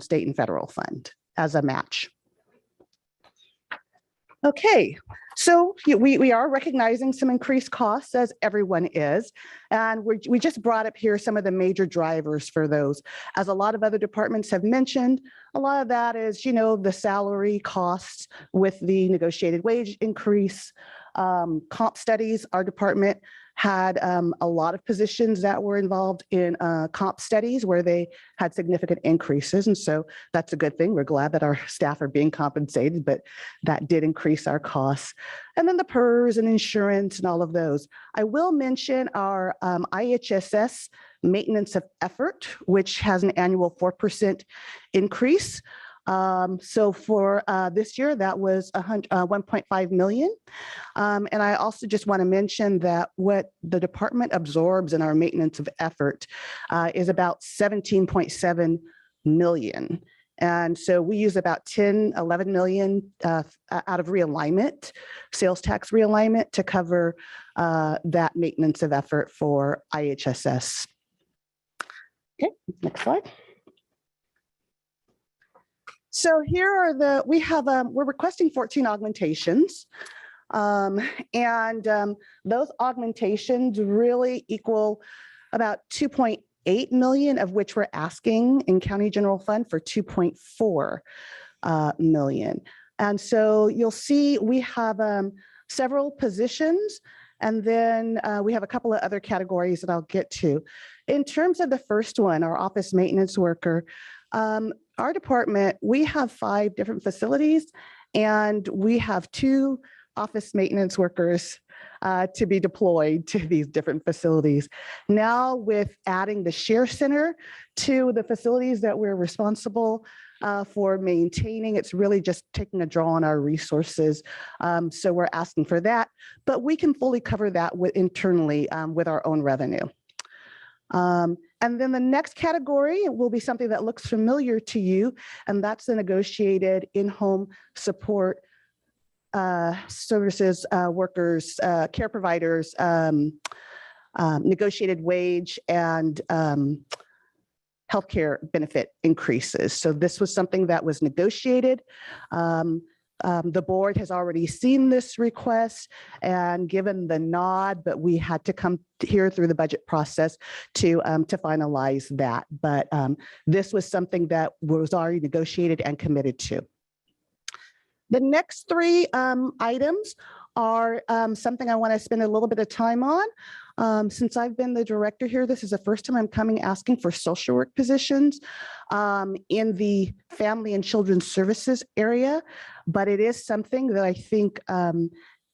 state and federal fund as a match. Okay, so we are recognizing some increased costs, as everyone is, and we just brought up here some of the major drivers for those. As a lot of other departments have mentioned, a lot of that is, you know, the salary costs with the negotiated wage increase, comp studies. Our department had a lot of positions that were involved in comp studies where they had significant increases. And so that's a good thing. We're glad that our staff are being compensated, but that did increase our costs. And then the PERS and insurance and all of those. I will mention our IHSS maintenance of effort, which has an annual 4% increase. So for this year, that was 1.5 million. And I also just want to mention that what the department absorbs in our maintenance of effort is about 17.7 million. And so we use about 11 million out of realignment, sales tax realignment, to cover that maintenance of effort for IHSS. Okay, next slide. So here are we're requesting 14 augmentations. Those augmentations really equal about 2.8 million, of which we're asking in county general fund for 2.4 million. And so you'll see we have several positions, and then we have a couple of other categories that I'll get to. In terms of the first one, our office maintenance worker, our department, we have 5 different facilities, and we have 2 office maintenance workers to be deployed to these different facilities. Now, with adding the share center to the facilities that we're responsible for maintaining, it's really just taking a draw on our resources. So we're asking for that, but we can fully cover that internally with our own revenue. And then the next category will be something that looks familiar to you, and that's the negotiated in-home support services workers, care providers, negotiated wage, and healthcare benefit increases. So this was something that was negotiated. The board has already seen this request and given the nod, but we had to come here through the budget process to finalize that. But this was something that was already negotiated and committed to. The next 3 items are something I want to spend a little bit of time on. Since I've been the director here, this is the first time I'm coming asking for social work positions in the family and children's services area, but it is something that I think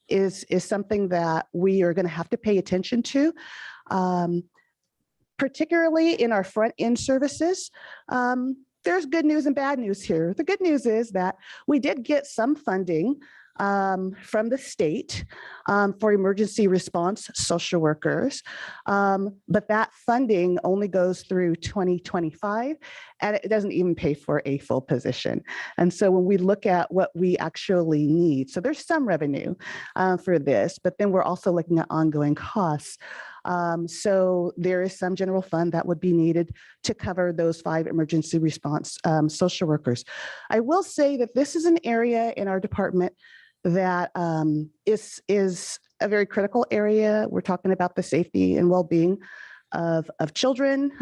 is something that we are going to have to pay attention to, particularly in our front end services. There's good news and bad news here. The good news is that we did get some funding from the state for emergency response social workers, but that funding only goes through 2025, and it doesn't even pay for a full position. And so when we look at what we actually need, so there's some revenue for this, but then we're also looking at ongoing costs. So there is some general fund that would be needed to cover those 5 emergency response social workers. I will say that this is an area in our department that is a very critical area. We're talking about the safety and well-being of children,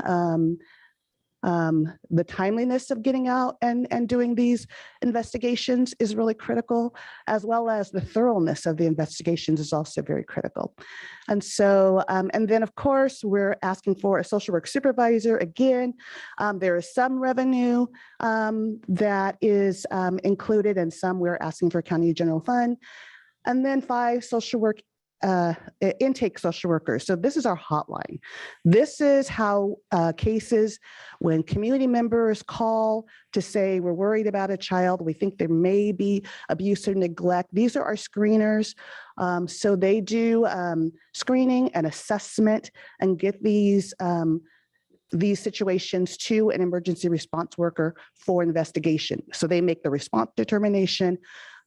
the timeliness of getting out and doing these investigations is really critical, as well as the thoroughness of the investigations is also very critical. And so, and then of course, we're asking for a social work supervisor. Again, there is some revenue that is included, and some we're asking for county general fund. And then 5 social work intake social workers. So this is our hotline. This is how cases, when community members call to say we're worried about a child, we think there may be abuse or neglect, these are our screeners. So they do screening and assessment and get these situations to an emergency response worker for investigation. So they make the response determination.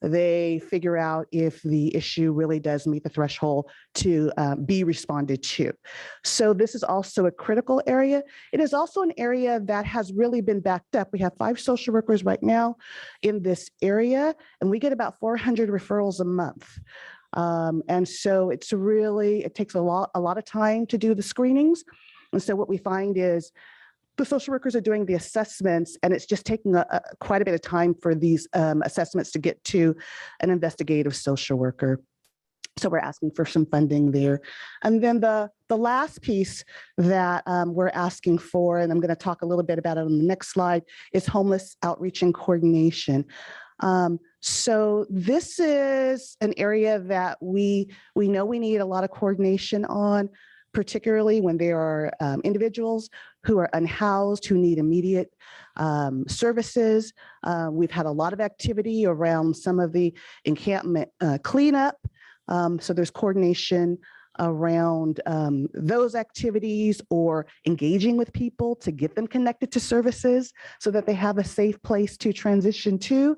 they figure out if the issue really does meet the threshold to be responded to. So this is also a critical area. It is also an area that has really been backed up. We have 5 social workers right now in this area, and we get about 400 referrals a month. And so it takes a lot of time to do the screenings. And so what we find is the social workers are doing the assessments, and it's just taking quite a bit of time for these assessments to get to an investigative social worker. So we're asking for some funding there. And then the last piece that we're asking for, and I'm going to talk a little bit about it on the next slide, is homeless outreach and coordination. So this is an area that we know we need a lot of coordination on, particularly when there are individuals who are unhoused, who need immediate services. We've had a lot of activity around some of the encampment cleanup. So there's coordination around those activities, or engaging with people to get them connected to services so that they have a safe place to transition to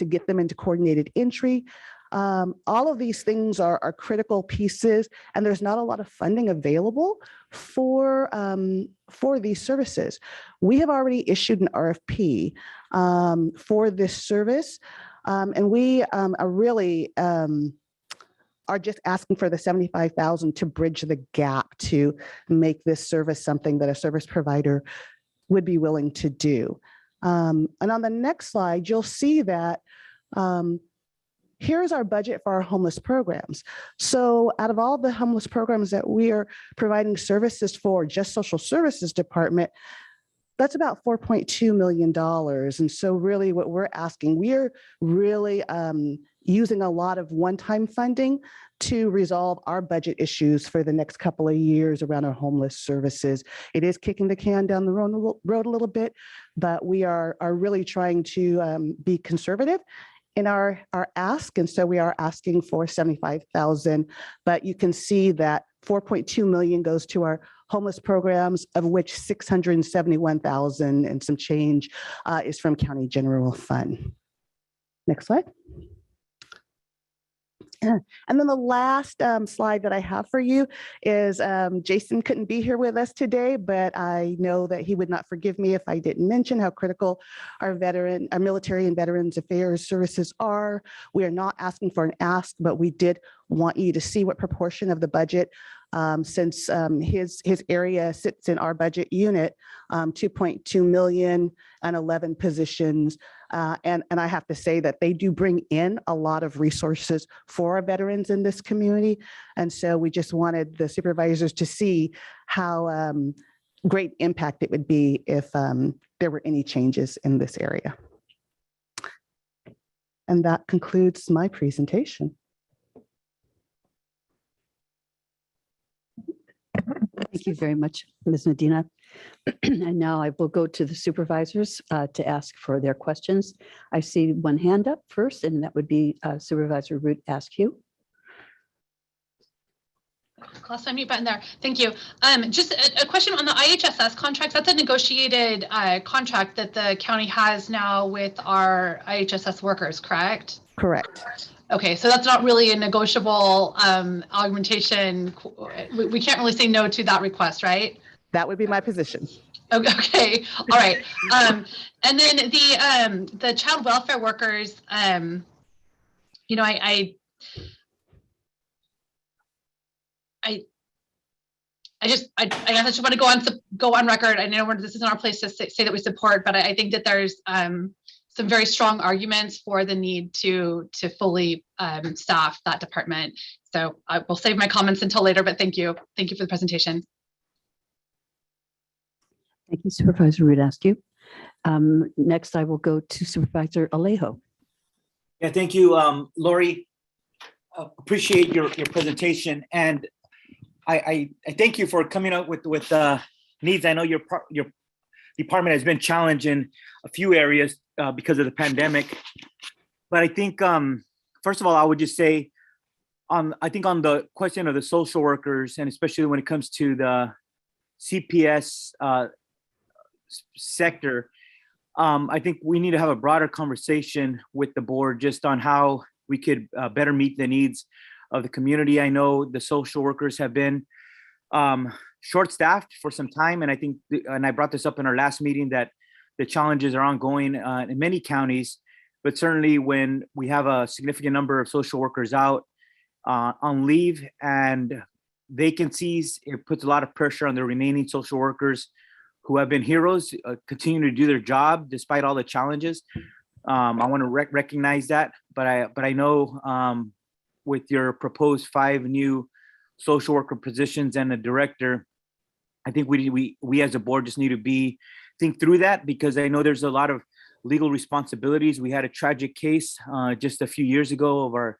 get them into coordinated entry. All of these things are critical pieces, and there's not a lot of funding available for these services. We have already issued an RFP for this service, and we are really are just asking for the $75,000 to bridge the gap to make this service something that a service provider would be willing to do. And on the next slide, you'll see that here's our budget for our homeless programs. So out of all the homeless programs that we are providing services for, just social services department, that's about $4.2 million. And so really what we're asking, we're really using a lot of one-time funding to resolve our budget issues for the next couple of years around our homeless services. It is kicking the can down the road a little bit, but we are really trying to be conservative in our ask. And so we are asking for $75,000, but you can see that $4.2 million goes to our homeless programs, of which $671,000 and some change is from county general fund. Next slide. And then the last slide that I have for you is Jason couldn't be here with us today, but I know that he would not forgive me if I didn't mention how critical our military and veterans affairs services are. We are not asking for an ask, but we did want you to see what proportion of the budget, since his area sits in our budget unit, 2.2 million and 11 positions. And I have to say that they do bring in a lot of resources for our veterans in this community. And so we just wanted the supervisors to see how great impact it would be if there were any changes in this area. And that concludes my presentation. Thank you very much, Ms. Medina. And now I will go to the supervisors to ask for their questions. I see one hand up first, and that would be Supervisor Root Askew. Plus unmute button there. Thank you. Just a question on the IHSS contract. That's a negotiated contract that the county has now with our IHSS workers, correct? Correct. Okay, so that's not really a negotiable augmentation. We can't really say no to that request, right? That would be my position. Okay, all right. And then the child welfare workers, you know, I guess I just want to go on record. I know this isn't our place to say that we support, but I think that there's some very strong arguments for the need to fully staff that department. So I will save my comments until later, but thank you. Thank you for the presentation. Thank you, Supervisor Root Askew. Next, I will go to Supervisor Alejo. Yeah, thank you, Lori. Appreciate your presentation, and I thank you for coming up with needs. I know your department has been challenged in a few areas because of the pandemic, but I think first of all, I would just say I think on the question of the social workers, and especially when it comes to the CPS sector, I think we need to have a broader conversation with the board just on how we could better meet the needs of the community. I know the social workers have been short-staffed for some time, and I think, and I brought this up in our last meeting, that the challenges are ongoing in many counties, but certainly when we have a significant number of social workers out on leave and vacancies, it puts a lot of pressure on the remaining social workers who have been heroes, continue to do their job despite all the challenges. I want to recognize that, but I know with your proposed 5 new social worker positions and a director, I think we as a board just need to think through that, because I know there's a lot of legal responsibilities. We had a tragic case just a few years ago of our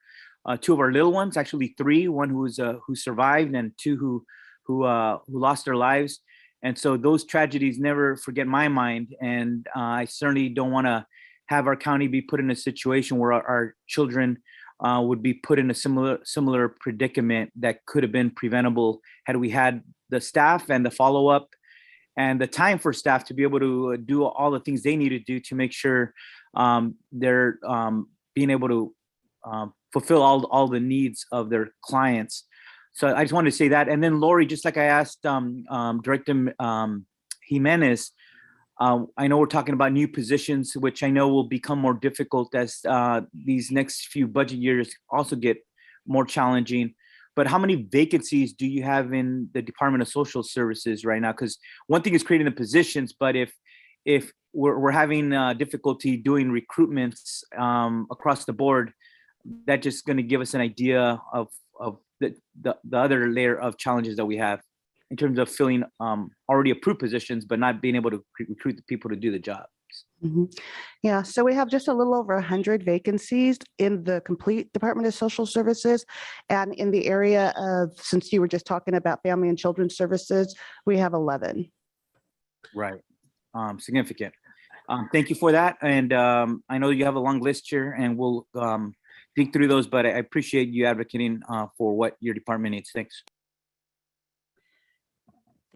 2 of our little ones, actually 3, one who survived and 2 who lost their lives. And so those tragedies never forget my mind. And I certainly don't want to have our county be put in a situation where our children would be put in a similar predicament that could have been preventable had we had the staff and the follow-up and the time for staff to be able to do all the things they need to do to make sure they're being able to fulfill all the needs of their clients. So I just wanted to say that. And then Lori, just like I asked Director Jimenez, I know we're talking about new positions, which I know will become more difficult as these next few budget years also get more challenging. But how many vacancies do you have in the Department of Social Services right now? Because one thing is creating the positions, but if we're having difficulty doing recruitments across the board, that's just going to give us an idea of the other layer of challenges that we have in terms of filling already approved positions, but not being able to recruit the people to do the jobs. Mm-hmm. Yeah, so we have just a little over 100 vacancies in the complete Department of Social Services. And in the area of, since you were just talking about Family and Children's Services, we have 11. Right, significant. Thank you for that. And I know you have a long list here and we'll dig through those, but I appreciate you advocating for what your department needs. Thanks.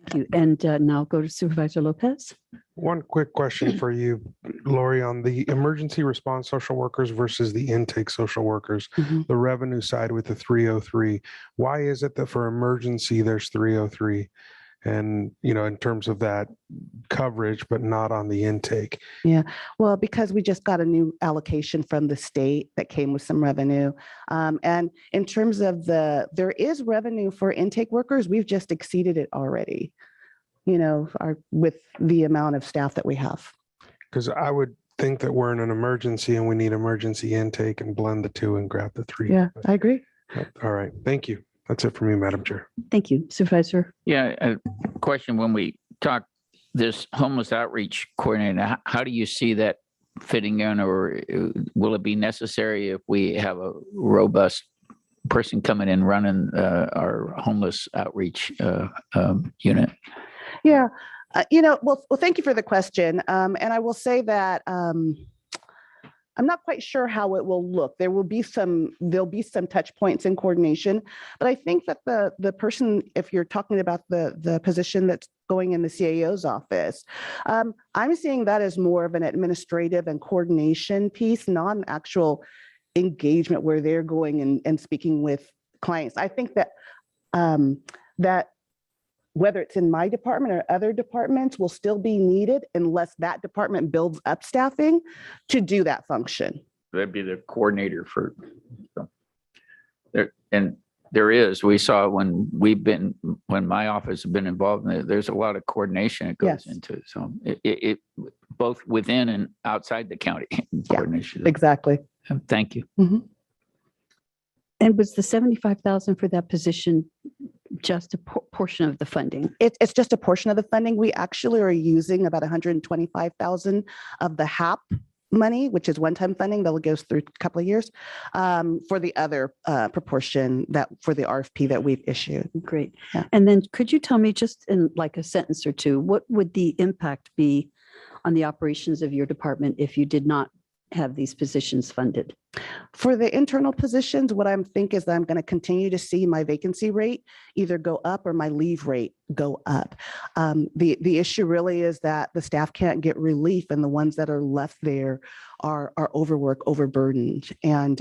Thank you. And now go to Supervisor Lopez. One quick question for you, Lori, on the emergency response social workers versus the intake social workers, the revenue side with the 303. Why is it that for emergency there's 303? And, you know, in terms of that coverage, but not on the intake? Yeah, well, because we just got a new allocation from the state that came with some revenue. And in terms of there is revenue for intake workers, we've just exceeded it already, you know, with the amount of staff that we have. Because I would think that we're in an emergency and we need emergency intake and blend the 2 and grab the 3. Yeah, I agree. All right. Thank you. That's it for me, Madam Chair. Thank you. Supervisor. Yeah, a question. When we talk this homeless outreach coordinator, how do you see that fitting in, or will it be necessary if we have a robust person coming in running our homeless outreach unit? Yeah, you know, well, thank you for the question. And I will say that I'm not quite sure how it will look. There'll be some touch points in coordination, but I think that the person, if you're talking about the position that's going in the CAO's office, I'm seeing that as more of an administrative and coordination piece, not an actual engagement where they're going and speaking with clients. I think that that whether it's in my department or other departments will still be needed unless that department builds up staffing to do that function. That'd be the coordinator for there. And there is, we saw when my office has been involved in it, there's a lot of coordination it goes into. So it both within and outside the county coordination. Exactly. Thank you. Mm-hmm. And was the 75,000 for that position just a portion of the funding? It's just a portion of the funding. We actually are using about 125,000 of the HAP money, which is one-time funding that goes through a couple of years, for the other proportion that for the RFP that we've issued. Great. Yeah. And then could you tell me just in like a sentence or two, what would the impact be on the operations of your department if you did not have these positions funded? For the internal positions, what I'm thinking is that I'm going to continue to see my vacancy rate either go up or my leave rate go up. The issue really is that the staff can't get relief, and the ones that are left there are overworked, overburdened, and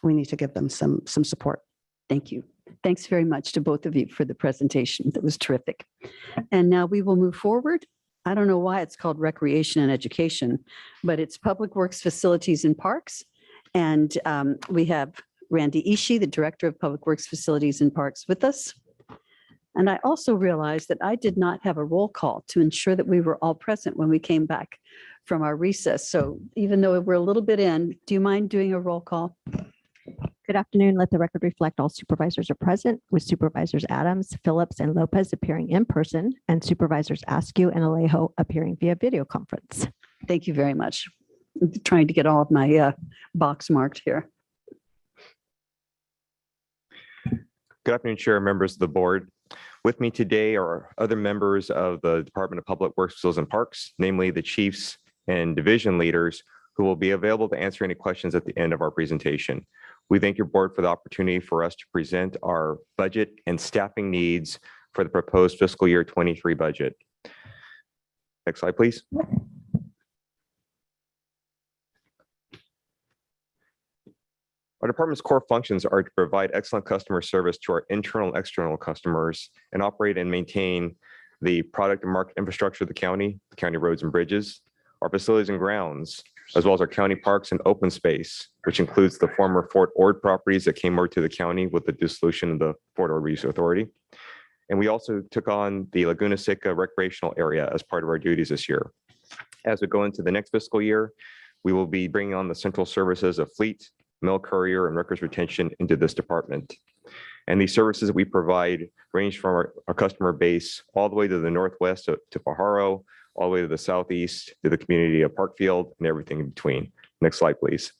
we need to give them some support. Thank you. Thanks very much to both of you for the presentation. That was terrific. And now we will move forward. I don't know why it's called Recreation and Education, but it's Public Works Facilities and Parks. And we have Randy Ishii, the Director of Public Works Facilities and Parks, with us. And I also realized that I did not have a roll call to ensure that we were all present when we came back from our recess. So even though we're a little bit in, do you mind doing a roll call? Good afternoon. Let the record reflect all supervisors are present, with Supervisors Adams, Phillips, and Lopez appearing in person, and Supervisors Askew and Alejo appearing via video conference. Thank you very much. I'm trying to get all of my box marked here. Good afternoon, Chair, members of the board. With me today are other members of the Department of Public Works, Facilities and Parks, namely the chiefs and division leaders, who will be available to answer any questions at the end of our presentation. We thank your board for the opportunity for us to present our budget and staffing needs for the proposed fiscal year 23 budget. Next slide, please. Our department's core functions are to provide excellent customer service to our internal and external customers and operate and maintain the product and market infrastructure of the county roads and bridges, our facilities and grounds, as well as our county parks and open space, which includes the former Fort Ord properties that came over to the county with the dissolution of the Fort Ord Reuse Authority. And we also took on the Laguna Seca recreational area as part of our duties this year. As we go into the next fiscal year, we will be bringing on the central services of fleet, mail courier, and records retention into this department. And these services that we provide range from our customer base all the way to the northwest to Pajaro, all the way to the southeast to the community of Parkfield and everything in between. Next slide, please.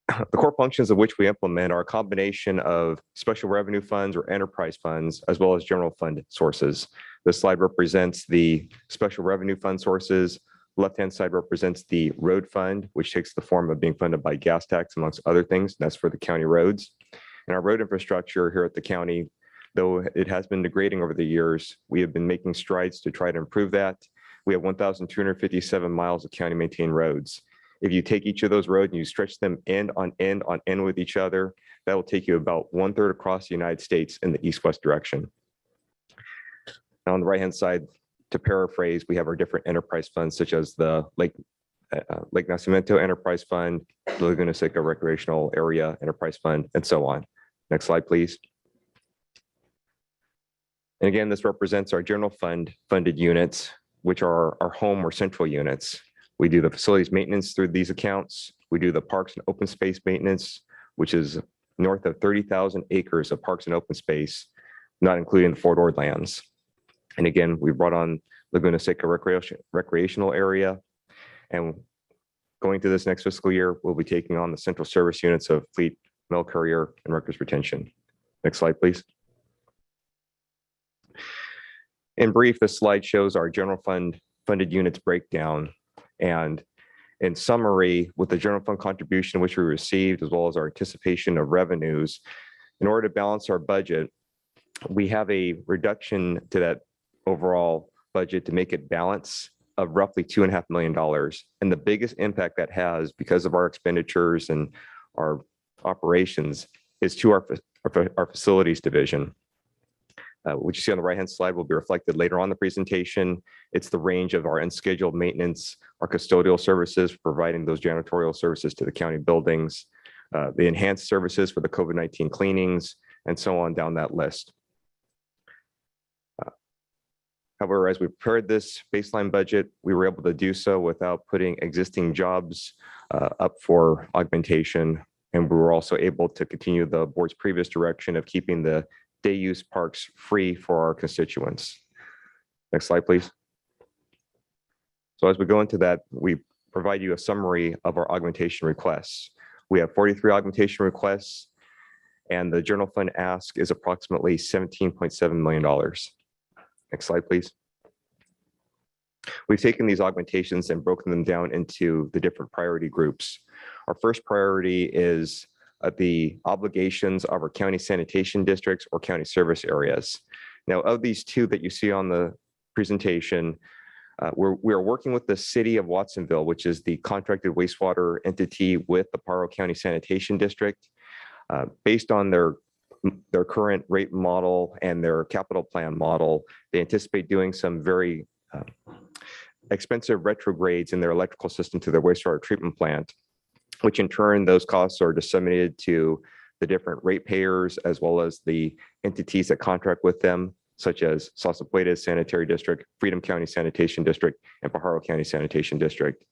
The core functions of which we implement are a combination of special revenue funds or enterprise funds, as well as general fund sources. This slide represents the special revenue fund sources. Left-hand side represents the road fund, which takes the form of being funded by gas tax, amongst other things. That's for the county roads. And our road infrastructure here at the county, though it has been degrading over the years, we have been making strides to try to improve that. We have 1,257 miles of county maintained roads. If you take each of those roads and you stretch them end on end with each other, that will take you about 1/3 across the United States in the east-west direction. Now on the right-hand side, to paraphrase, we have our different enterprise funds, such as the Lake Nacimiento Enterprise Fund, the Laguna Seca Recreational Area Enterprise Fund, and so on. Next slide, please. And again, this represents our general fund funded units, which are our home or central units. We do the facilities maintenance through these accounts. We do the parks and open space maintenance, which is north of 30,000 acres of parks and open space, not including the Fort Ord lands. And again, we brought on Laguna Seca recreational area. And going to this next fiscal year, we'll be taking on the central service units of fleet, mail courier, and records retention. Next slide, please. In brief, this slide shows our general fund funded units breakdown. And in summary, with the general fund contribution which we received, as well as our anticipation of revenues, in order to balance our budget, we have a reduction to that overall budget to make it balance of roughly $2.5 million. And the biggest impact that has, because of our expenditures and our operations, is to our facilities division. Which you see on the right-hand slide will be reflected later on in the presentation. It's the range of our unscheduled maintenance, our custodial services, providing those janitorial services to the county buildings, the enhanced services for the COVID-19 cleanings, and so on down that list. However, as we prepared this baseline budget, we were able to do so without putting existing jobs up for augmentation. And we were also able to continue the board's previous direction of keeping the day use parks free for our constituents. Next slide, please. So as we go into that, we provide you a summary of our augmentation requests. We have 43 augmentation requests, and the general fund ask is approximately $17.7 million. Next slide, please. We've taken these augmentations and broken them down into the different priority groups. Our first priority is the obligations of our county sanitation districts or county service areas. Now, of these two that you see on the presentation, we are working with the city of Watsonville, which is the contracted wastewater entity with the Pajaro County Sanitation District. Based on their current rate model and their capital plan model, they anticipate doing some very expensive retrogrades in their electrical system to their wastewater treatment plant, which in turn, those costs are disseminated to the different ratepayers as well as the entities that contract with them, such as Salsa Puentes Sanitary District, Freedom County Sanitation District, and Pajaro County Sanitation District.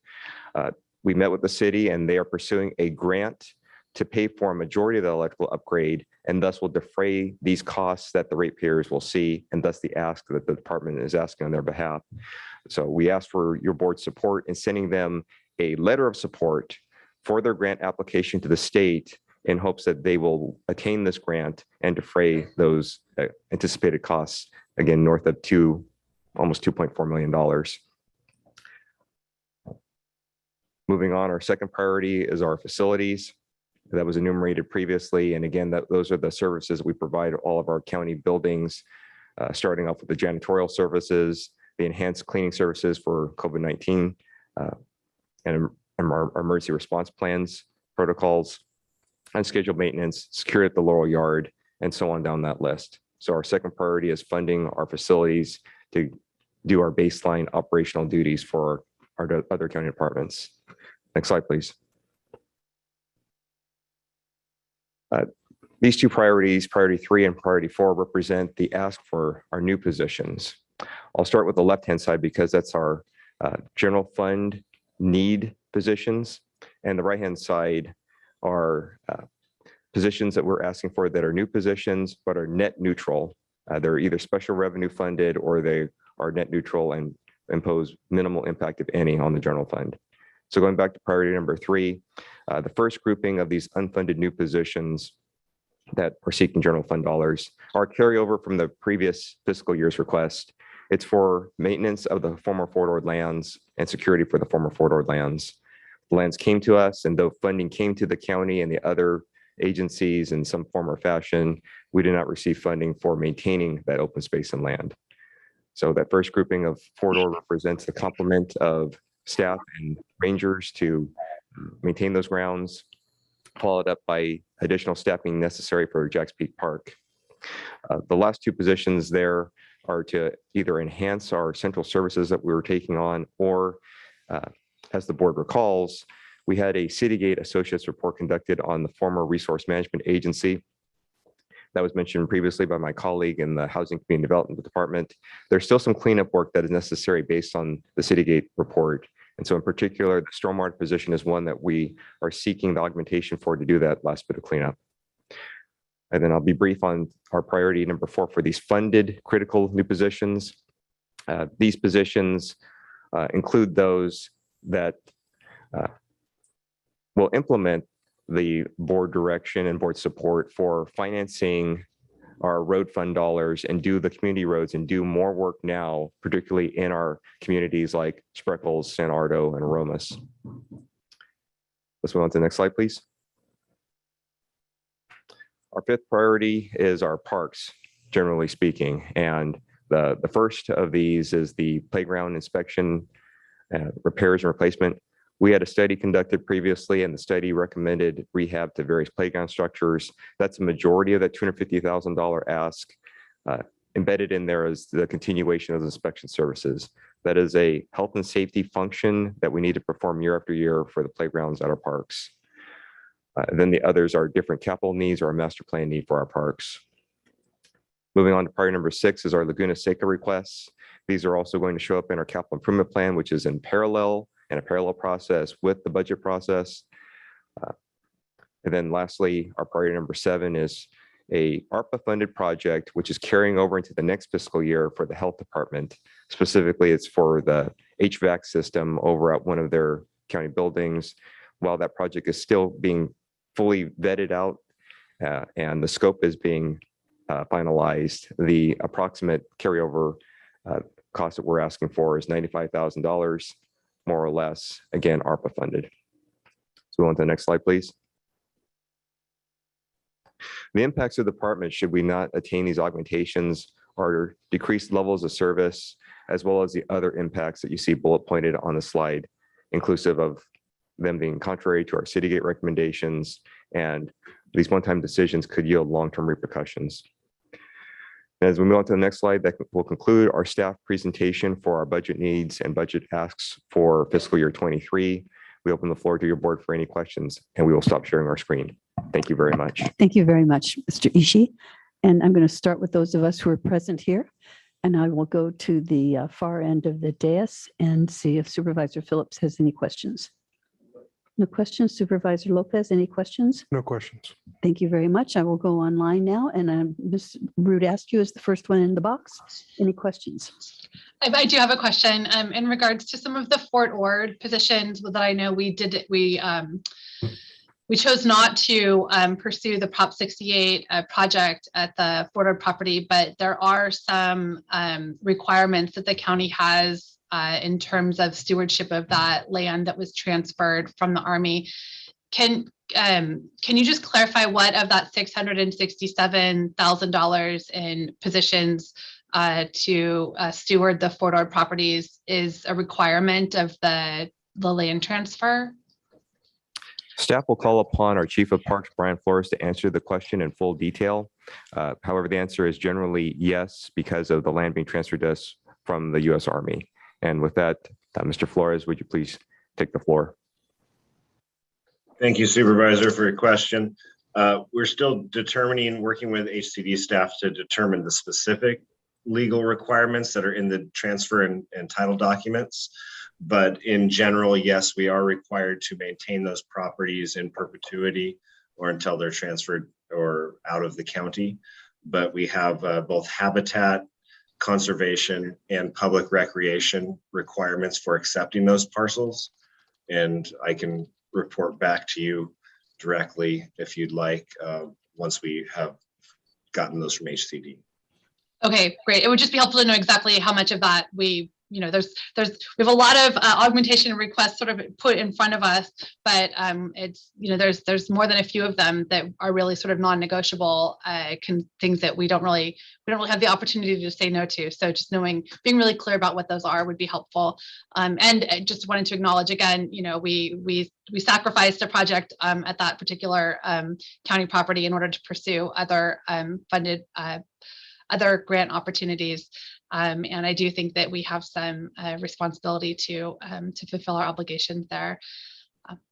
We met with the city and they are pursuing a grant to pay for a majority of the electrical upgrade and thus will defray these costs that the ratepayers will see and thus the ask that the department is asking on their behalf. So we ask for your board's support in sending them a letter of support for their grant application to the state in hopes that they will attain this grant and defray those anticipated costs, again, north of almost $2.4 million. Moving on, our second priority is our facilities. That was enumerated previously. And again, those are the services we provide all of our county buildings, starting off with the janitorial services, the enhanced cleaning services for COVID-19, and our emergency response plans, protocols, unscheduled maintenance, security at the Laurel Yard, and so on down that list. So our second priority is funding our facilities to do our baseline operational duties for our other county departments. Next slide, please. These two priorities, priority 3 and priority 4, represent the ask for our new positions. I'll start with the left-hand side because that's our general fund need positions, and the right-hand side are positions that we're asking for that are new positions but are net neutral. They're either special revenue funded or they are net neutral and impose minimal impact, if any, on the general fund. So going back to priority number 3, the first grouping of these unfunded new positions that are seeking general fund dollars are carryover from the previous fiscal year's request. It's for maintenance of the former Fort Ord lands and security for the former Fort Ord lands. The lands came to us, and though funding came to the county and the other agencies in some form or fashion, we did not receive funding for maintaining that open space and land. So that first grouping of Fort Ord represents the complement of staff and rangers to maintain those grounds, followed up by additional staffing necessary for Jacks Peak Park. The last two positions there are to either enhance our central services that we were taking on, or as the board recalls, we had a Citygate Associates report conducted on the former Resource Management Agency. That was mentioned previously by my colleague in the Housing Community Development Department. There's still some cleanup work that is necessary based on the Citygate report. And so in particular, the stormwater position is one that we are seeking the augmentation for to do that last bit of cleanup. And then I'll be brief on our priority number 4 for these funded critical new positions. These positions include those that will implement the board direction and board support for financing our road fund dollars and do the community roads and do more work now, particularly in our communities like Spreckles, San Ardo, and Aromas. Let's move on to the next slide, please. Our 5th priority is our parks, generally speaking. And the first of these is the playground inspection, repairs and replacement. We had a study conducted previously, and the study recommended rehab to various playground structures. That's a majority of that $250,000 ask. Embedded in there is the continuation of the inspection services. That is a health and safety function that we need to perform year after year for the playgrounds at our parks. Then the others are different capital needs or a master plan need for our parks. Moving on to priority number 6 is our Laguna Seca requests. These are also going to show up in our capital improvement plan, which is in parallel and a parallel process with the budget process. And then lastly, our priority number 7 is a ARPA-funded project, which is carrying over into the next fiscal year for the health department. Specifically, it's for the HVAC system over at one of their county buildings. While that project is still being fully vetted out and the scope is being finalized, the approximate carryover cost that we're asking for is $95,000, more or less, again, ARPA funded. So go on to the next slide, please. The impacts of the department should we not attain these augmentations are decreased levels of service, as well as the other impacts that you see bullet pointed on the slide, inclusive of them being contrary to our Citygate recommendations, and these one-time decisions could yield long-term repercussions. As we move on to the next slide, that will conclude our staff presentation for our budget needs and budget asks for fiscal year 23. We open the floor to your board for any questions, and we will stop sharing our screen. Thank you very much. Thank you very much, Mr. Ihss. And I'm going to start with those of us who are present here. And I will go to the far end of the dais and see if Supervisor Phillips has any questions. No questions. Supervisor Lopez, any questions? No questions. Thank you very much. I will go online now. And Ms. Root Askew is the first one in the box. Any questions? I do have a question in regards to some of the Fort Ord positions that I know we chose not to pursue the Prop 68 project at the Fort Ord property, but there are some requirements that the county has in terms of stewardship of that land that was transferred from the Army. Can you just clarify what of that $667,000 in positions to steward the Fort Ord properties is a requirement of the land transfer? Staff will call upon our Chief of Parks, Brian Flores, to answer the question in full detail. However, the answer is generally yes, because of the land being transferred to us from the U.S. Army. And with that, Mr. Flores, would you please take the floor? Thank you, Supervisor, for your question. We're still determining, working with HCD staff to determine the specific legal requirements that are in the transfer and title documents. But in general, yes, we are required to maintain those properties in perpetuity or until they're transferred or out of the county. But we have both habitat, conservation, and public recreation requirements for accepting those parcels. And I can report back to you directly if you'd like, once we have gotten those from HCD. Okay, great. It would just be helpful to know exactly how much of that we have a lot of augmentation requests sort of put in front of us, but it's, there's more than a few of them that are really sort of non-negotiable things that we don't really have the opportunity to say no to. So just being really clear about what those are would be helpful. And I just wanted to acknowledge again, we sacrificed a project at that particular county property in order to pursue other funded other grant opportunities. And I do think that we have some responsibility to fulfill our obligations there.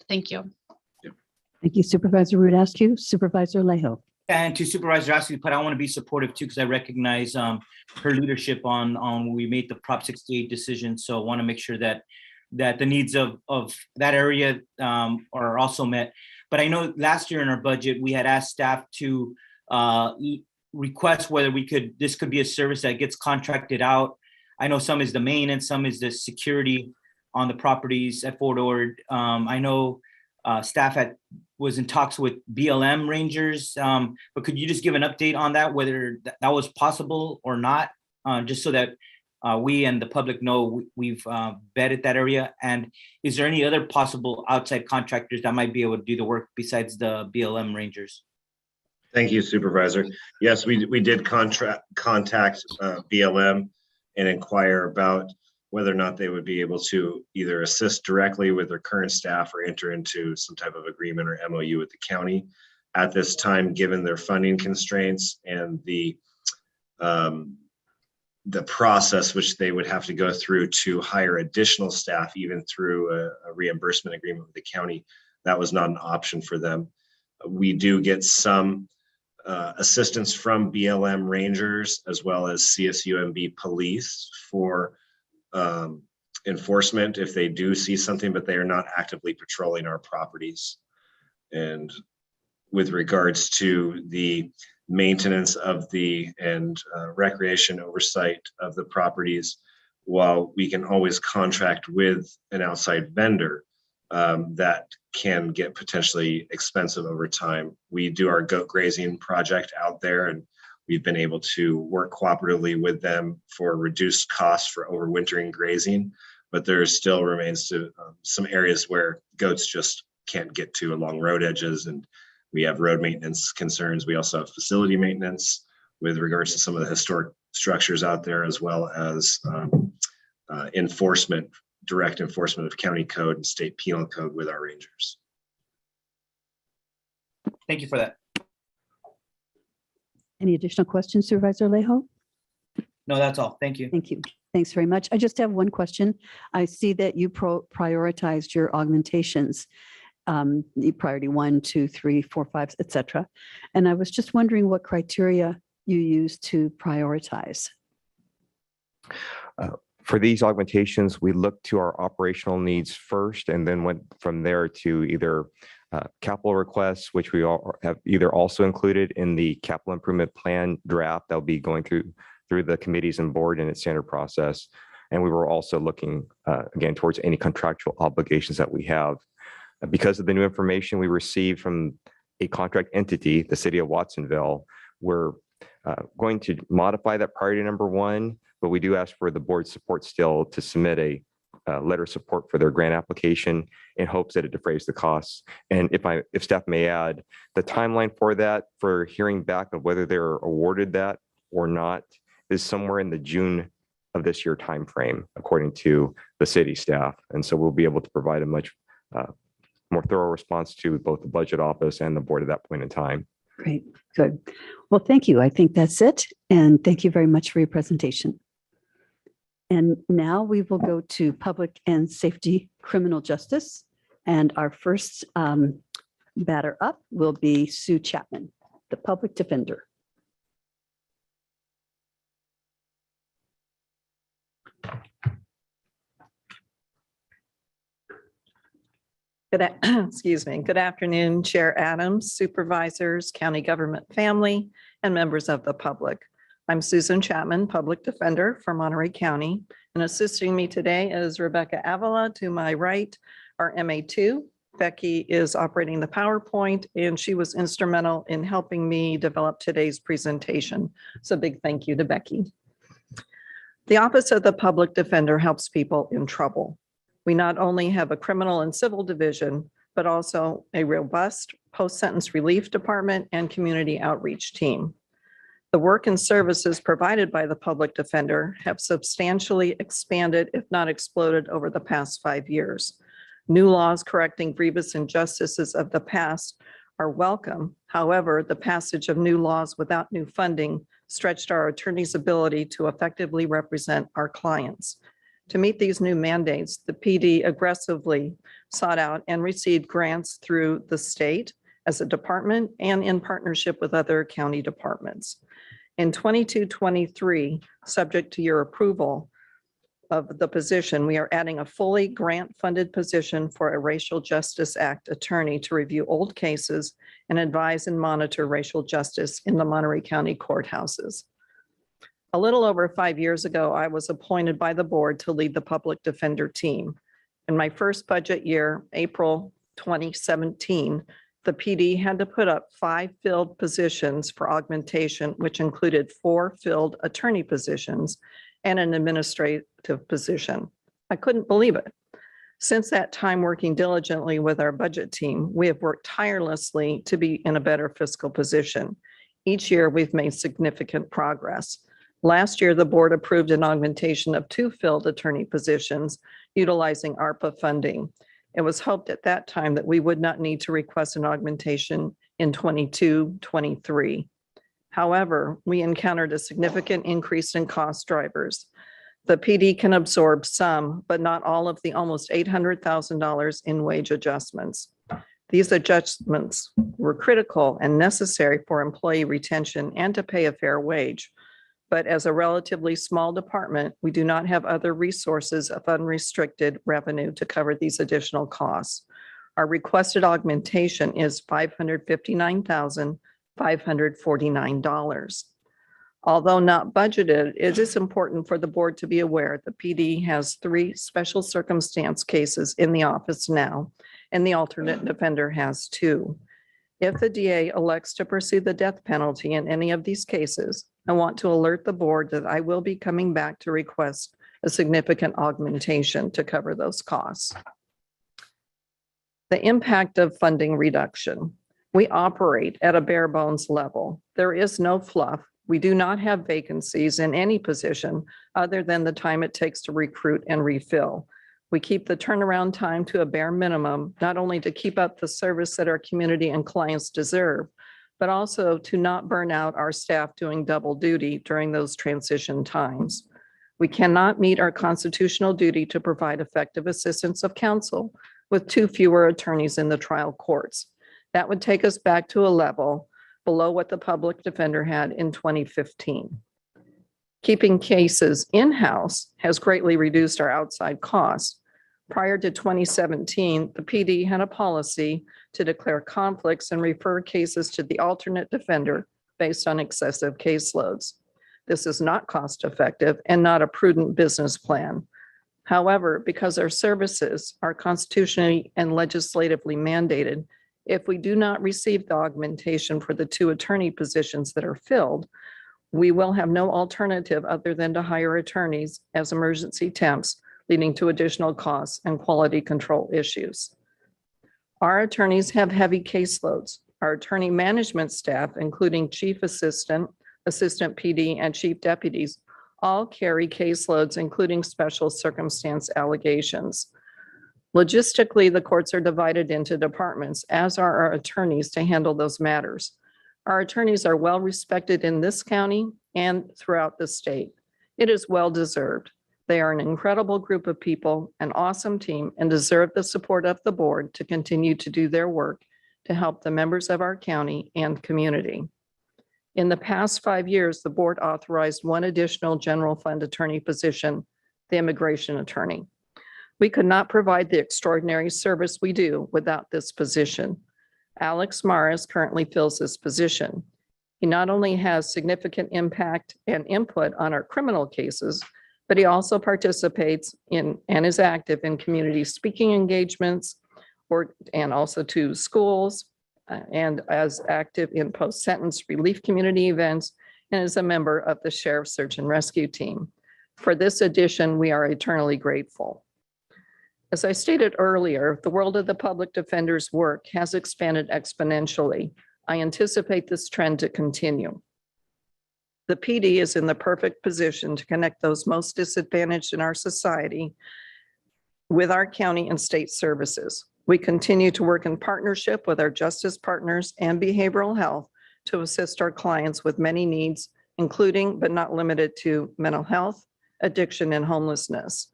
Thank you. Thank you, Supervisor Root Askew. Supervisor Alejo. And to Supervisor Askew, but I want to be supportive too, because I recognize her leadership on when we made the Prop 68 decision. So I want to make sure that the needs of that area are also met. But I know last year in our budget, we had asked staff to request whether this could be a service that gets contracted out. I know some is the maintenance, some is the security on the properties at Fort Ord. I know staff was in talks with BLM rangers, but could you just give an update on that, whether that was possible or not, just so that we and the public know we've vetted that area? And is there any other possible outside contractors that might be able to do the work besides the BLM rangers? Thank you, Supervisor. Yes, we did contact BLM and inquire about whether or not they would be able to either assist directly with their current staff or enter into some type of agreement or MOU with the county. At this time, given their funding constraints and the process which they would have to go through to hire additional staff, even through a reimbursement agreement with the county, that was not an option for them. We do get some assistance from BLM Rangers as well as CSUMB Police for enforcement if they do see something, but they are not actively patrolling our properties. And with regards to the maintenance of and recreation oversight of the properties, while we can always contract with an outside vendor, that can get potentially expensive over time. We do our goat grazing project out there, and We've been able to work cooperatively with them for reduced costs for overwintering grazing, but there still remains some areas where goats just can't get to along road edges, and we have road maintenance concerns. We also have facility maintenance with regards to some of the historic structures out there, as well as enforcement, direct enforcement of county code and state penal code with our rangers. Thank you for that. Any additional questions, Supervisor Alejo? No, that's all. Thank you. Thank you. Thanks very much. I just have one question. I see that you prioritized your augmentations, the priority 1, 2, 3, 4, 5, et cetera. And I was just wondering what criteria you use to prioritize. For these augmentations, we look to our operational needs first and then went from there to either capital requests, which we all have either also included in the capital improvement plan draft that'll be going through the committees and board in its standard process. And we were also looking again towards any contractual obligations that we have. Because of the new information we received from a contract entity, the city of Watsonville, we're going to modify that priority number 1, but we do ask for the board's support still to submit a letter of support for their grant application in hopes that it defrays the costs. And if staff may add, the timeline for that, for hearing back of whether they're awarded that or not, is somewhere in the June of this year timeframe, according to the city staff. And so we'll be able to provide a much more thorough response to both the budget office and the board at that point in time. Great, good. Well, thank you. I think that's it. And thank you very much for your presentation. And now we will go to Public and Safety Criminal Justice. And our first batter up will be Sue Chapman, the Public Defender. Excuse me. Good afternoon, Chair Adams, supervisors, county government family, and members of the public. I'm Susan Chapman, Public Defender for Monterey County, and assisting me today is Rebecca Avila to my right, our MA2. Becky is operating the PowerPoint, and she was instrumental in helping me develop today's presentation. So big thank you to Becky. The Office of the Public Defender helps people in trouble. We not only have a criminal and civil division, but also a robust post-sentence relief department and community outreach team. The work and services provided by the public defender have substantially expanded, if not exploded, over the past 5 years. New laws correcting grievous injustices of the past are welcome. However, the passage of new laws without new funding stretched our attorneys' ability to effectively represent our clients. To meet these new mandates, the PD aggressively sought out and received grants through the state as a department and in partnership with other county departments. In 22-23, subject to your approval of the position, we are adding a fully grant-funded position for a Racial Justice Act attorney to review old cases and advise and monitor racial justice in the Monterey County courthouses. A little over 5 years ago, I was appointed by the board to lead the public defender team. In my first budget year, April 2017, the PD had to put up 5 filled positions for augmentation, which included 4 filled attorney positions and an administrative position. I couldn't believe it. Since that time, working diligently with our budget team, we have worked tirelessly to be in a better fiscal position. Each year, we've made significant progress. Last year, the board approved an augmentation of 2 filled attorney positions utilizing ARPA funding. It was hoped at that time that we would not need to request an augmentation in 22-23. However, we encountered a significant increase in cost drivers. The PD can absorb some, but not all of the almost $800,000 in wage adjustments. These adjustments were critical and necessary for employee retention and to pay a fair wage. But as a relatively small department, we do not have other resources of unrestricted revenue to cover these additional costs. Our requested augmentation is $559,549. Although not budgeted, it is important for the board to be aware the PD has 3 special circumstance cases in the office now, and the alternate defender has 2. If the DA elects to pursue the death penalty in any of these cases, I want to alert the board that I will be coming back to request a significant augmentation to cover those costs. The impact of funding reduction. We operate at a bare bones level. There is no fluff. We do not have vacancies in any position other than the time it takes to recruit and refill. We keep the turnaround time to a bare minimum, not only to keep up the service that our community and clients deserve, but also to not burn out our staff doing double duty during those transition times. We cannot meet our constitutional duty to provide effective assistance of counsel with 2 fewer attorneys in the trial courts. That would take us back to a level below what the public defender had in 2015. Keeping cases in-house has greatly reduced our outside costs. Prior to 2017, the PD had a policy to declare conflicts and refer cases to the alternate defender based on excessive caseloads. This is not cost-effective and not a prudent business plan. However, because our services are constitutionally and legislatively mandated, if we do not receive the augmentation for the 2 attorney positions that are filled, we will have no alternative other than to hire attorneys as emergency temps, leading to additional costs and quality control issues. Our attorneys have heavy caseloads. Our attorney management staff, including chief assistant, assistant PD, and chief deputies, all carry caseloads, including special circumstance allegations. Logistically, the courts are divided into departments, as are our attorneys, to handle those matters. Our attorneys are well respected in this county and throughout the state. It is well deserved. They are an incredible group of people, an awesome team, and deserve the support of the board to continue to do their work to help the members of our county and community. In the past 5 years, the board authorized 1 additional general fund attorney position, the immigration attorney. We could not provide the extraordinary service we do without this position. Alex Maris currently fills this position. He not only has significant impact and input on our criminal cases, but he also participates in and is active in community speaking engagements and also to schools and as active in post-sentence relief community events and is a member of the Sheriff's Search and Rescue Team. For this addition, we are eternally grateful. As I stated earlier, the world of the public defender's work has expanded exponentially. I anticipate this trend to continue. The PD is in the perfect position to connect those most disadvantaged in our society with our county and state services. We continue to work in partnership with our justice partners and behavioral health to assist our clients with many needs, including but not limited to mental health, addiction, and homelessness.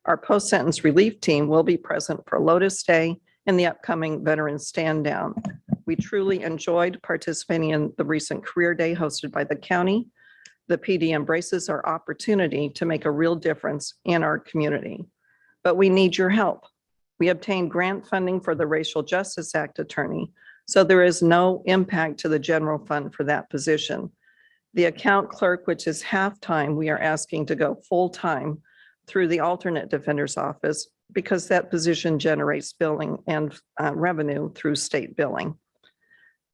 Our post-sentence relief team will be present for Lotus Day and the upcoming Veterans Stand Down. We truly enjoyed participating in the recent Career Day hosted by the county. The PD embraces our opportunity to make a real difference in our community. But we need your help. We obtained grant funding for the Racial Justice Act attorney, so there is no impact to the general fund for that position. The account clerk, which is half-time, we are asking to go full-time through the alternate defender's office because that position generates billing and revenue through state billing.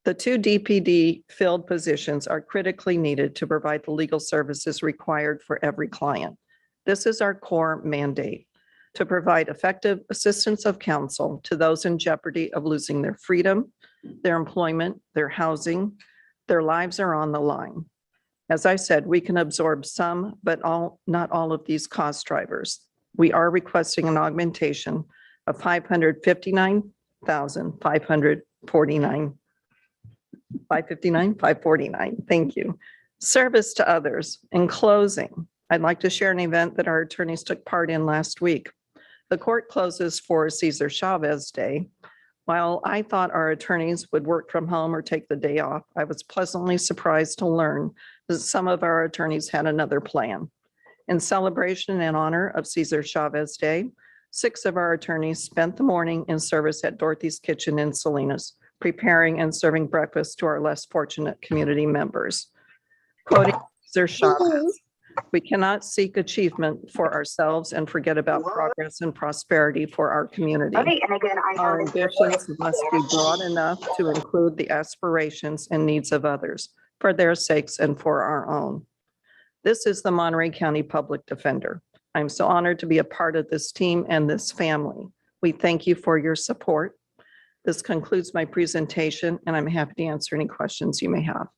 The 2 DPD filled positions are critically needed to provide the legal services required for every client. This is our core mandate, to provide effective assistance of counsel to those in jeopardy of losing their freedom, their employment, their housing. Their lives are on the line. As I said, we can absorb some, but not all of these cost drivers. We are requesting an augmentation of $559,549. Thank you. Service to others. In closing, I'd like to share an event that our attorneys took part in last week. The court closes for Cesar Chavez Day. While I thought our attorneys would work from home or take the day off, I was pleasantly surprised to learn that some of our attorneys had another plan. In celebration and honor of Cesar Chavez Day, 6 of our attorneys spent the morning in service at Dorothy's Kitchen in Salinas, preparing and serving breakfast to our less fortunate community members. Quoting Cesar Chavez, We cannot seek achievement for ourselves and forget about progress and prosperity for our community. Our ambitions must be broad enough to include the aspirations and needs of others for their sakes and for our own. This is the Monterey County Public Defender. I'm so honored to be a part of this team and this family. We thank you for your support. This concludes my presentation, and I'm happy to answer any questions you may have.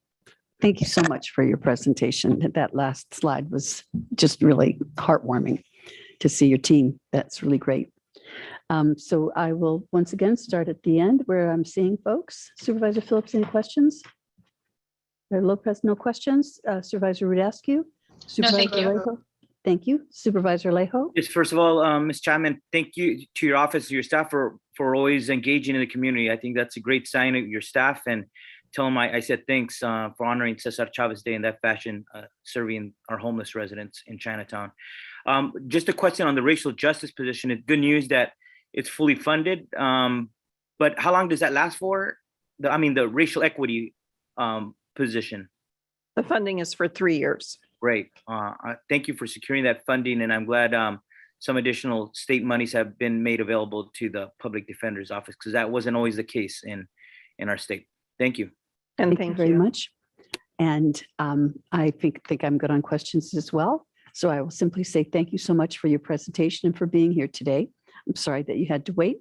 Thank you so much for your presentation. That last slide was just really heartwarming to see your team. That's really great. So I will once again start at the end where I'm seeing folks. Supervisor Phillips, any questions? Lopez, no questions. Supervisor Rudascu? No, thank you. Alejo? Thank you. Supervisor Alejo? Yes, first of all, Ms. Chapman, thank you to your office, your staff for always engaging in the community. I think that's a great sign of your staff, and tell them I said thanks for honoring Cesar Chavez Day in that fashion, serving our homeless residents in Chinatown. Just a question on the racial justice position. It's good news that it's fully funded, but how long does that last for? The racial equity position. The funding is for 3 years. Great. Thank you for securing that funding, and I'm glad some additional state monies have been made available to the Public Defender's Office, because that wasn't always the case in our state. Thank you. And Thank you very much. And I think I'm good on questions as well. So I will simply say thank you so much for your presentation and for being here today. I'm sorry that you had to wait.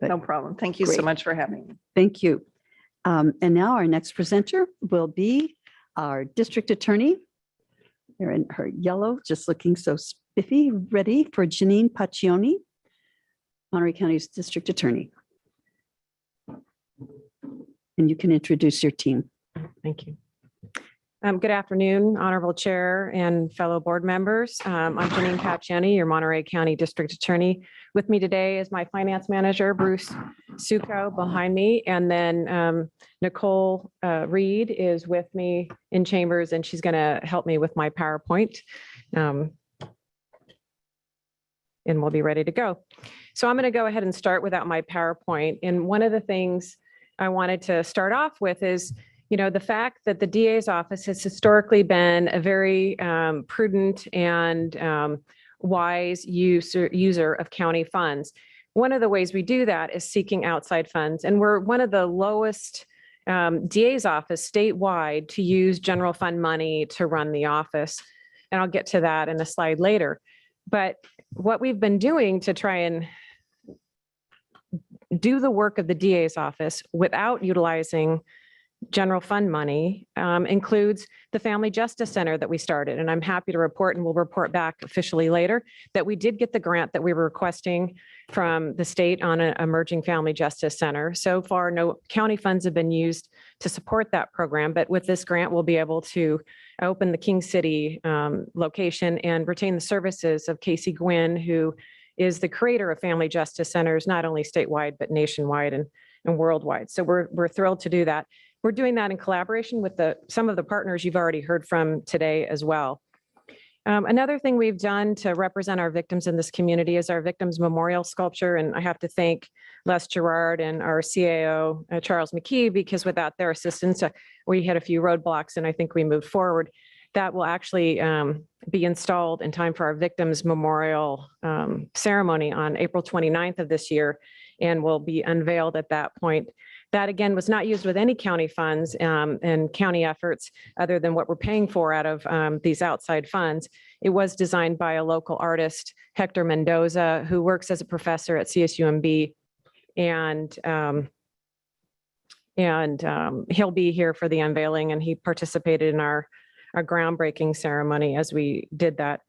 But no problem. Thank you so great. much for having me. Thank you. And now our next presenter will be our district attorney. They're in her yellow, just looking so spiffy, ready for Janine Paccioni, Monterey County's district attorney. And you can introduce your team. Thank you. Good afternoon, Honorable Chair and fellow board members. I'm Janine Paccioni, your Monterey County District Attorney. With me today is my finance manager, Bruce Succo, behind me. And then Nicole Reed is with me in chambers, and she's going to help me with my PowerPoint. And we'll be ready to go. So I'm going to go ahead and start without my PowerPoint. And one of the things I wanted to start off with is, the fact that the DA's office has historically been a very prudent and wise user of county funds. One of the ways we do that is seeking outside funds. And we're one of the lowest DA's office statewide to use general fund money to run the office. And I'll get to that in a slide later. But what we've been doing to try and do the work of the DA's office without utilizing general fund money includes the Family Justice Center that we started. And I'm happy to report, and we'll report back officially later, that we did get the grant that we were requesting from the state on an emerging Family Justice Center. So far, no county funds have been used to support that program, but with this grant, we'll be able to open the King City location and retain the services of Casey Gwynn, who is the creator of Family Justice Centers, not only statewide, but nationwide and worldwide. So we're thrilled to do that. We're doing that in collaboration with some of the partners you've already heard from today as well. Another thing we've done to represent our victims in this community is our Victims Memorial Sculpture. And I have to thank Les Gerard and our CAO, Charles McKee, because without their assistance, we had a few roadblocks and I think we moved forward. That will actually be installed in time for our Victims Memorial ceremony on April 29th of this year, and will be unveiled at that point. That, again, was not used with any county funds and county efforts other than what we're paying for out of these outside funds. It was designed by a local artist, Hector Mendoza, who works as a professor at CSUMB. And he'll be here for the unveiling, and he participated in our groundbreaking ceremony as we did that.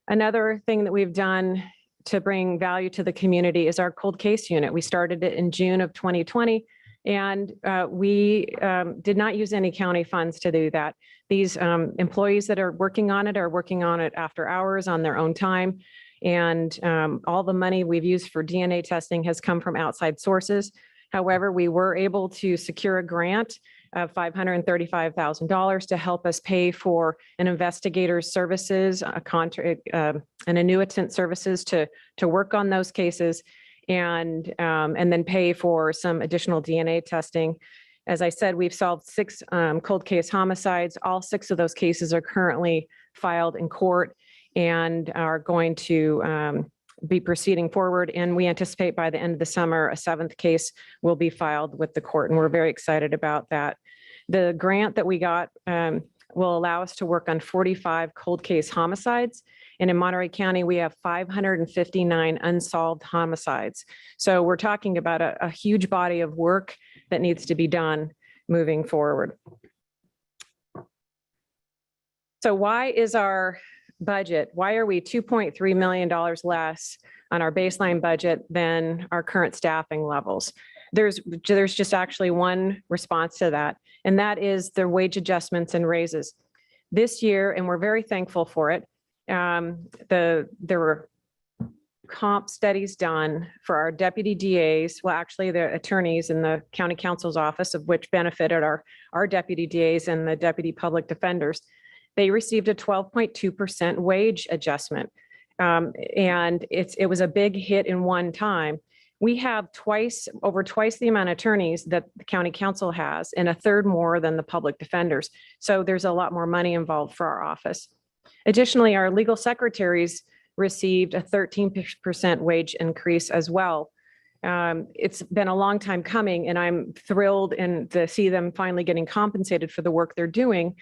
Another thing that we've done to bring value to the community is our cold case unit. We started it in June of 2020. And we did not use any county funds to do that. These employees that are working on it after hours on their own time. And all the money we've used for DNA testing has come from outside sources. However, we were able to secure a grant of $535,000 to help us pay for an investigator's services, an annuitant services to work on those cases. And then pay for some additional DNA testing. As I said, we've solved 6 cold case homicides. All 6 of those cases are currently filed in court and are going to be proceeding forward. And we anticipate by the end of the summer, a 7th case will be filed with the court. And we're very excited about that. The grant that we got will allow us to work on 45 cold case homicides. And in Monterey County, we have 559 unsolved homicides. So we're talking about a huge body of work that needs to be done moving forward. So why is our budget, why are we $2.3 million less on our baseline budget than our current staffing levels? There's just actually one response to that, and that is the wage adjustments and raises. This year, and we're very thankful for it, there were comp studies done for our deputy DAs, well, actually the attorneys in the county counsel's office, of which benefited our deputy DAs and the deputy public defenders. They received a 12.2% wage adjustment. And it was a big hit in one time. We have over twice the amount of attorneys that the county council has, and a third more than the public defenders. So there's a lot more money involved for our office. Additionally, our legal secretaries received a 13% wage increase as well. It's been a long time coming, and I'm thrilled to see them finally getting compensated for the work they're doing.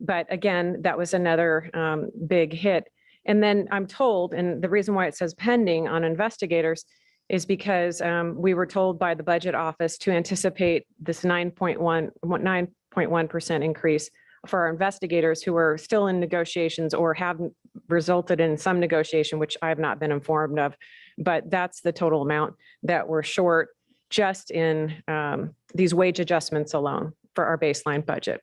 But again, that was another big hit. And then I'm told, and the reason why it says pending on investigators is because we were told by the budget office to anticipate this 9.1% increase for our investigators who are still in negotiations or haven't resulted in some negotiation, which I have not been informed of. But that's the total amount that we're short just in these wage adjustments alone for our baseline budget.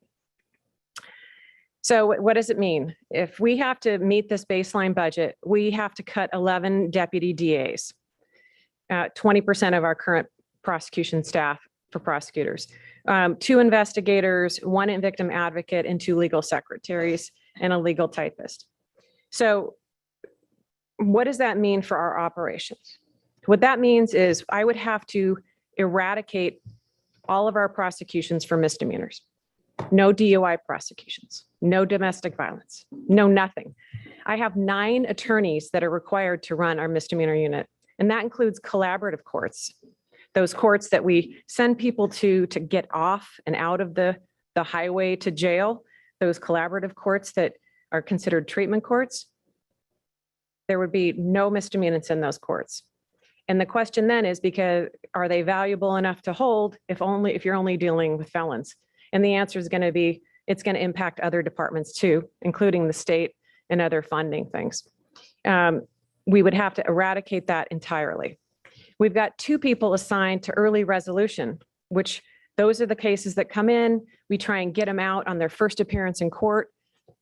So what does it mean? If we have to meet this baseline budget, we have to cut 11 deputy DAs, 20% of our current prosecution staff for prosecutors, 2 investigators, 1 victim advocate, and 2 legal secretaries, and a legal typist. So what does that mean for our operations? What that means is I would have to eradicate all of our prosecutions for misdemeanors. No DUI prosecutions, no domestic violence, no nothing. I have 9 attorneys that are required to run our misdemeanor unit, and that includes collaborative courts, those courts that we send people to get off and out of the highway to jail, those collaborative courts that are considered treatment courts. There would be no misdemeanors in those courts. And the question then is, because are they valuable enough to hold if you're only dealing with felons? And the answer is going to be, it's going to impact other departments too, including the state and other funding things. We would have to eradicate that entirely. We've got 2 people assigned to early resolution, which those are the cases that come in. We try and get them out on their first appearance in court.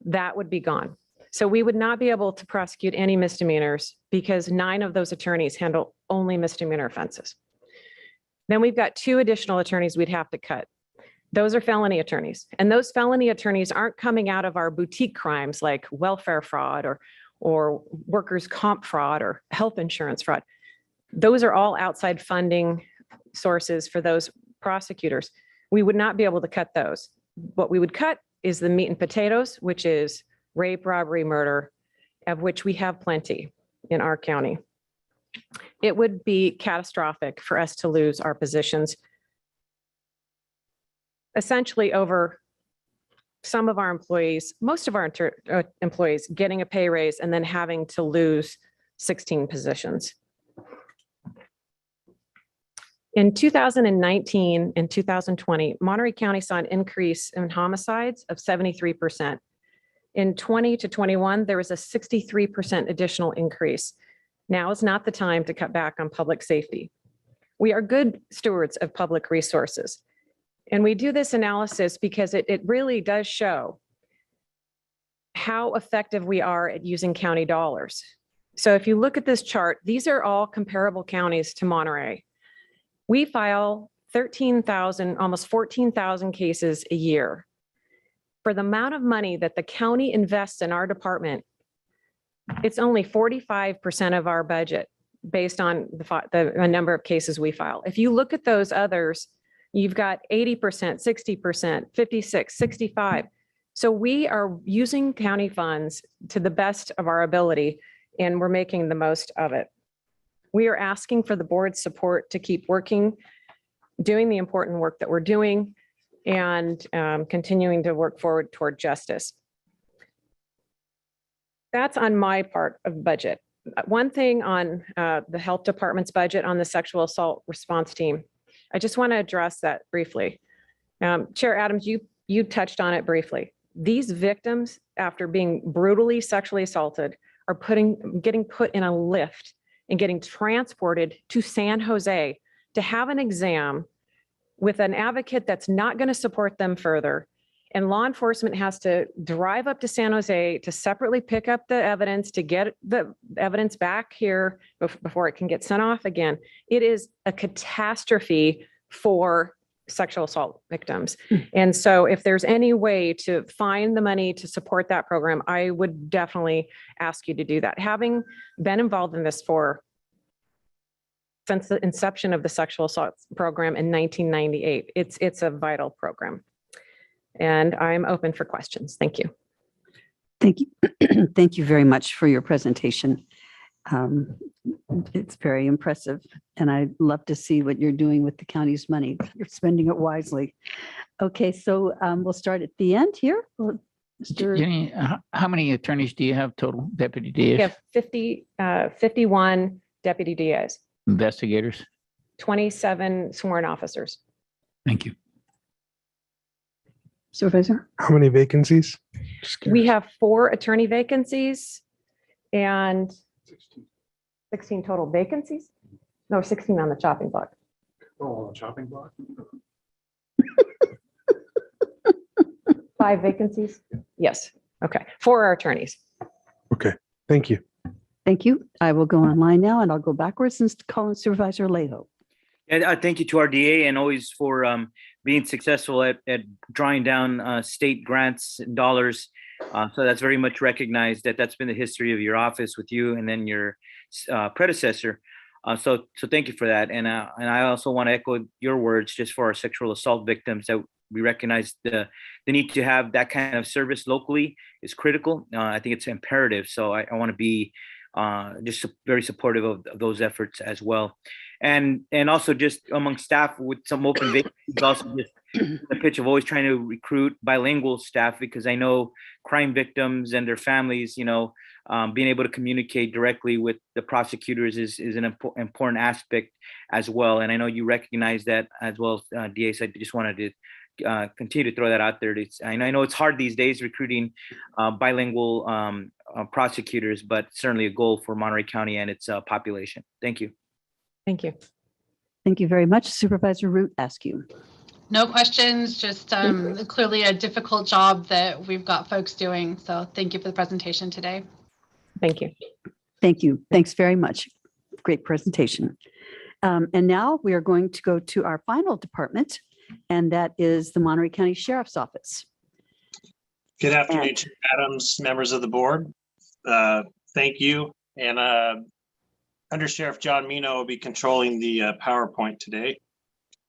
That would be gone. So we would not be able to prosecute any misdemeanors because 9 of those attorneys handle only misdemeanor offenses. Then we've got 2 additional attorneys we'd have to cut. Those are felony attorneys. And those felony attorneys aren't coming out of our boutique crimes like welfare fraud or workers' comp fraud or health insurance fraud. Those are all outside funding sources for those prosecutors. We would not be able to cut those. What we would cut is the meat and potatoes, which is rape, robbery, murder, of which we have plenty in our county. It would be catastrophic for us to lose our positions essentially over some of our employees, most of our employees getting a pay raise and then having to lose 16 positions. In 2019 and 2020, Monterey County saw an increase in homicides of 73%. In 20 to 21, there was a 63% additional increase. Now is not the time to cut back on public safety. We are good stewards of public resources. And we do this analysis because it really does show how effective we are at using county dollars. So if you look at this chart, these are all comparable counties to Monterey. We file 13,000, almost 14,000 cases a year. For the amount of money that the county invests in our department, it's only 45% of our budget based on the number of cases we file. If you look at those others, You've got 80%, 60%, 56, 65. So we are using county funds to the best of our ability, and we're making the most of it. We are asking for the board's support to keep working, doing the important work that we're doing, and continuing to work forward toward justice. That's on my part of budget. One thing on the health department's budget on the sexual assault response team, I just want to address that briefly. Chair Adams, you touched on it briefly. These victims, after being brutally sexually assaulted, are getting put in a lift and getting transported to San Jose to have an exam with an advocate that's not going to support them further. And law enforcement has to drive up to San Jose to separately pick up the evidence, to get the evidence back here before it can get sent off again. It is a catastrophe for sexual assault victims. And so if there's any way to find the money to support that program, I would definitely ask you to do that. Having been involved in this since the inception of the sexual assault program in 1998, it's a vital program. And I'm open for questions. Thank you. Thank you. Thank you very much for your presentation. It's very impressive, and I'd love to see what you're doing with the county's money. You're spending it wisely. Okay, so we'll start at the end here. Mr. Jenny, how many attorneys do you have total, deputy We DAs, have 51 deputy DAs, investigators? 27 sworn officers. Thank you. Supervisor? How many vacancies? Just We curious. have 4 attorney vacancies and 16 total vacancies? No, 16 on the chopping block. Oh, chopping block. 5 vacancies? Yes. Okay. 4 are attorneys. Okay, thank you. Thank you. I will go online now and I'll go backwards and call on Supervisor Lejo. And thank you to our DA and always for being successful at drawing down state grants dollars. So that's very much recognized that's been the history of your office with you and then your predecessor. So thank you for that. And I also want to echo your words just for our sexual assault victims that we recognize the need to have that kind of service locally is critical. I think it's imperative. So I want to be just very supportive of those efforts as well. And also just among staff with some open vacancies, also just the pitch of always trying to recruit bilingual staff, because I know crime victims and their families, being able to communicate directly with the prosecutors is an important aspect as well. And I know you recognize that as well, DA. So I just wanted to continue to throw that out there. I know it's hard these days recruiting bilingual prosecutors, but certainly a goal for Monterey County and its population. Thank you. Thank you. Thank you very much. Supervisor Root, ask you. No questions, just clearly a difficult job that we've got folks doing. So thank you for the presentation today. Thank you. Thank you. Thanks very much. Great presentation. And now we are going to go to our final department, and that is the Monterey County Sheriff's Office. Good afternoon, Chair Adams, members of the board. Thank you. And Under Sheriff John Mino will be controlling the PowerPoint today.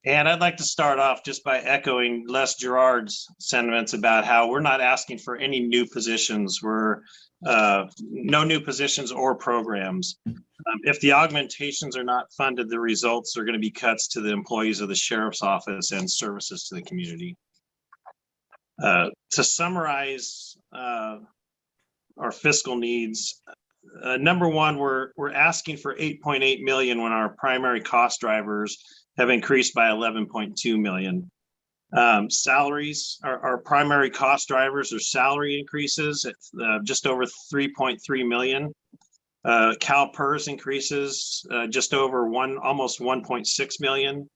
And I'd like to start off just by echoing Les Gerard's sentiments about how we're not asking for any new positions. We're no new positions or programs. If the augmentations are not funded, the results are going to be cuts to the employees of the Sheriff's Office and services to the community. To summarize our fiscal needs, number one, we're asking for 8.8 million when our primary cost drivers have increased by 11.2 million. Salaries, our primary cost drivers are salary increases at just over 3.3 million. CalPERS increases just over almost 1.6 million.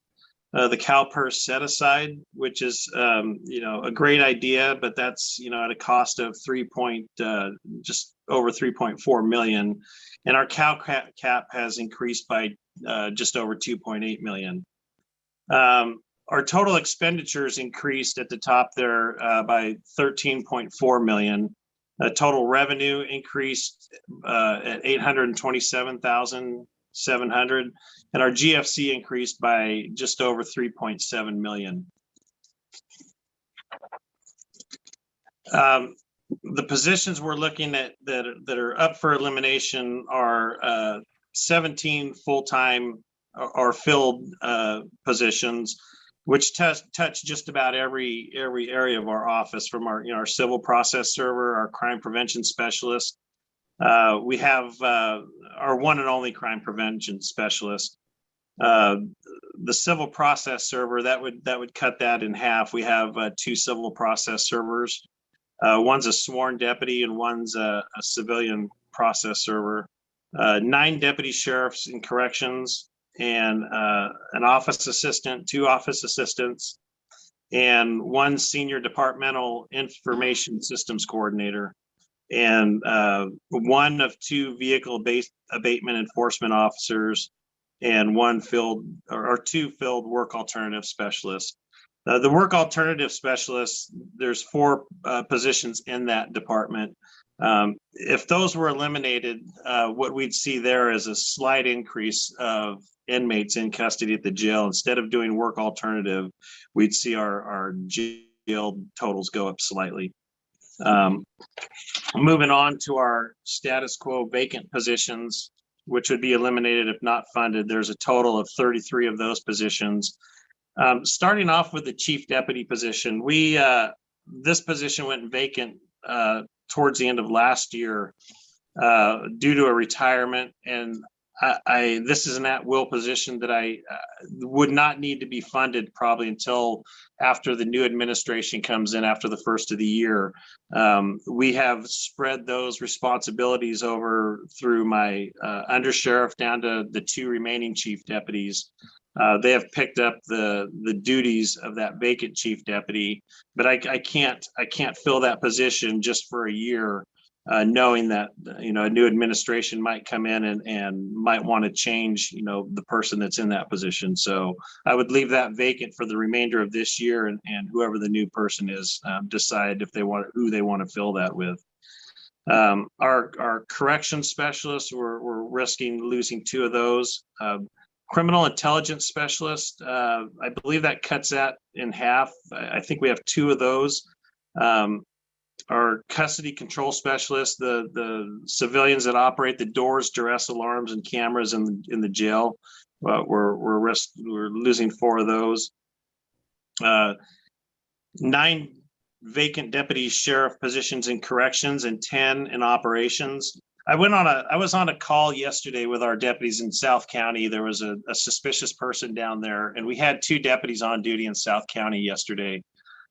The CalPERS set aside, which is a great idea, but that's at a cost of just over 3.4 million, and our Cal cap has increased by just over 2.8 million. Our total expenditures increased at the top there by 13.4 million. Total revenue increased at 827,000. $3,700,000, and our GFC increased by just over $3.7 million. The positions we're looking at that are up for elimination are 17 full-time or filled positions, which touch just about every area of our office, from our civil process server, our crime prevention specialist. We have our one and only crime prevention specialist. The civil process server, that would cut that in half. We have 2 civil process servers. One's a sworn deputy and one's a civilian process server. 9 deputy sheriffs in corrections, and an office assistant, 2 office assistants, and 1 senior departmental information systems coordinator, and 1 of 2 vehicle-based abatement enforcement officers, and 2 filled work alternative specialists. The work alternative specialists, there's 4 positions in that department. If those were eliminated, what we'd see there is a slight increase of inmates in custody at the jail. Instead of doing work alternative, we'd see our jail totals go up slightly. Moving on to our status quo vacant positions, which would be eliminated if not funded. There's a total of 33 of those positions. Starting off with the chief deputy position, this position went vacant towards the end of last year due to a retirement, and this is an at-will position that I would not need to be funded probably until after the new administration comes in after the first of the year. We have spread those responsibilities over through my undersheriff down to the 2 remaining chief deputies. They have picked up the duties of that vacant chief deputy, but I can't fill that position just for a year, knowing that a new administration might come in and might want to change the person that's in that position. So I would leave that vacant for the remainder of this year, and whoever the new person is, decide if who they want to fill that with. Our corrections specialists, we're risking losing 2 of those. Criminal intelligence specialist, I believe that cuts that in half. I think we have 2 of those. Our custody control specialist, the civilians that operate the doors, duress alarms, and cameras in the jail, we're losing 4 of those. 9 vacant deputy sheriff positions in corrections and 10 in operations. I was on a call yesterday with our deputies in South County. There was a suspicious person down there, and we had 2 deputies on duty in South County yesterday.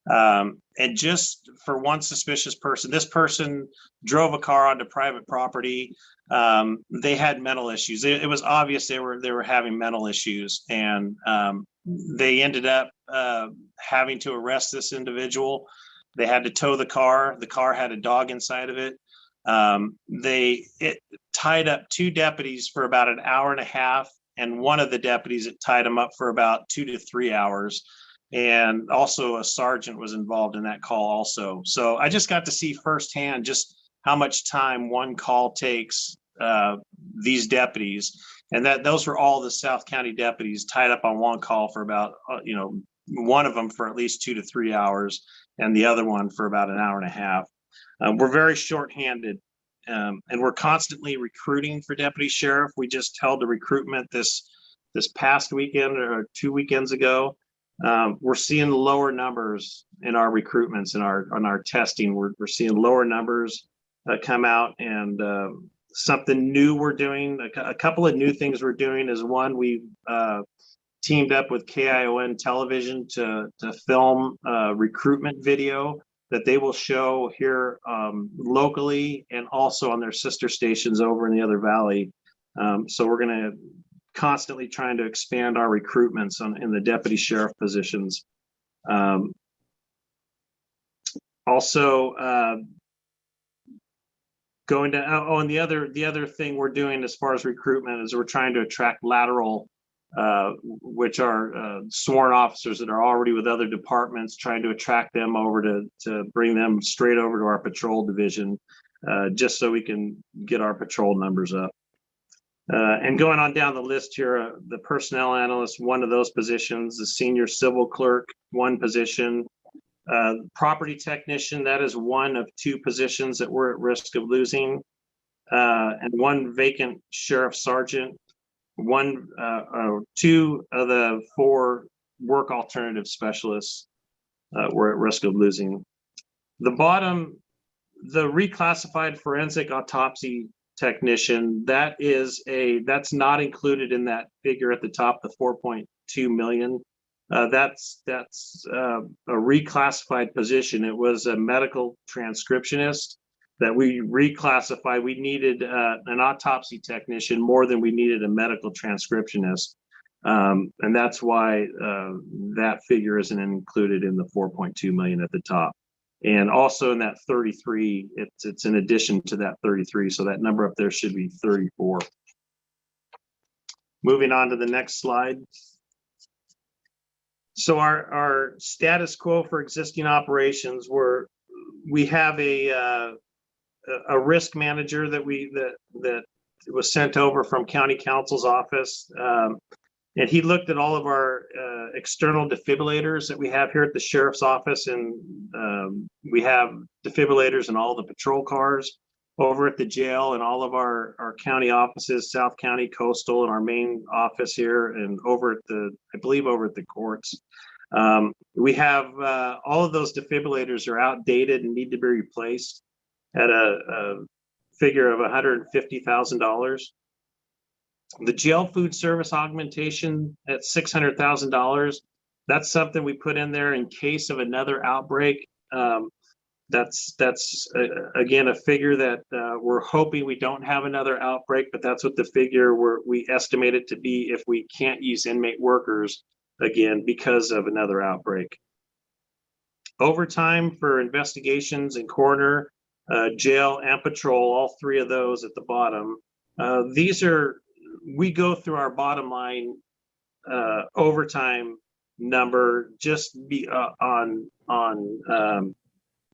And just for one suspicious person, this person drove a car onto private property. They had mental issues. It was obvious they were having mental issues, and they ended up having to arrest this individual. They had to tow the car. The car had a dog inside of it. It tied up 2 deputies for about an hour and a half, and one of the deputies, it tied him up for about 2 to 3 hours. And also a sergeant was involved in that call also. So I just got to see firsthand just how much time one call takes, these deputies. And those were all the South County deputies tied up on one call for about, one of them for at least 2 to 3 hours, and the other one for about an hour and a half. We're very shorthanded, and we're constantly recruiting for deputy sheriff. We just held a recruitment this past weekend or 2 weekends ago. We're seeing lower numbers in our recruitments and on our testing. We're seeing lower numbers come out, and something new we're doing. A couple of new things we're doing is, one, we've teamed up with KION Television to film recruitment video that they will show here locally and also on their sister stations over in the other valley. So we're going to constantly trying to expand our recruitments in the deputy sheriff positions. Going to, and the other thing we're doing as far as recruitment is we're trying to attract lateral, which are sworn officers that are already with other departments, trying to attract them over to bring them straight over to our patrol division, just so we can get our patrol numbers up. And going on down the list here, the personnel analyst, one of those positions, the senior civil clerk, one position, property technician, that is one of two positions that we're at risk of losing, and one vacant sheriff sergeant, two of the four work alternative specialists we're at risk of losing. The bottom, the reclassified forensic autopsy technician, that's not included in that figure at the top, the 4.2 million. That's a reclassified position. It was a medical transcriptionist that we reclassified. We needed an autopsy technician more than we needed a medical transcriptionist. And that's why that figure isn't included in the 4.2 million at the top. And also in that 33, it's in addition to that 33. So that number up there should be 34. Moving on to the next slide. So our status quo for existing operations, we have a risk manager that was sent over from county counsel's office. And he looked at all of our external defibrillators that we have here at the sheriff's office. And we have defibrillators in all the patrol cars over at the jail and all of our county offices, South County, Coastal, and our main office here, and over at I believe over at the courts. We have all of those defibrillators are outdated and need to be replaced at a figure of $150,000. The jail food service augmentation at $600,000. That's something we put in there in case of another outbreak. That's again a figure that we're hoping we don't have another outbreak, but that's what the figure we estimate it to be if we can't use inmate workers again because of another outbreak. Overtime for investigations and coroner, jail, and patrol, all three of those at the bottom. We go through our bottom line overtime number just be on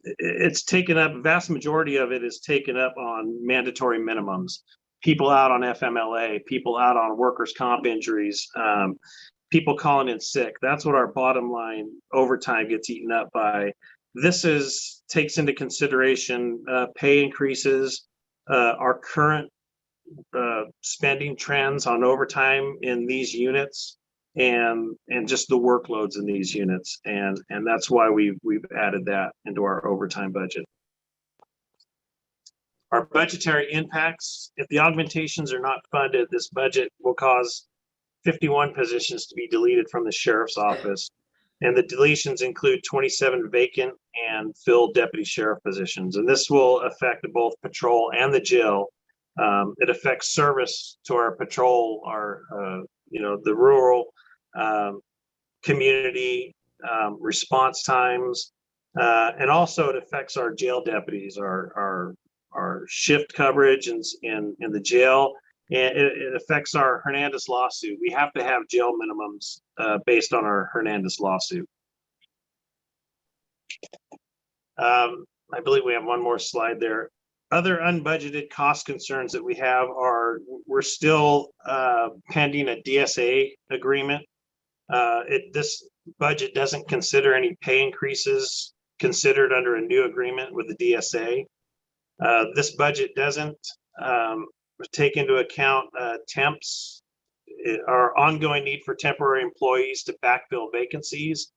it's taken up, vast majority of it is taken up on mandatory minimums, people out on FMLA, people out on workers' comp injuries, people calling in sick. That's what our bottom line overtime gets eaten up by. This takes into consideration pay increases, our current spending trends on overtime in these units, and just the workloads in these units, and that's why we've added that into our overtime budget. Our budgetary impacts, if the augmentations are not funded, this budget will cause 51 positions to be deleted from the sheriff's office, and the deletions include 27 vacant and filled deputy sheriff positions, and this will affect both patrol and the jail. It affects service to our patrol, the rural community response times, and also it affects our jail deputies, our shift coverage in the jail, and it affects our Hernandez lawsuit. We have to have jail minimums based on our Hernandez lawsuit. I believe we have one more slide there. Other unbudgeted cost concerns that we have are we're still pending a DSA agreement. This budget doesn't consider any pay increases considered under a new agreement with the DSA. This budget doesn't take into account temps, our ongoing need for temporary employees to backfill vacancies.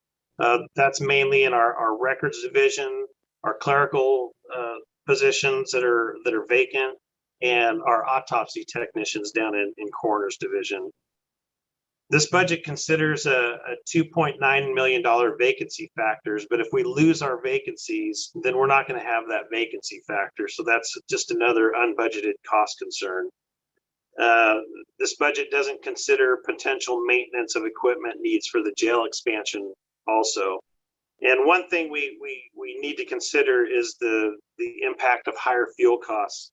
That's mainly in our records division, our clerical positions that are vacant, and our autopsy technicians down in coroner's division. This budget considers a $2.9 million vacancy factors, but if we lose our vacancies, then we're not going to have that vacancy factor. So that's just another unbudgeted cost concern. This budget doesn't consider potential maintenance of equipment needs for the jail expansion also. And one thing we need to consider is the impact of higher fuel costs.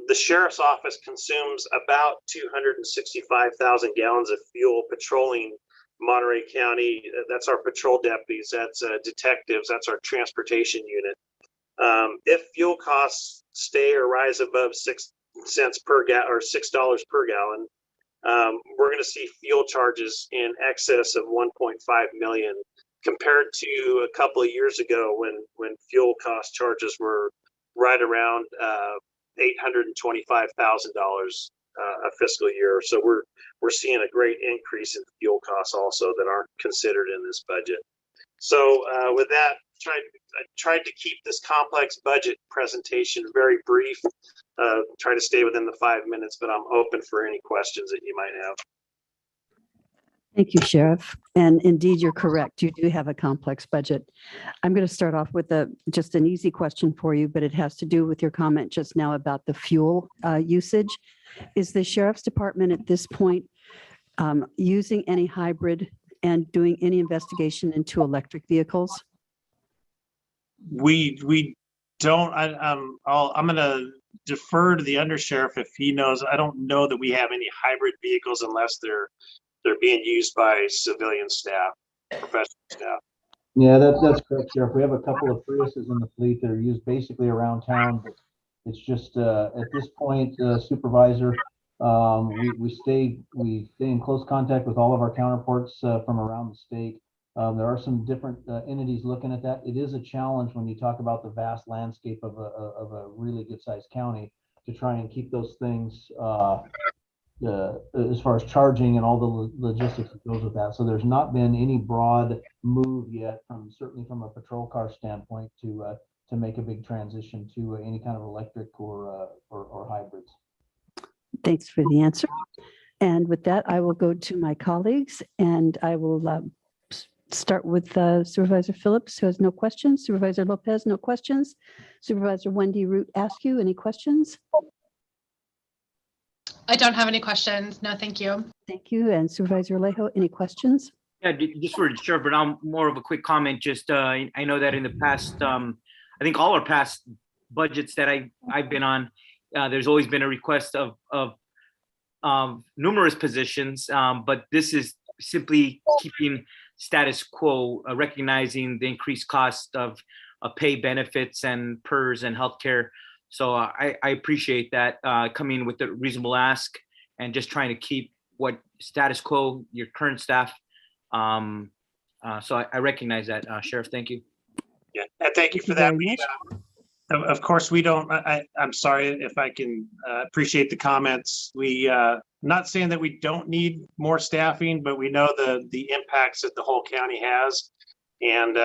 The sheriff's office consumes about 265,000 gallons of fuel patrolling Monterey County. That's our patrol deputies, that's detectives, that's our transportation unit. If fuel costs stay or rise above cents per gallon or $6 per gallon. We're going to see fuel charges in excess of 1.5 million compared to a couple of years ago when fuel cost charges were right around $825,000 a fiscal year. So we're seeing a great increase in fuel costs also that aren't considered in this budget. So with that, I tried to keep this complex budget presentation very brief. Try to stay within the 5 minutes, but I'm open for any questions that you might have. Thank you, Sheriff. And indeed, you're correct. You do have a complex budget. I'm going to start off with just an easy question for you, but it has to do with your comment just now about the fuel usage. Is the Sheriff's Department at this point using any hybrid and doing any investigation into electric vehicles? We don't. I'm going to defer to the undersheriff if he knows. I don't know that we have any hybrid vehicles unless they're being used by civilian staff, professional staff. Yeah, that's correct, Sheriff. We have a couple of Priuses in the fleet that are used basically around town, but it's just at this point, Supervisor, we stay in close contact with all of our counterparts from around the state. There are some different entities looking at that. It is a challenge when you talk about the vast landscape of a really good-sized county to try and keep those things as far as charging and all the logistics that goes with that. So there's not been any broad move yet, certainly from a patrol car standpoint, to make a big transition to any kind of electric or hybrids. Thanks for the answer. And with that, I will go to my colleagues, and I will start with Supervisor Phillips, who has no questions. Supervisor Lopez, no questions. Supervisor Wendy Root Askew, any questions? I don't have any questions. No, thank you. Thank you. And Supervisor Alejo, any questions? Yeah, just for sure, but I'm more of a quick comment. Just I know that in the past, I think all our past budgets that I've been on, there's always been a request of numerous positions, but this is simply keeping status quo, recognizing the increased cost of pay, benefits, and PERS and healthcare. So I appreciate that coming with a reasonable ask and just trying to keep what status quo, your current staff. So I recognize that, Sheriff. Thank you. Yeah, and thank you for that. Of course, we don't. I'm sorry if I can appreciate the comments. We not saying that we don't need more staffing, but we know the impacts that the whole county has, and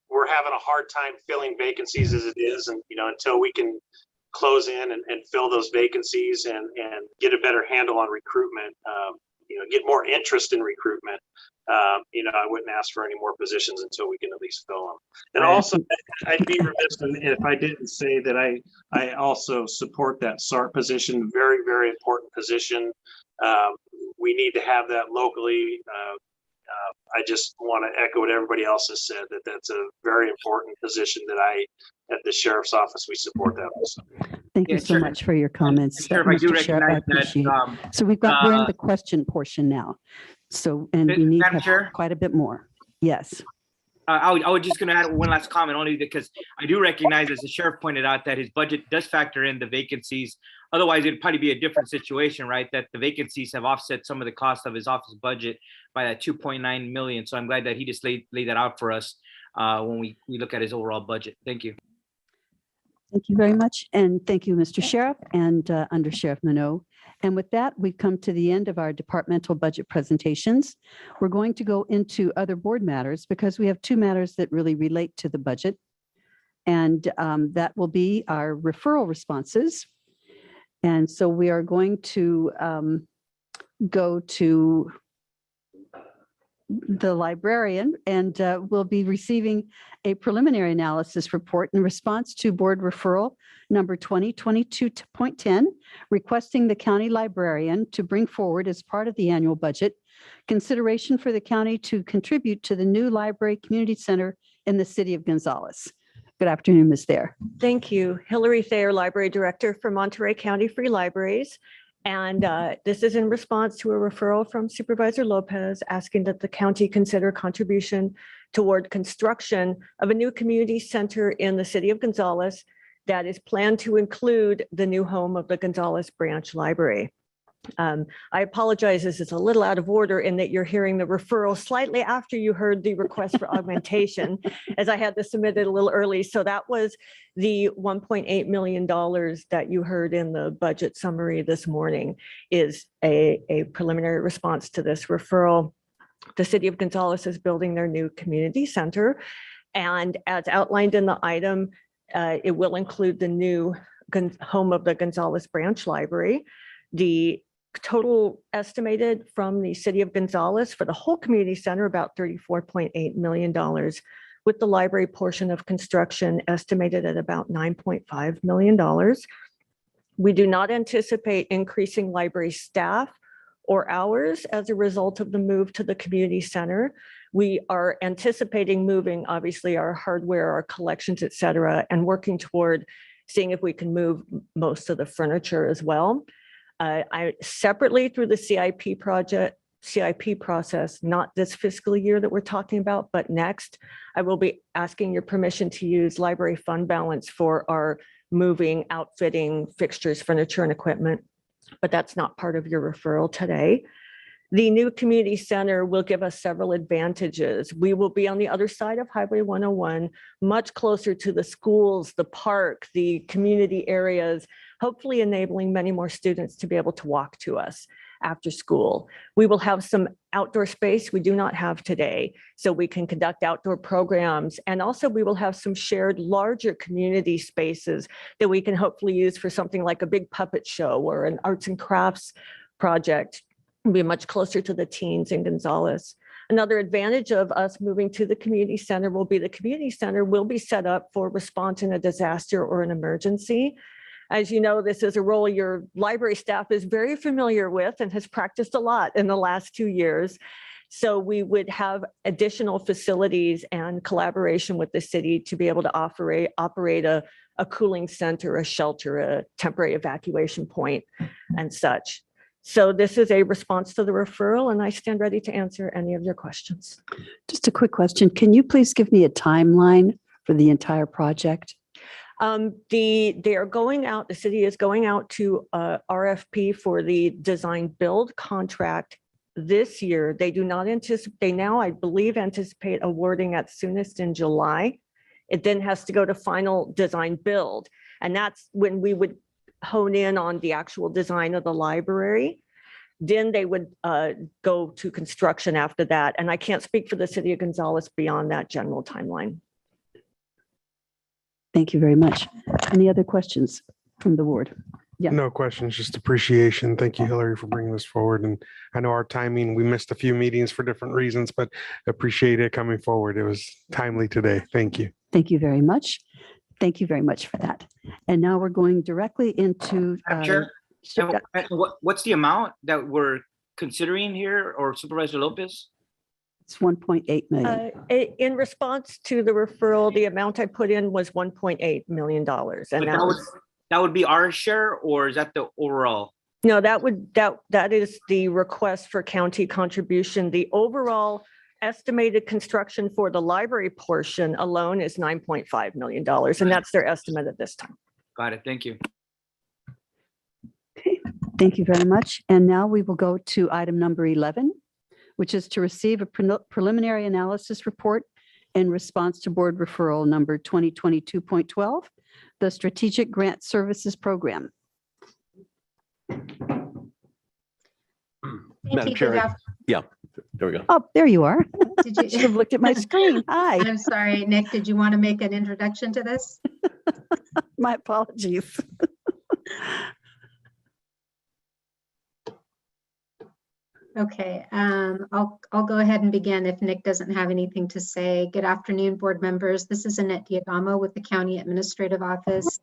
we're having a hard time filling vacancies as it is, and until we can close in and fill those vacancies and get a better handle on recruitment, get more interest in recruitment. I wouldn't ask for any more positions until we can at least fill them. And also, I'd be remiss if I didn't say that I also support that SART position. Very, very important position. We need to have that locally. I just want to echo what everybody else has said, that's a very important position that at the Sheriff's Office, we support that also. Thank you so much for your comments. Sheriff, I do Mr. Sheriff, I recognize appreciate that. it. So we're in the question portion now. So, and we need Madam Chair? quite a bit more. Yes. I was just going to add one last comment, only because I do recognize, as the sheriff pointed out, that his budget does factor in the vacancies. Otherwise, it'd probably be a different situation, right? That the vacancies have offset some of the cost of his office budget by that 2.9 million. So I'm glad that he just laid that out for us when we look at his overall budget. Thank you. Thank you very much. And thank you, Mr. Sheriff and Under Sheriff Minot. And with that, we've come to the end of our departmental budget presentations. We're going to go into other board matters because we have two matters that really relate to the budget. And that will be our referral responses. And so we are going to go to the librarian, and we'll be receiving a preliminary analysis report in response to board referral number 2022.10, requesting the county librarian to bring forward as part of the annual budget consideration for the county to contribute to the new library community center in the city of Gonzales. Good afternoon, Ms. Thayer. Thank you. Hillary Thayer, Library Director for Monterey County Free Libraries. And this is in response to a referral from Supervisor Lopez asking that the county consider contribution toward construction of a new community center in the city of Gonzales. that is planned to include the new home of the Gonzalez Branch Library. I apologize, this is a little out of order in that you're hearing the referral slightly after you heard the request for augmentation, as I had to submit it a little early. So that was the $1.8 million that you heard in the budget summary this morning is a preliminary response to this referral. The city of Gonzalez is building their new community center. And as outlined in the item, it will include the new home of the Gonzalez Branch Library. The total estimated from the city of Gonzalez for the whole community center, about $34.8 million, with the library portion of construction estimated at about $9.5 million. We do not anticipate increasing library staff or hours as a result of the move to the community center. We are anticipating moving, obviously, our hardware, our collections, et cetera, and working toward seeing if we can move most of the furniture as well. I separately through the CIP process, not this fiscal year that we're talking about, but next, I will be asking your permission to use library fund balance for our moving, outfitting, fixtures, furniture, and equipment, but that's not part of your referral today. The new community center will give us several advantages. We will be on the other side of Highway 101, much closer to the schools, the park, the community areas, hopefully enabling many more students to be able to walk to us after school. We will have some outdoor space we do not have today, so we can conduct outdoor programs. And also we will have some shared larger community spaces that we can hopefully use for something like a big puppet show or an arts and crafts project. We'll be much closer to the teens in Gonzalez. Another advantage of us moving to the community center will be the community center will be set up for response in a disaster or an emergency. As you know, this is a role your library staff is very familiar with and has practiced a lot in the last 2 years. So we would have additional facilities and collaboration with the city to be able to operate a cooling center, a shelter, a temporary evacuation point, and such. So this is a response to the referral, and I stand ready to answer any of your questions. Just a quick question. Can you please give me a timeline for the entire project? They are going out, the city is going out to RFP for the design build contract this year. They do not anticipate, they now, I believe, anticipate awarding at soonest in July. It then has to go to final design build. And that's when we would hone in on the actual design of the library. Then they would go to construction after that. And I can't speak for the city of Gonzalez beyond that general timeline. Thank you very much. Any other questions from the board? Yeah. No questions, just appreciation. Thank you, Hillary, for bringing this forward. And I know our timing, we missed a few meetings for different reasons, but appreciate it coming forward. It was timely today. Thank you. Thank you very much. Thank you very much for that. And now we're going directly into. Chair, what's the amount that we're considering here, or Supervisor Lopez? It's 1.8 million. In response to the referral, the amount I put in was $1.8 million. And that would be our share, or is that the overall? No, that is the request for county contribution. The overall estimated construction for the library portion alone is $9.5 million, and that's their estimate at this time. Got it. Thank you. Okay, thank you very much. And now we will go to item number 11, which is to receive a preliminary analysis report in response to board referral number 2022.12, the Strategic Grant Services Program. Madam Chair, yeah, there we go. Oh, there you are. Did you I should have looked at my screen? Hi. I'm sorry, Nick, did you want to make an introduction to this? My apologies. Okay, I'll go ahead and begin if Nick doesn't have anything to say. Good afternoon, board members. This is Annette Diadamo with the County Administrative Office.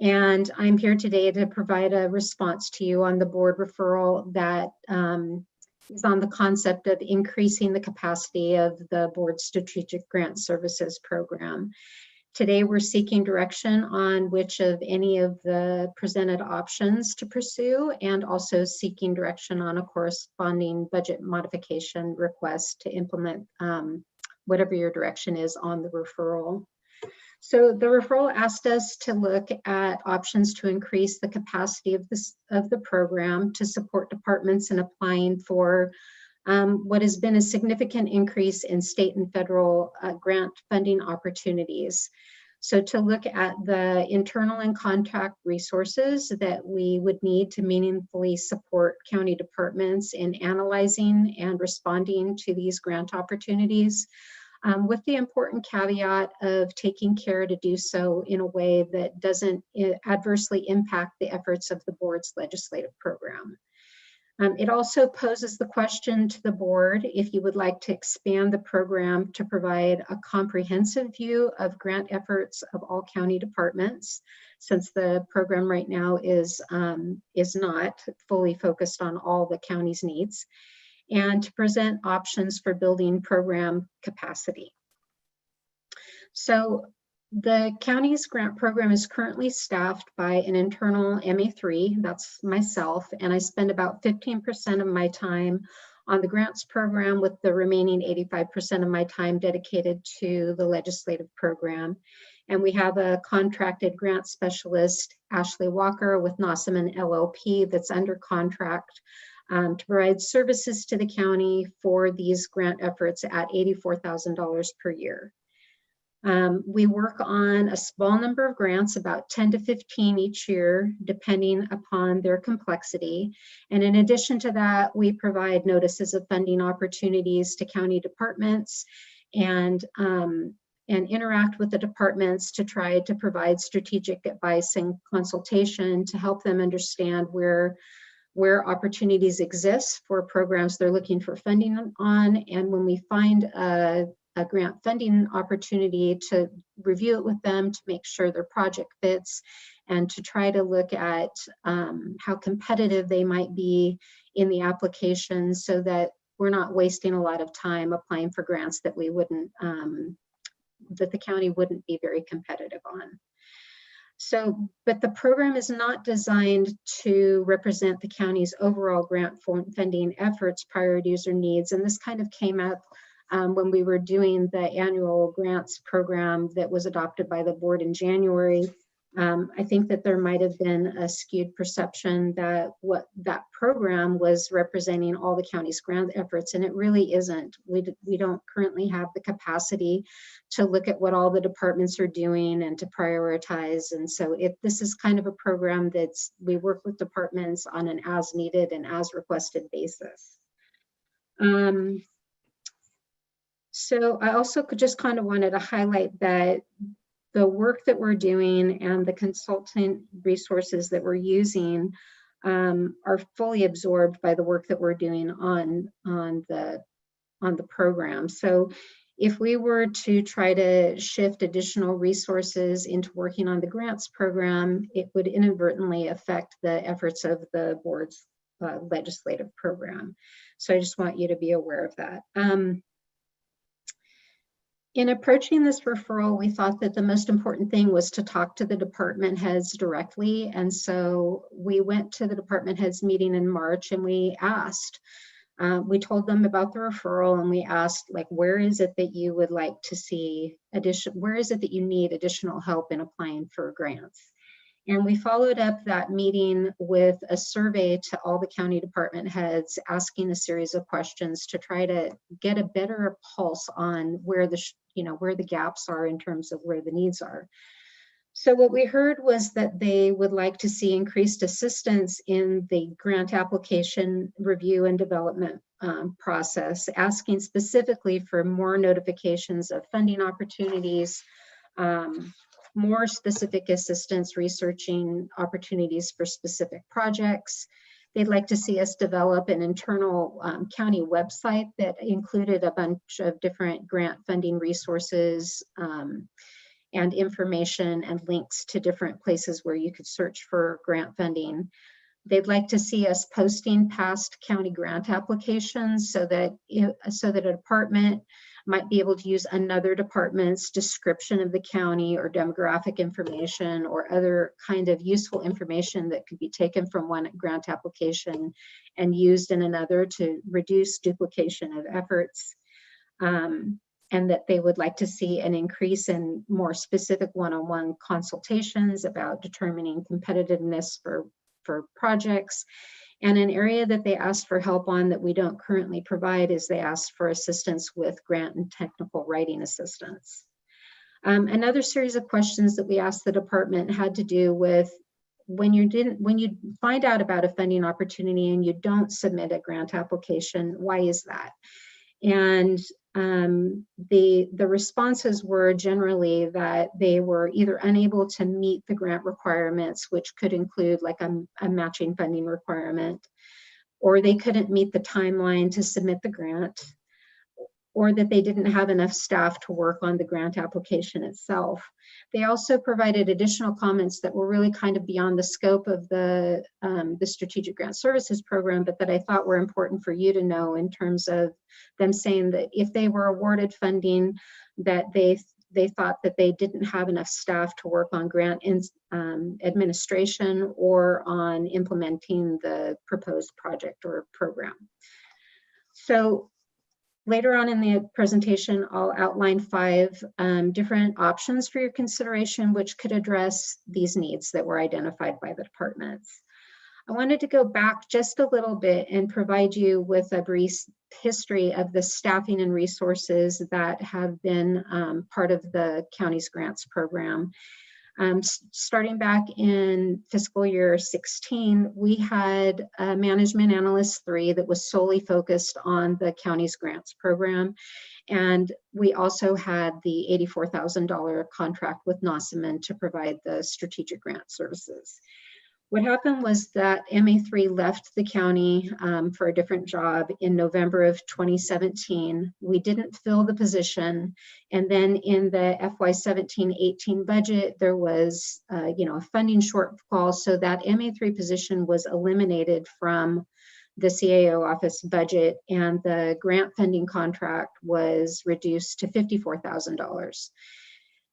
And I'm here today to provide a response to you on the board referral that is on the concept of increasing the capacity of the board's Strategic Grant Services Program. Today, we're seeking direction on which of any of the presented options to pursue, and also seeking direction on a corresponding budget modification request to implement whatever your direction is on the referral. So the referral asked us to look at options to increase the capacity of the program to support departments in applying for what has been a significant increase in state and federal grant funding opportunities. So to look at the internal and contract resources that we would need to meaningfully support county departments in analyzing and responding to these grant opportunities, with the important caveat of taking care to do so in a way that doesn't adversely impact the efforts of the board's legislative program. It also poses the question to the board if you would like to expand the program to provide a comprehensive view of grant efforts of all county departments, since the program right now is not fully focused on all the county's needs, and to present options for building program capacity. So the county's grant program is currently staffed by an internal MA3, that's myself, and I spend about 15% of my time on the grants program, with the remaining 85% of my time dedicated to the legislative program. And we have a contracted grant specialist, Ashley Walker, with Nossaman LLP, that's under contract to provide services to the county for these grant efforts at $84,000 per year. We work on a small number of grants, about 10 to 15 each year, depending upon their complexity. And in addition to that, we provide notices of funding opportunities to county departments and interact with the departments to try to provide strategic advice and consultation to help them understand where opportunities exist for programs they're looking for funding on. And when we find a grant funding opportunity, to review it with them to make sure their project fits, and to try to look at how competitive they might be in the application, so that we're not wasting a lot of time applying for grants that we wouldn't, that the county wouldn't be very competitive on. So, but the program is not designed to represent the county's overall grant funding efforts, priorities, or needs. And this kind of came up when we were doing the annual grants program that was adopted by the board in January. I think that there might have been a skewed perception that what that program was representing all the county's grant efforts, and it really isn't. We don't currently have the capacity to look at what all the departments are doing and to prioritize. And so this is kind of a program we work with departments on an as needed and as requested basis. So I also just kind of wanted to highlight that the work that we're doing and the consultant resources that we're using are fully absorbed by the work that we're doing on the program. So if we were to try to shift additional resources into working on the grants program, it would inadvertently affect the efforts of the board's legislative program. So I just want you to be aware of that. In approaching this referral, we thought that the most important thing was to talk to the department heads directly. And so we went to the department heads meeting in March, and we asked, we told them about the referral, and we asked, like, where is it that you would like to see where is it that you need additional help in applying for grants? And we followed up that meeting with a survey to all the county department heads, asking a series of questions to try to get a better pulse on where the gaps are in terms of where the needs are. So what we heard was that they would like to see increased assistance in the grant application review and development process, asking specifically for more notifications of funding opportunities, more specific assistance researching opportunities for specific projects. They'd like to see us develop an internal county website that included a bunch of different grant funding resources and information and links to different places where you could search for grant funding. They'd like to see us posting past county grant applications so that a department might be able to use another department's description of the county or demographic information or other kind of useful information that could be taken from one grant application and used in another to reduce duplication of efforts. and that they would like to see an increase in more specific one-on-one consultations about determining competitiveness for projects. And an area that they asked for help on that we don't currently provide is they asked for assistance with grant and technical writing assistance. Another series of questions that we asked the department had to do with when you find out about a funding opportunity and you don't submit a grant application, why is that? And the responses were generally that they were either unable to meet the grant requirements, which could include like a matching funding requirement, or they couldn't meet the timeline to submit the grant, or that they didn't have enough staff to work on the grant application itself. They also provided additional comments that were really kind of beyond the scope of the Strategic Grant Services Program, but that I thought were important for you to know, in terms of them saying that if they were awarded funding, that they thought that they didn't have enough staff to work on grant administration or on implementing the proposed project or program. So later on in the presentation, I'll outline 5 different options for your consideration, which could address these needs that were identified by the departments. I wanted to go back just a little bit and provide you with a brief history of the staffing and resources that have been part of the county's grants program. Starting back in fiscal year 16, we had a Management Analyst 3 that was solely focused on the county's grants program. And we also had the $84,000 contract with NOSSMN to provide the strategic grant services. What happened was that MA3 left the county for a different job in November of 2017. We didn't fill the position. And then in the FY 17-18 budget, there was a funding shortfall. So that MA3 position was eliminated from the CAO office budget, and the grant funding contract was reduced to $54,000.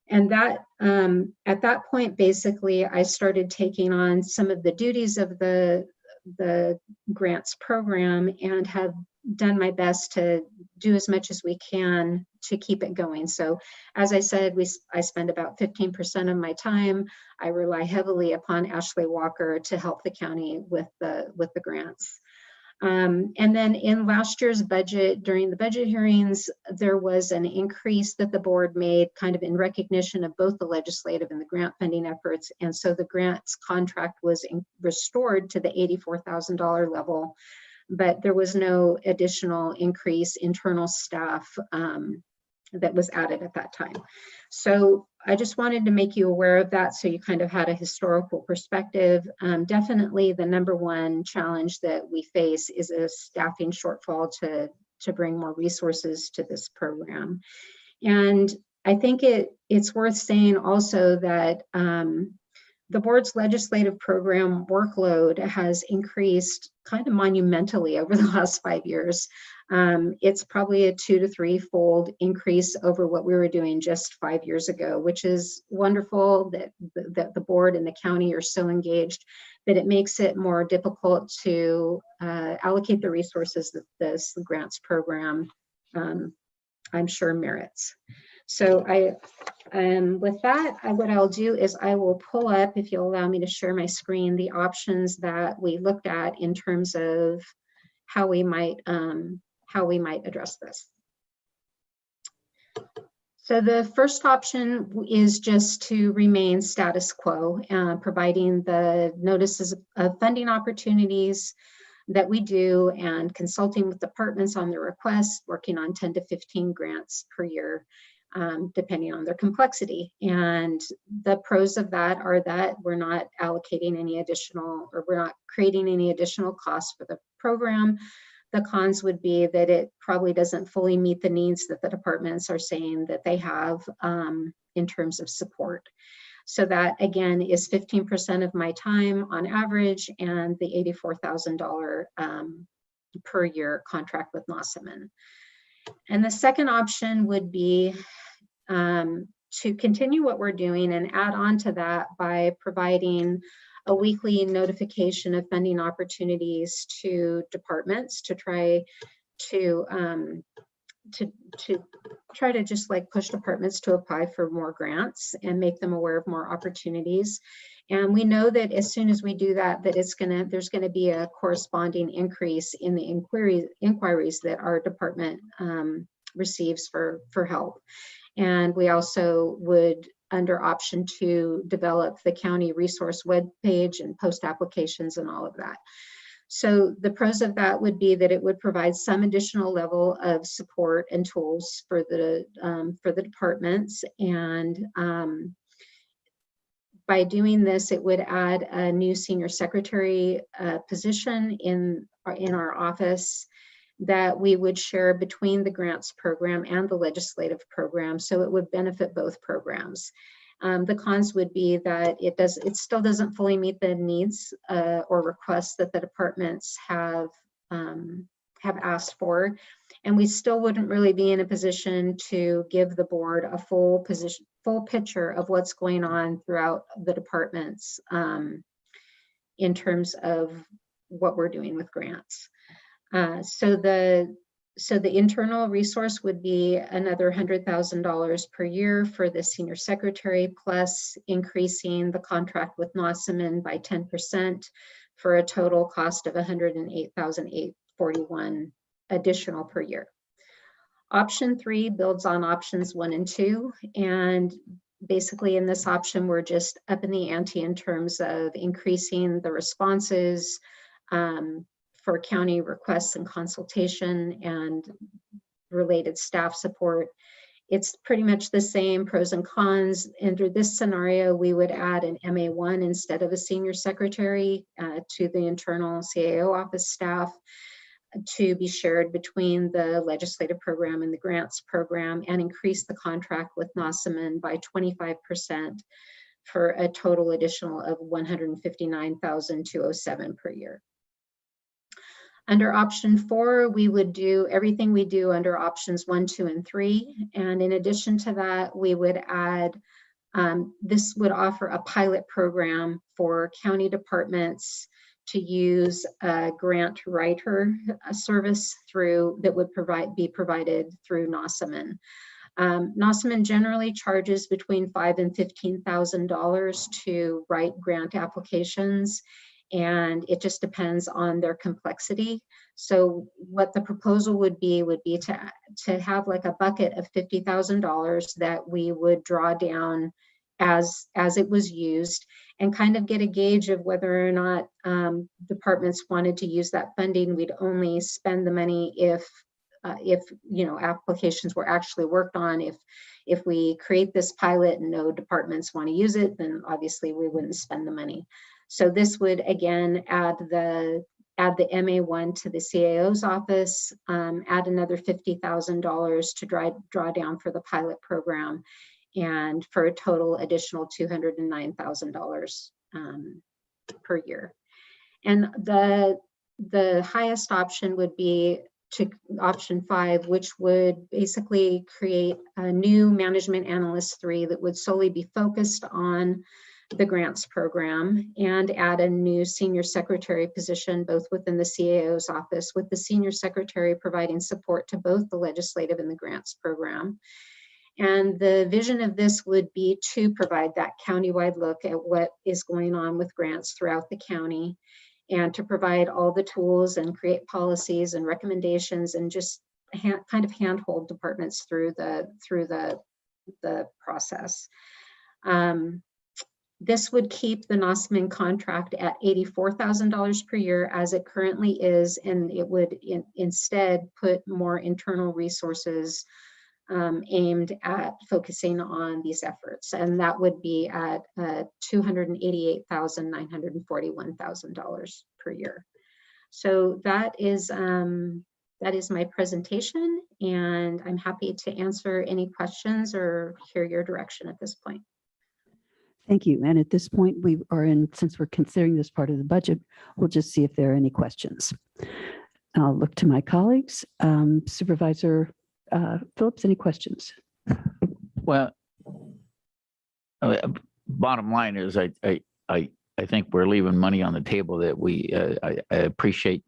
And that at that point, basically, I started taking on some of the duties of the grants program and have done my best to do as much as we can to keep it going. So as I said, I spend about 15% of my time. I rely heavily upon Ashley Walker to help the county with the grants. And then in last year's budget, during the budget hearings, there was an increase that the board made kind of in recognition of both the legislative and the grant funding efforts. And so the grants contract was restored to the $84,000 level, but there was no additional increase internal staff that was added at that time. So I just wanted to make you aware of that, so you kind of had a historical perspective. Definitely the #1 challenge that we face is a staffing shortfall to bring more resources to this program. And I think it's worth saying also that the board's legislative program workload has increased kind of monumentally over the last 5 years. It's probably a 2 to 3-fold increase over what we were doing just 5 years ago, which is wonderful that the board and the county are so engaged, but it makes it more difficult to allocate the resources that this grants program, I'm sure, merits. So with that, what I'll do is I will pull up, if you'll allow me to share my screen, the options that we looked at in terms of how we might address this. So the first option is just to remain status quo, providing the notices of funding opportunities that we do and consulting with departments on their requests, working on 10 to 15 grants per year, depending on their complexity. And the pros of that are that we're not allocating any additional, or we're not creating any additional costs for the program. The cons would be that it probably doesn't fully meet the needs that the departments are saying that they have in terms of support. So that, again, is 15% of my time on average, and the $84,000 per year contract with NOSSMN. And the second option would be to continue what we're doing and add on to that by providing a weekly notification of funding opportunities to departments to try to to try to just like push departments to apply for more grants and make them aware of more opportunities. And we know that as soon as we do that, there's gonna be a corresponding increase in the inquiries that our department receives for help. And we also would, under option 2, develop the county resource webpage and post applications and all of that. So the pros of that would be that it would provide some additional level of support and tools for the departments. And by doing this, it would add a new senior secretary position in our office that we would share between the grants program and the legislative program. So it would benefit both programs. The cons would be that it still doesn't fully meet the needs or requests that the departments have asked for. And we still wouldn't really be in a position to give the board a full picture of what's going on throughout the departments in terms of what we're doing with grants. So the internal resource would be another $100,000 per year for the senior secretary, plus increasing the contract with Nossaman by 10% for a total cost of $108,841 additional per year. Option 3 builds on options 1 and 2. And basically in this option, we're just upping the ante in terms of increasing the responses, for county requests and consultation and related staff support. It's pretty much the same pros and cons. Under this scenario, we would add an MA1 instead of a senior secretary to the internal CAO office staff to be shared between the legislative program and the grants program, and increase the contract with Nossaman by 25% for a total additional of $159,207 per year. Under option 4, we would do everything we do under options 1, 2, and 3. And in addition to that, we would add, this would offer a pilot program for county departments to use a grant writer service that would be provided through Nossaman. Nossaman generally charges between $5,000 and $15,000 to write grant applications, and it just depends on their complexity. So what the proposal would be to have like a bucket of $50,000 that we would draw down as it was used, and kind of get a gauge of whether or not departments wanted to use that funding. We'd only spend the money if applications were actually worked on. If we create this pilot and no departments want to use it, then obviously we wouldn't spend the money. So this would again add the MA1 to the CAO's office, add another $50,000 to draw down for the pilot program, and for a total additional $209,000 per year. And the highest option would be to option 5, which would basically create a new management analyst 3 that would solely be focused on the grants program, and add a new senior secretary position both within the CAO's office, with the senior secretary providing support to both the legislative and the grants program. And the vision of this would be to provide that countywide look at what is going on with grants throughout the county, and to provide all the tools and create policies and recommendations, and just kind of handhold departments through the process. This would keep the Nossaman contract at $84,000 per year as it currently is, and it would instead put more internal resources aimed at focusing on these efforts. And that would be at $288,941 per year. So that is my presentation, and I'm happy to answer any questions or hear your direction at this point. Thank you. And at this point, since we're considering this part of the budget, we'll just see if there are any questions. I'll look to my colleagues. Supervisor Phillips, any questions? Well, bottom line is I think we're leaving money on the table that I appreciate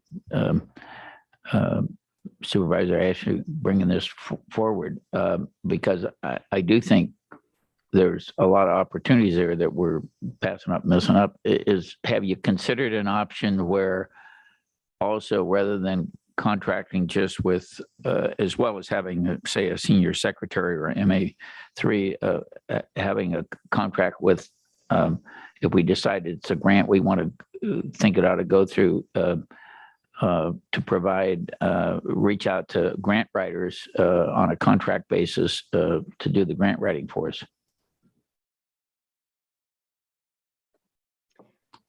Supervisor Ashley bringing this forward, because I do think there's a lot of opportunities there that we're passing up, missing up. Have you considered an option where also, rather than contracting just with, as well as having, say, a senior secretary or MA3, having a contract with, if we decide it's a grant we want to think it ought to go through, to provide, reach out to grant writers on a contract basis to do the grant writing for us?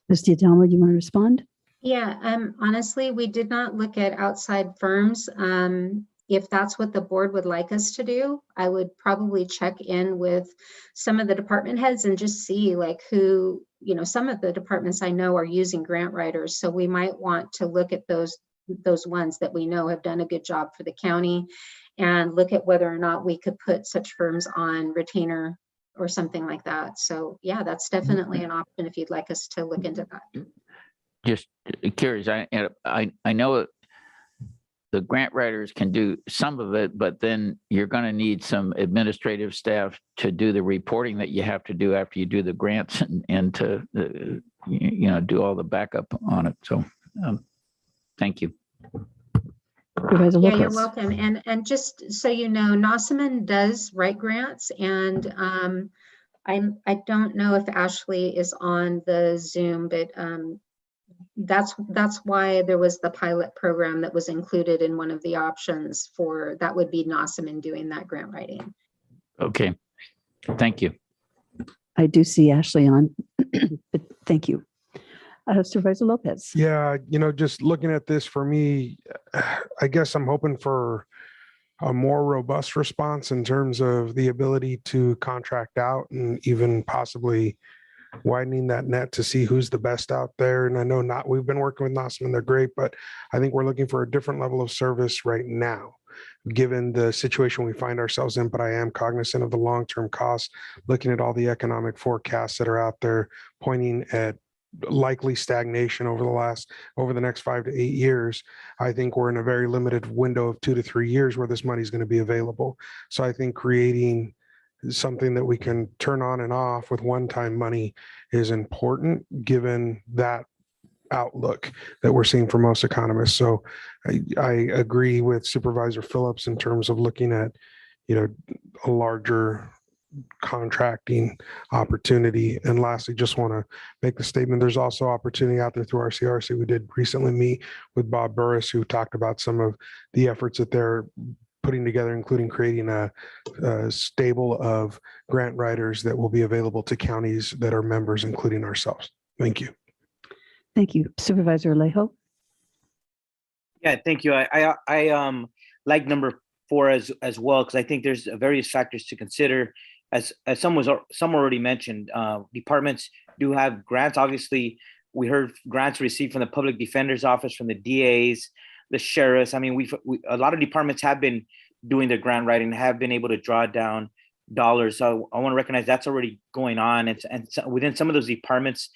Ms. Diadama, do you want to respond? Yeah, honestly, we did not look at outside firms. If that's what the board would like us to do, I would probably check in with some of the department heads and just see like who, some of the departments I know are using grant writers. So we might want to look at those ones that we know have done a good job for the county and look at whether or not we could put such firms on retainer or something like that. So yeah, that's definitely an option if you'd like us to look into that. Just curious, I know the grant writers can do some of it, but then you're going to need some administrative staff to do the reporting that you have to do after you do the grants and to, do all the backup on it. So thank you. Supervisor Yeah, you're Lopez. welcome. And just so you know, Nossaman does write grants, and I don't know if Ashley is on the Zoom, but that's why there was the pilot program that was included in one of the options for that would be Nossaman doing that grant writing. Okay, thank you. I do see Ashley on, but thank you. Supervisor Lopez. Yeah, just looking at this for me, I guess I'm hoping for a more robust response in terms of the ability to contract out and even possibly widening that net to see who's the best out there. And I know we've been working with Nossaman, they're great, but I think we're looking for a different level of service right now, given the situation we find ourselves in. But I am cognizant of the long-term costs, looking at all the economic forecasts that are out there pointing at likely stagnation over the next 5 to 8 years. I think we're in a very limited window of 2 to 3 years where this money is going to be available. So I think creating something that we can turn on and off with one-time money is important, given that outlook that we're seeing for most economists. So I agree with Supervisor Phillips in terms of looking at, a larger contracting opportunity. And lastly, just want to make the statement, there's also opportunity out there through RCRC. We did recently meet with Bob Burris, who talked about some of the efforts that they're putting together, including creating a stable of grant writers that will be available to counties that are members, including ourselves. Thank you. Thank you. Supervisor Alejo. Yeah, thank you. I like number 4 as well, because I think there's various factors to consider. As some already mentioned, departments do have grants. Obviously, we heard grants received from the Public Defender's Office, from the DAs, the sheriffs. I mean, a lot of departments have been doing their grant writing, have been able to draw down dollars. So I want to recognize that's already going on. And within some of those departments,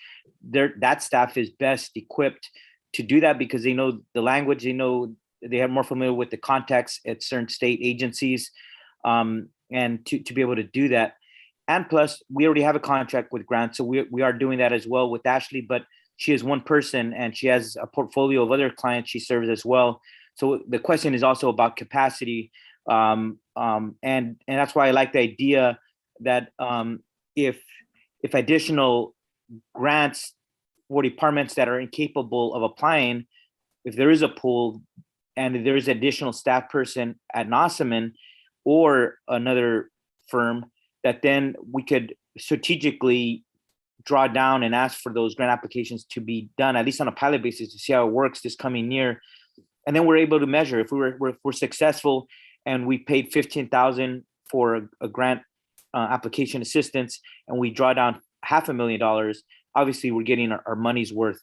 that staff is best equipped to do that because they know the language, they are more familiar with the context at certain state agencies, and to be able to do that. And plus, we already have a contract with grants, so we are doing that as well with Ashley, but she is one person and she has a portfolio of other clients she serves as well. So the question is also about capacity. And that's why I like the idea that if additional grants for departments that are incapable of applying, if there is a pool and there is additional staff person at Nossaman or another firm, that then we could strategically draw down and ask for those grant applications to be done, at least on a pilot basis, to see how it works this coming year. And then we're able to measure if we're successful and we paid $15,000 for a grant application assistance and we draw down $500,000, obviously we're getting our money's worth.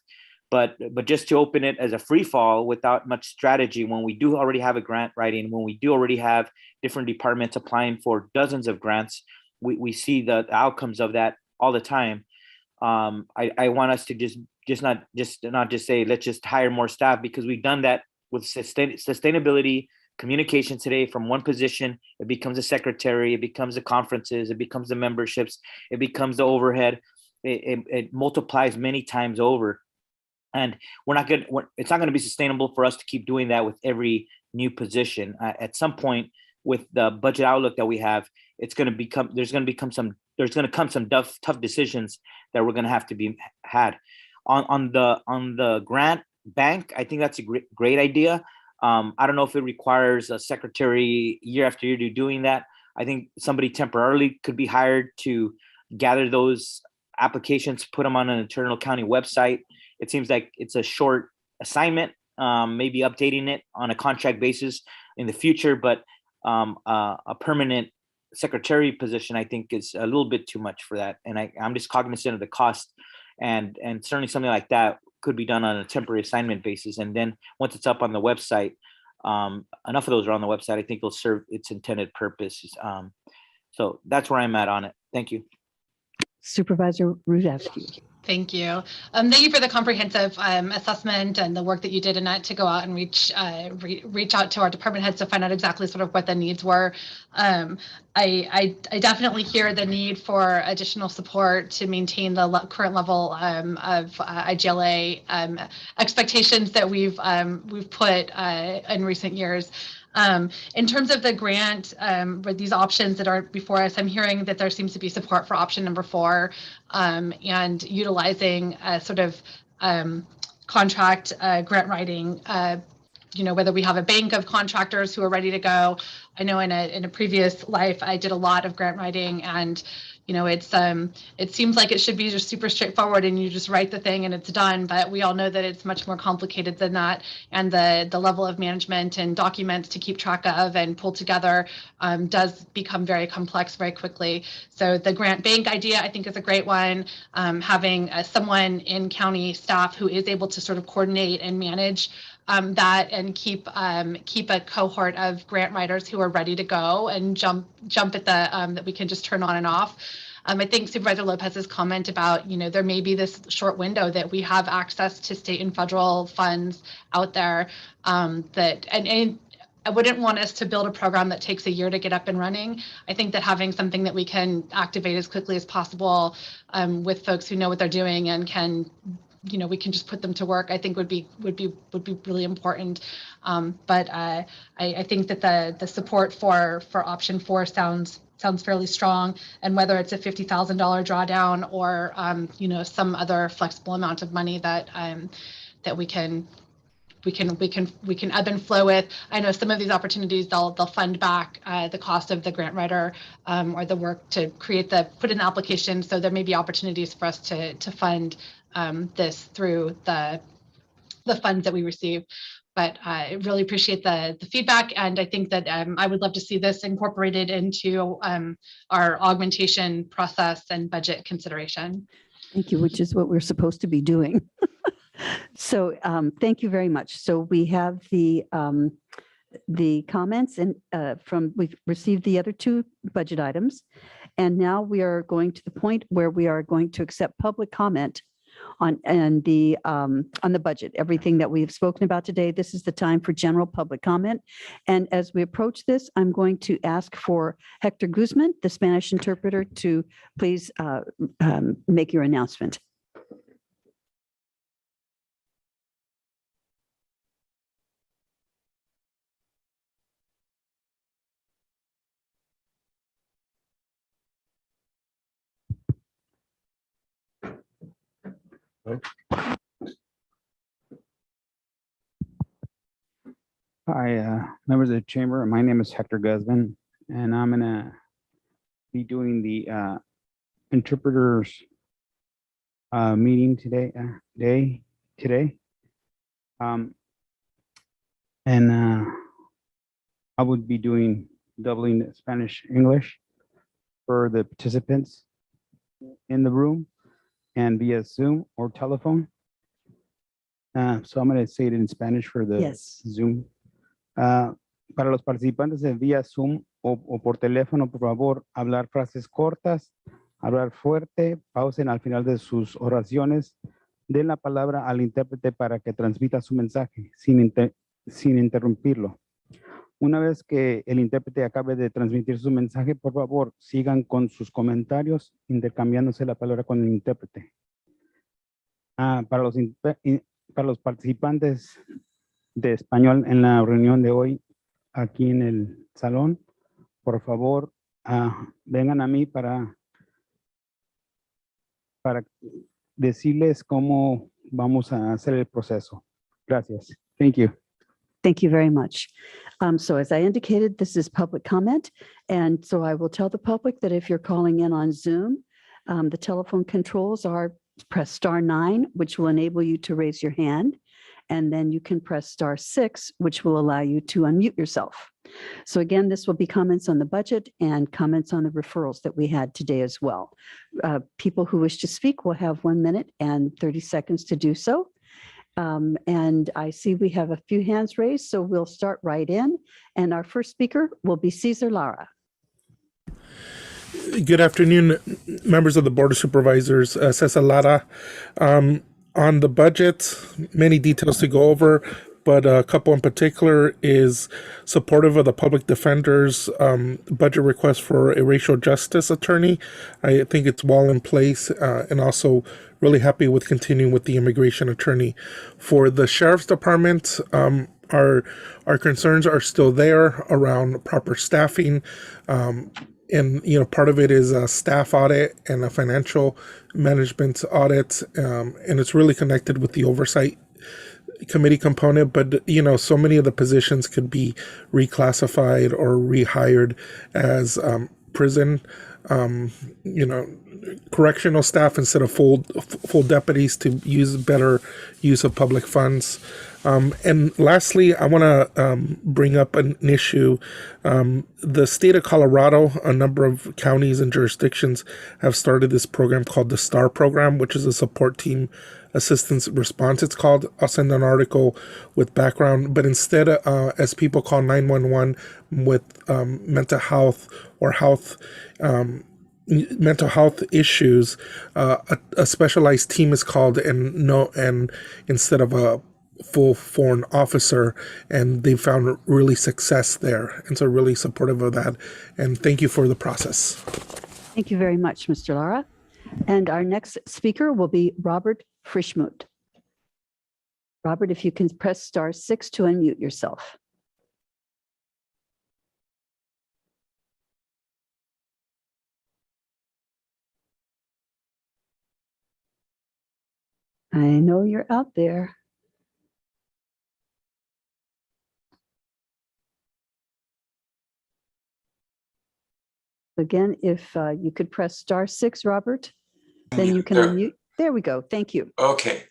But just to open it as a free fall without much strategy, when we do already have a grant writing, when we do already have different departments applying for dozens of grants, we see the outcomes of that all the time. I want us to not just say, let's just hire more staff, because we've done that with sustainability, communication today from one position. It becomes a secretary, it becomes the conferences, it becomes the memberships, it becomes the overhead. It multiplies many times over. And it's not going to be sustainable for us to keep doing that with every new position. At some point, with the budget outlook that we have, there's going to come some tough decisions that we're going to have to be had. On the grant bank, I think that's a great idea. I don't know if it requires a secretary year after year to doing that. I think somebody temporarily could be hired to gather those applications, put them on an internal county website. It seems like it's a short assignment, maybe updating it on a contract basis in the future, but a permanent secretary position, I think, is a little bit too much for that. And I'm just cognizant of the cost, and certainly something like that could be done on a temporary assignment basis. And then once it's up on the website, enough of those are on the website, I think it'll serve its intended purpose. So that's where I'm at on it. Thank you. Supervisor Rudowski. Thank you. Thank you for the comprehensive assessment and the work that you did, Annette, to go out and reach out to our department heads to find out exactly sort of what the needs were. I definitely hear the need for additional support to maintain the current level of IGLA expectations that we've put in recent years. In terms of the grant, with these options that are before us, I'm hearing that there seems to be support for option number 4, and utilizing sort of contract grant writing. Whether we have a bank of contractors who are ready to go. I know in a previous life I did a lot of grant writing, and it seems like it should be just super straightforward and you just write the thing and it's done, but we all know that it's much more complicated than that, and the level of management and documents to keep track of and pull together does become very complex very quickly. So the grant bank idea, I think, is a great one. Having someone in county staff who is able to sort of coordinate and manage that and keep a cohort of grant writers who are ready to go and jump at the that we can just turn on and off. I think Supervisor Lopez's comment about, there may be this short window that we have access to state and federal funds out there, that and I wouldn't want us to build a program that takes a year to get up and running. I think that having something that we can activate as quickly as possible with folks who know what they're doing and can, we can just put them to work, I think would be really important. But I think that the support for option 4 sounds fairly strong, and whether it's a $50,000 drawdown or some other flexible amount of money that we can ebb and flow with. I know some of these opportunities they'll fund back the cost of the grant writer or the work to put in the application. So there may be opportunities for us to fund this through the funds that we receive. But I really appreciate the feedback, and I think that I would love to see this incorporated into our augmentation process and budget consideration. Thank you, which is what we're supposed to be doing. So thank you very much. So we have the comments, and we've received the other 2 budget items, and now we are going to the point where we are going to accept public comment on the budget, everything that we've spoken about today. This is the time for general public comment. And as we approach this, I'm going to ask for Hector Guzman, the Spanish interpreter, to please make your announcement. Hi, members of the chamber. My name is Hector Guzman, and I'm gonna be doing the interpreters meeting today. I would be doing doubling Spanish English for the participants in the room and via Zoom or telephone. So I'm going to say it in Spanish for the Zoom. Para los participantes en vía Zoom o por teléfono, por favor, hablar frases cortas, hablar fuerte, pausen al final de sus oraciones, den la palabra al intérprete para que transmita su mensaje sin interrumpirlo. Una vez que el intérprete acabe de transmitir su mensaje, por favor, sigan con sus comentarios, intercambiándose la palabra con el intérprete. Para los participantes de español en la reunión de hoy, aquí en el salón, por favor, vengan a mí para decirles cómo vamos a hacer el proceso. Gracias. Thank you. Thank you very much. So as I indicated, this is public comment. And so I will tell the public that if you're calling in on Zoom, the telephone controls are press *9, which will enable you to raise your hand. And then you can press *6, which will allow you to unmute yourself. So again, this will be comments on the budget and comments on the referrals that we had today as well. People who wish to speak will have 1 minute and 30 seconds to do so. And I see we have a few hands raised, so we'll start right in. And our first speaker will be Cesar Lara. Good afternoon, members of the Board of Supervisors. Cesar Lara. On the budget, many details to go over, but a couple in particular is supportive of the public defender's budget request for a racial justice attorney. I think it's well in place, and also really happy with continuing with the immigration attorney. For the sheriff's department, our concerns are still there around proper staffing. And, part of it is a staff audit and a financial management audit. And it's really connected with the oversight committee component. But, so many of the positions could be reclassified or rehired as prison, correctional staff instead of full deputies to use better use of public funds. And lastly, I want to bring up an issue. The state of Colorado, a number of counties and jurisdictions have started this program called the STAR program, which is a support team assistance response, it's called. I'll send an article with background, but instead, as people call 911 with mental health or mental health issues, a specialized team is called, and instead of a full foreign officer, and they found really success there, and so really supportive of that. And thank you for the process. Thank you very much, Mr. Lara. And our next speaker will be Robert Frischmood. Robert, if you can press *6 to unmute yourself. I know you're out there. Again, if you could press *6, Robert, then you can unmute. There we go. Thank you. Okay.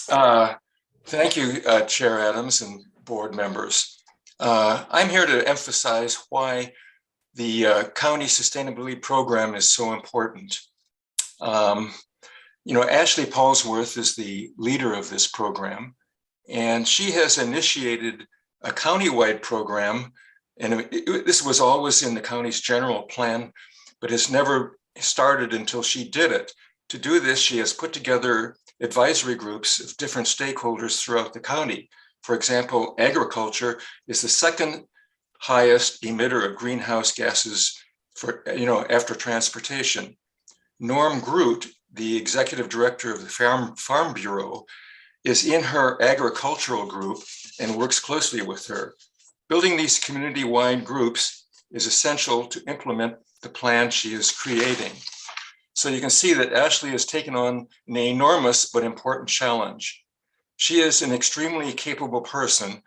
Thank you, Chair Adams and board members. I'm here to emphasize why the county sustainability program is so important. Ashley Paulsworth is the leader of this program, and she has initiated a countywide program. And this was always in the county's general plan, but has never started until she did it. To do this, she has put together advisory groups of different stakeholders throughout the county. For example, agriculture is the second highest emitter of greenhouse gases after transportation. Norm Groot, the executive director of the Farm Bureau, is in her agricultural group and works closely with her. Building these community-wide groups is essential to implement the plan she is creating. So you can see that Ashley has taken on an enormous but important challenge. She is an extremely capable person,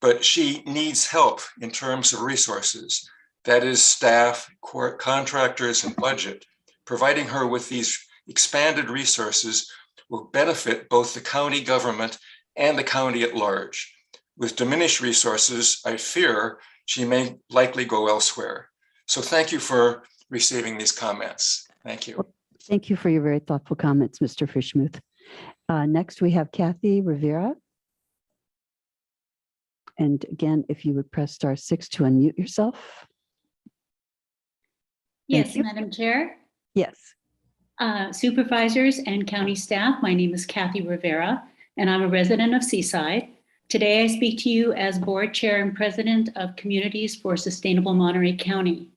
but she needs help in terms of resources. That is staff, contractors, and budget. Providing her with these expanded resources will benefit both the county government and the county at large. With diminished resources, I fear she may likely go elsewhere. So thank you for receiving these comments. Thank you. Thank you for your very thoughtful comments, Mr. Frischmuth. Next, we have Kathy Rivera. And again, if you would press *6 to unmute yourself. Yes, Madam Chair. Yes. Supervisors and county staff, my name is Kathy Rivera, and I'm a resident of Seaside. Today, I speak to you as Board Chair and President of Communities for Sustainable Monterey County.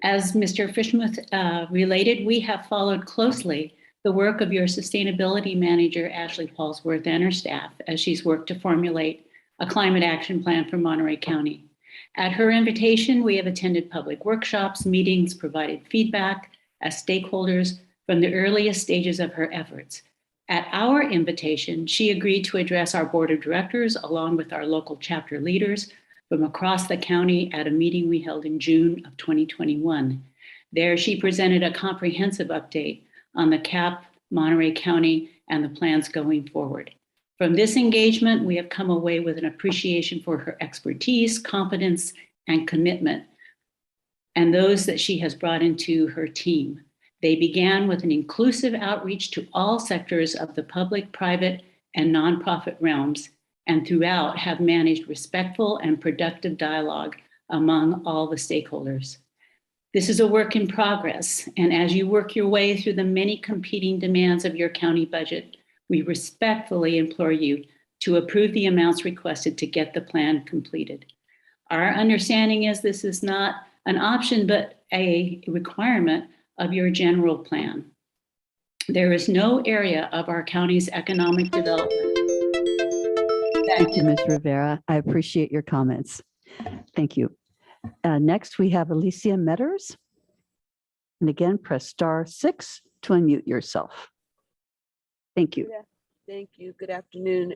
As Mr. Frischmood related, we have followed closely the work of your Sustainability Manager, Ashley Paulsworth, and her staff as she's worked to formulate a climate action plan for Monterey County. At her invitation, we have attended public workshops, meetings, provided feedback as stakeholders from the earliest stages of her efforts. At our invitation, she agreed to address our board of directors along with our local chapter leaders from across the county at a meeting we held in June of 2021. There, she presented a comprehensive update on the CAP, Monterey County, and the plans going forward. From this engagement, we have come away with an appreciation for her expertise, competence, and commitment, and those that she has brought into her team. They began with an inclusive outreach to all sectors of the public, private, and nonprofit realms, and throughout have managed respectful and productive dialogue among all the stakeholders. This is a work in progress, and as you work your way through the many competing demands of your county budget, we respectfully implore you to approve the amounts requested to get the plan completed. Our understanding is this is not an option, but a requirement of your general plan. There is no area of our county's economic development. Thank you, Ms. Rivera. I appreciate your comments. Thank you. Next, we have Alicia Metters. And again, press *6 to unmute yourself. Thank you. Thank you. Good afternoon,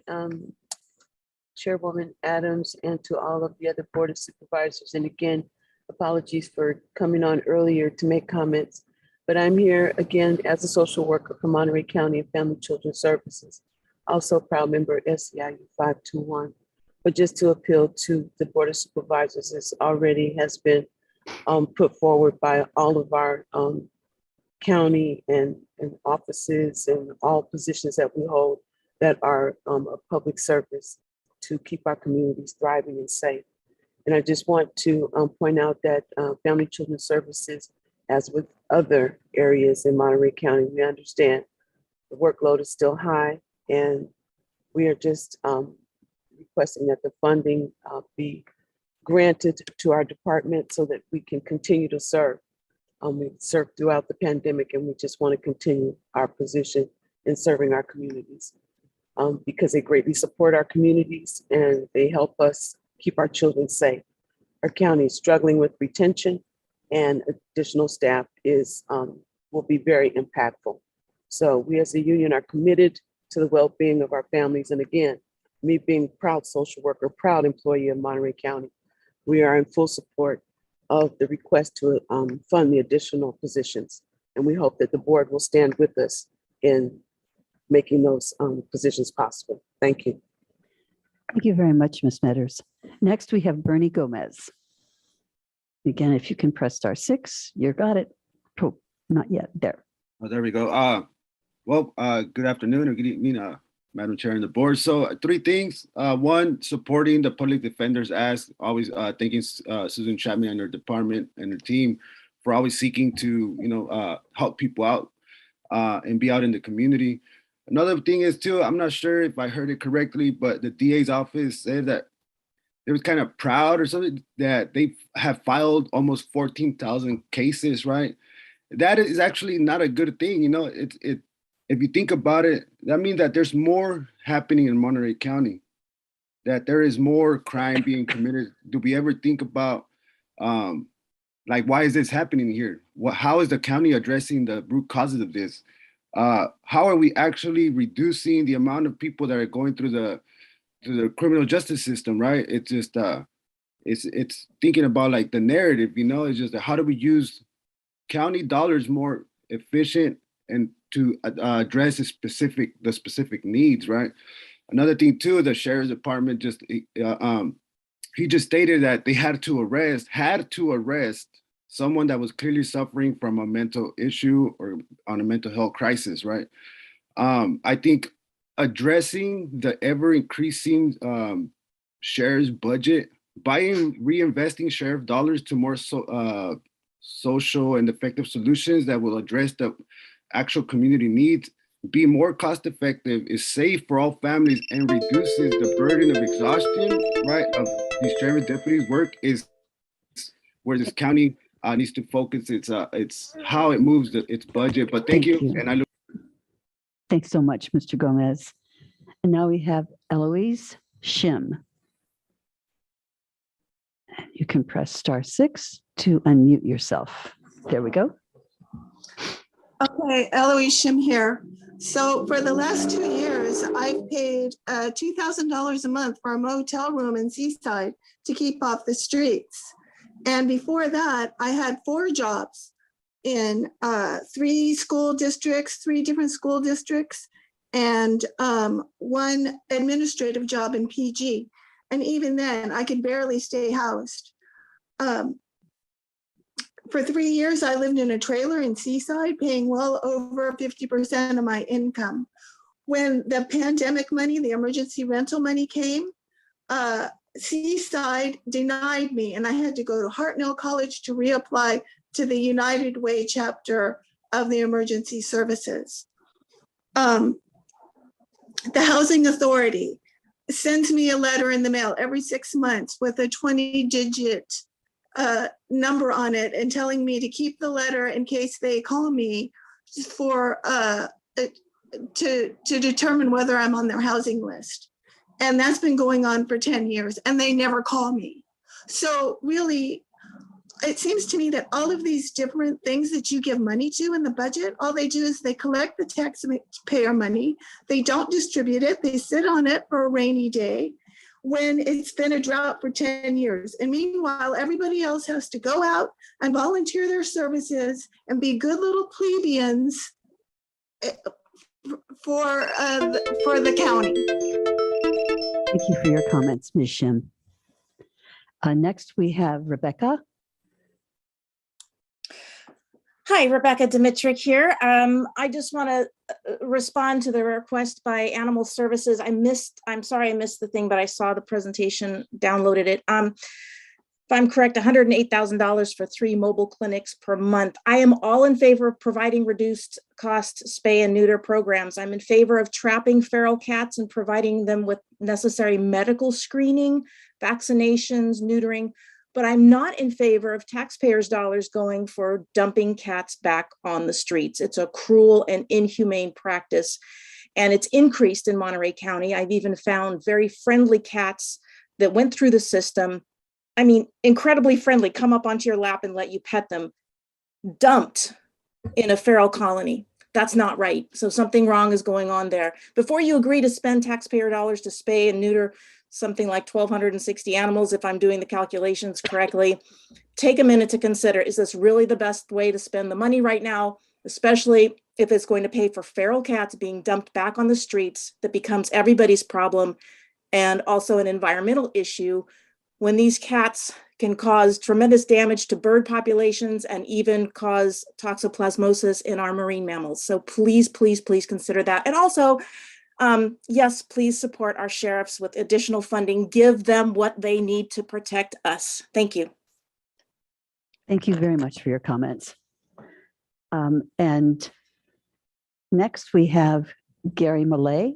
Chairwoman Adams, and to all of the other Board of Supervisors. And again, apologies for coming on earlier to make comments, but I'm here again as a social worker for Monterey County and Family Children Services, also a proud member of SEIU 521. But just to appeal to the Board of Supervisors, as already has been put forward by all of our county and offices and all positions that we hold that are of public service to keep our communities thriving and safe. And I just want to point out that Family Children Services, as with other areas in Monterey County, we understand the workload is still high, and we are just requesting that the funding be granted to our department so that we can continue to serve. We've served throughout the pandemic, and we just want to continue our position in serving our communities because they greatly support our communities and they help us keep our children safe. Our county is struggling with retention, and additional staff will be very impactful. So we as a union are committed to the well-being of our families. And again, me being a proud social worker, proud employee of Monterey County, we are in full support of the request to fund the additional positions. And we hope that the board will stand with us in making those positions possible. Thank you. Thank you very much, Ms. Metters. Next, we have Bernie Gomez. Again, if you can press *6, you got it. Oh, not yet. There. Oh, there we go. Good afternoon or good evening, Madam Chair and the board. So 3 things. One, supporting the public defenders as always, thanking Susan Chapman and her department and her team for always seeking to, help people out and be out in the community. Another thing is too, I'm not sure if I heard it correctly, but the DA's office said that they was kind of proud or something that they have filed almost 14,000 cases, right? That is actually not a good thing. If you think about it, that means that there's more happening in Monterey County, that there is more crime being committed. Do we ever think about, why is this happening here? How is the county addressing the root causes of this? How are we actually reducing the amount of people that are going through the criminal justice system, right? It's just, it's thinking about like the narrative, it's just how do we use county dollars more efficient and to address the specific needs, right? Another thing too, the sheriff's department he just stated that they had to arrest someone that was clearly suffering from a mental issue or on a mental health crisis, right? I think addressing the ever increasing sheriff's budget by reinvesting sheriff dollars to more social and effective solutions that will address the actual community needs be more cost effective, is safe for all families, and reduces the burden of exhaustion, right, of these sheriff deputies' work is where this county needs to focus it's how it moves its budget. But thank you. And I look. Thanks so much, Mr. Gomez. And now we have Eloise Shim. You can press *6 to unmute yourself. There we go. Okay, Eloise Shim here. So for the last 2 years, I've paid $2,000 a month for a motel room in Seaside to keep off the streets. And before that, I had 4 jobs in 3 different school districts, and 1 administrative job in PG. And even then, I could barely stay housed. For 3 years, I lived in a trailer in Seaside, paying well over 50% of my income. When the pandemic money, the emergency rental money came, Seaside denied me, and I had to go to Hartnell College to reapply to the United Way chapter of the emergency services. The Housing Authority sends me a letter in the mail every 6 months with a 20-digit number on it, and telling me to keep the letter in case they call me for to determine whether I'm on their housing list. And that's been going on for 10 years, and they never call me. So really, it seems to me that all of these different things that you give money to in the budget, all they do is they collect the taxpayer money. They don't distribute it. They sit on it for a rainy day when it's been a drought for 10 years. And meanwhile, everybody else has to go out and volunteer their services and be good little plebeians for the county. Thank you for your comments, Ms. Shim. Next, we have Rebecca. Hi, Rebecca Dimitrick here. I just want to respond to the request by Animal Services. I'm sorry I missed the thing, but I saw the presentation, downloaded it. If I'm correct, $108,000 for 3 mobile clinics per month. I am all in favor of providing reduced cost spay and neuter programs. I'm in favor of trapping feral cats and providing them with necessary medical screening, vaccinations, neutering, but I'm not in favor of taxpayers' dollars going for dumping cats back on the streets. It's a cruel and inhumane practice, and it's increased in Monterey County. I've even found very friendly cats that went through the system. I mean, incredibly friendly, come up onto your lap and let you pet them, dumped in a feral colony. That's not right. So something wrong is going on there. Before you agree to spend taxpayer dollars to spay and neuter something like 1,260 animals, if I'm doing the calculations correctly, take a minute to consider, is this really the best way to spend the money right now, especially if it's going to pay for feral cats being dumped back on the streets that becomes everybody's problem, and also an environmental issue when these cats can cause tremendous damage to bird populations and even cause toxoplasmosis in our marine mammals. So please, please, please consider that. And also, yes, please support our sheriffs with additional funding. Give them what they need to protect us. Thank you. Thank you very much for your comments. And next we have Gary Malay.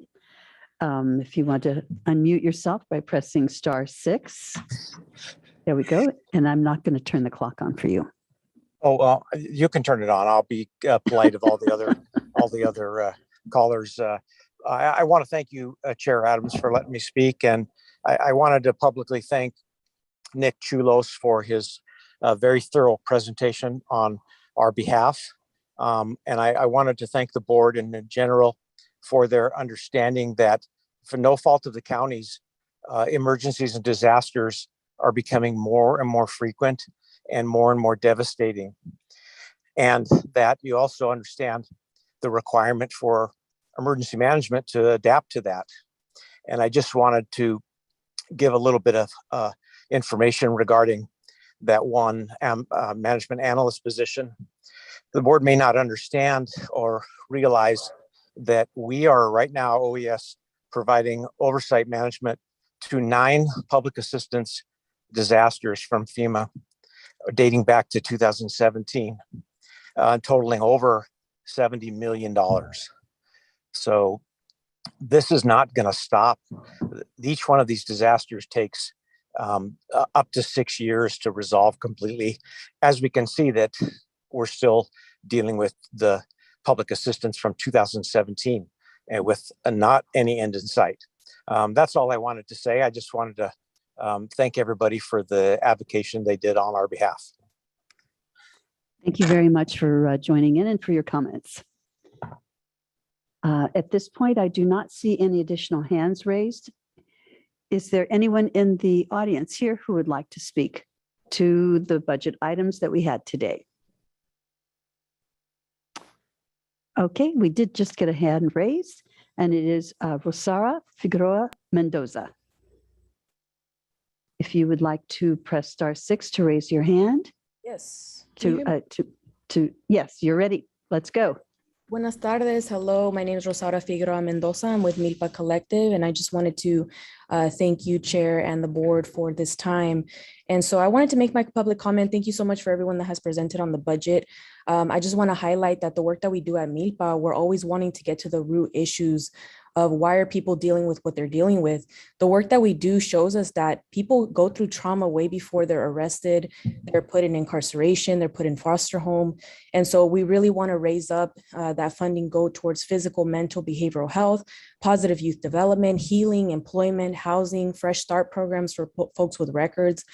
If you want to unmute yourself by pressing *6. There we go. And I'm not going to turn the clock on for you. Oh, well, you can turn it on. I'll be polite of all the other callers. I want to thank you, Chair Adams, for letting me speak. And I wanted to publicly thank Nick Chulos for his very thorough presentation on our behalf. And I wanted to thank the board in general for their understanding that for no fault of the counties, emergencies and disasters are becoming more and more frequent and more devastating. And that you also understand the requirement for emergency management to adapt to that. And I just wanted to give a little bit of information regarding that one management analyst position. The board may not understand or realize that we are right now, OES, providing oversight management to 9 public assistance disasters from FEMA dating back to 2017, totaling over $70 million. So this is not going to stop. Each one of these disasters takes up to 6 years to resolve completely. As we can see that we're still dealing with the public assistance from 2017 and with not any end in sight. That's all I wanted to say. I just wanted to thank everybody for the advocation they did on our behalf. Thank you very much for joining in and for your comments. At this point, I do not see any additional hands raised. Is there anyone in the audience here who would like to speak to the budget items that we had today? Okay, we did just get a hand raised, and it is Rosara Figueroa Mendoza. If you would like to press *6 to raise your hand. Yes. Yes, you're ready. Let's go. Buenas tardes. Hello, my name is Rosara Figueroa Mendoza. I'm with Milpa Collective, and I just wanted to thank you, Chair, and the board for this time. And so I wanted to make my public comment. Thank you so much for everyone that has presented on the budget. I just want to highlight that the work that we do at Milpa, we're always wanting to get to the root issues of why are people dealing with what they're dealing with. The work that we do shows us that people go through trauma way before they're arrested, they're put in incarceration, they're put in foster home. And so we really want to raise up that funding go towards physical, mental, behavioral health, positive youth development, healing, employment, housing, fresh start programs for folks with records.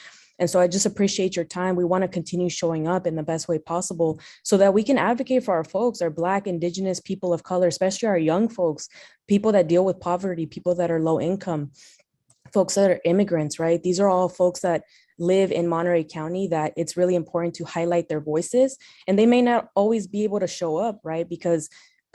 And so I just appreciate your time. We want to continue showing up in the best way possible so that we can advocate for our folks, our Black, Indigenous, people of color, especially our young folks, people that deal with poverty, people that are low income, folks that are immigrants, right? These are all folks that live in Monterey County that it's really important to highlight their voices. And they may not always be able to show up, right? Because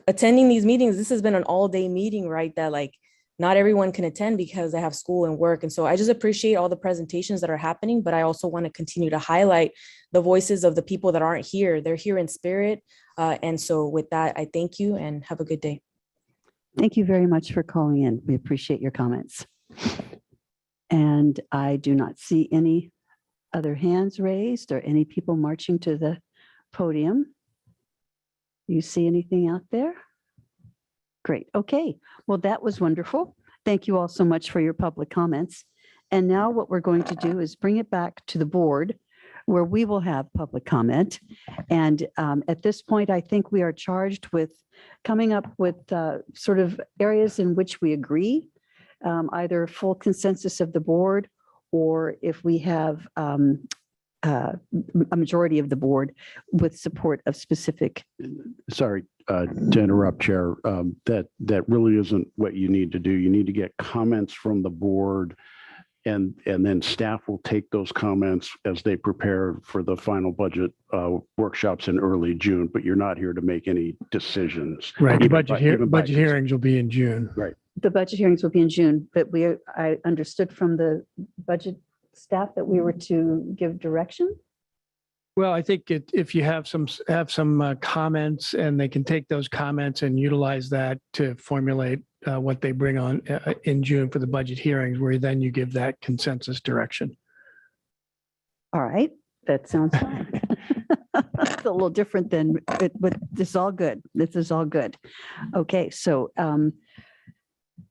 attending these meetings, this has been an all-day meeting, right? That like, not everyone can attend because they have school and work. And so I just appreciate all the presentations that are happening, but I also want to continue to highlight the voices of the people that aren't here. They're here in spirit. And so with that, I thank you and have a good day. Thank you very much for calling in. We appreciate your comments. And I do not see any other hands raised or any people marching to the podium. You see anything out there? Great. Okay. Well, that was wonderful. Thank you all so much for your public comments. And now what we're going to do is bring it back to the board where we will have public comment. And at this point, I think we are charged with coming up with sort of areas in which we agree, either full consensus of the board, or if we have a majority of the board with support of specific. Sorry to interrupt, Chair. That really isn't what you need to do. You need to get comments from the board, and then staff will take those comments as they prepare for the final budget workshops in early June. But you're not here to make any decisions. Right. The budget hearings will be in June. Right. The budget hearings will be in June, but I understood from the budget staff that we were to give direction. Well, I think if you have some comments, and they can take those comments and utilize that to formulate what they bring on in June for the budget hearings, where then you give that consensus direction. All right, that sounds fine. It's a little different than, but this is all good. This is all good. Okay, so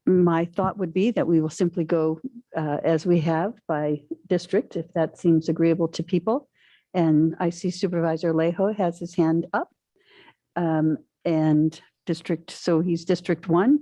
my thought would be that we will simply go as we have by district, if that seems agreeable to people. And I see Supervisor Lejo has his hand up, and district, so he's District 1.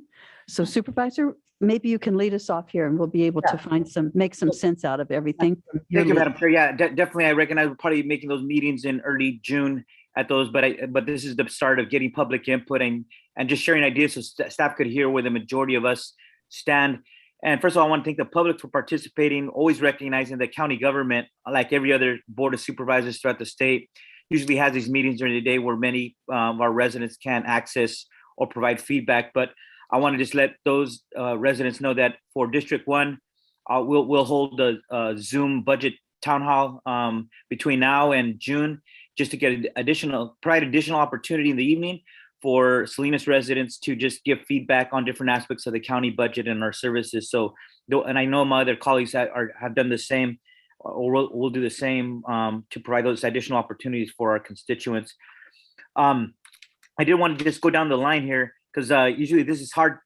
So Supervisor, maybe you can lead us off here and we'll be able to make some sense out of everything. Thank you, Madam Chair. Yeah, definitely. I recognize we're probably making those meetings in early June at those, but this is the start of getting public input and just sharing ideas so staff could hear where the majority of us stand. And first of all, I want to thank the public for participating, always recognizing that county government, like every other board of supervisors throughout the state, usually has these meetings during the day where many of our residents can access or provide feedback. But I want to just let those residents know that for District 1, we'll hold a Zoom budget town hall between now and June, just to get provide additional opportunity in the evening for Salinas residents to just give feedback on different aspects of the county budget and our services. So, and I know my other colleagues have done the same, or we'll do the same to provide those additional opportunities for our constituents. I did want to just go down the line here, because usually this is hard,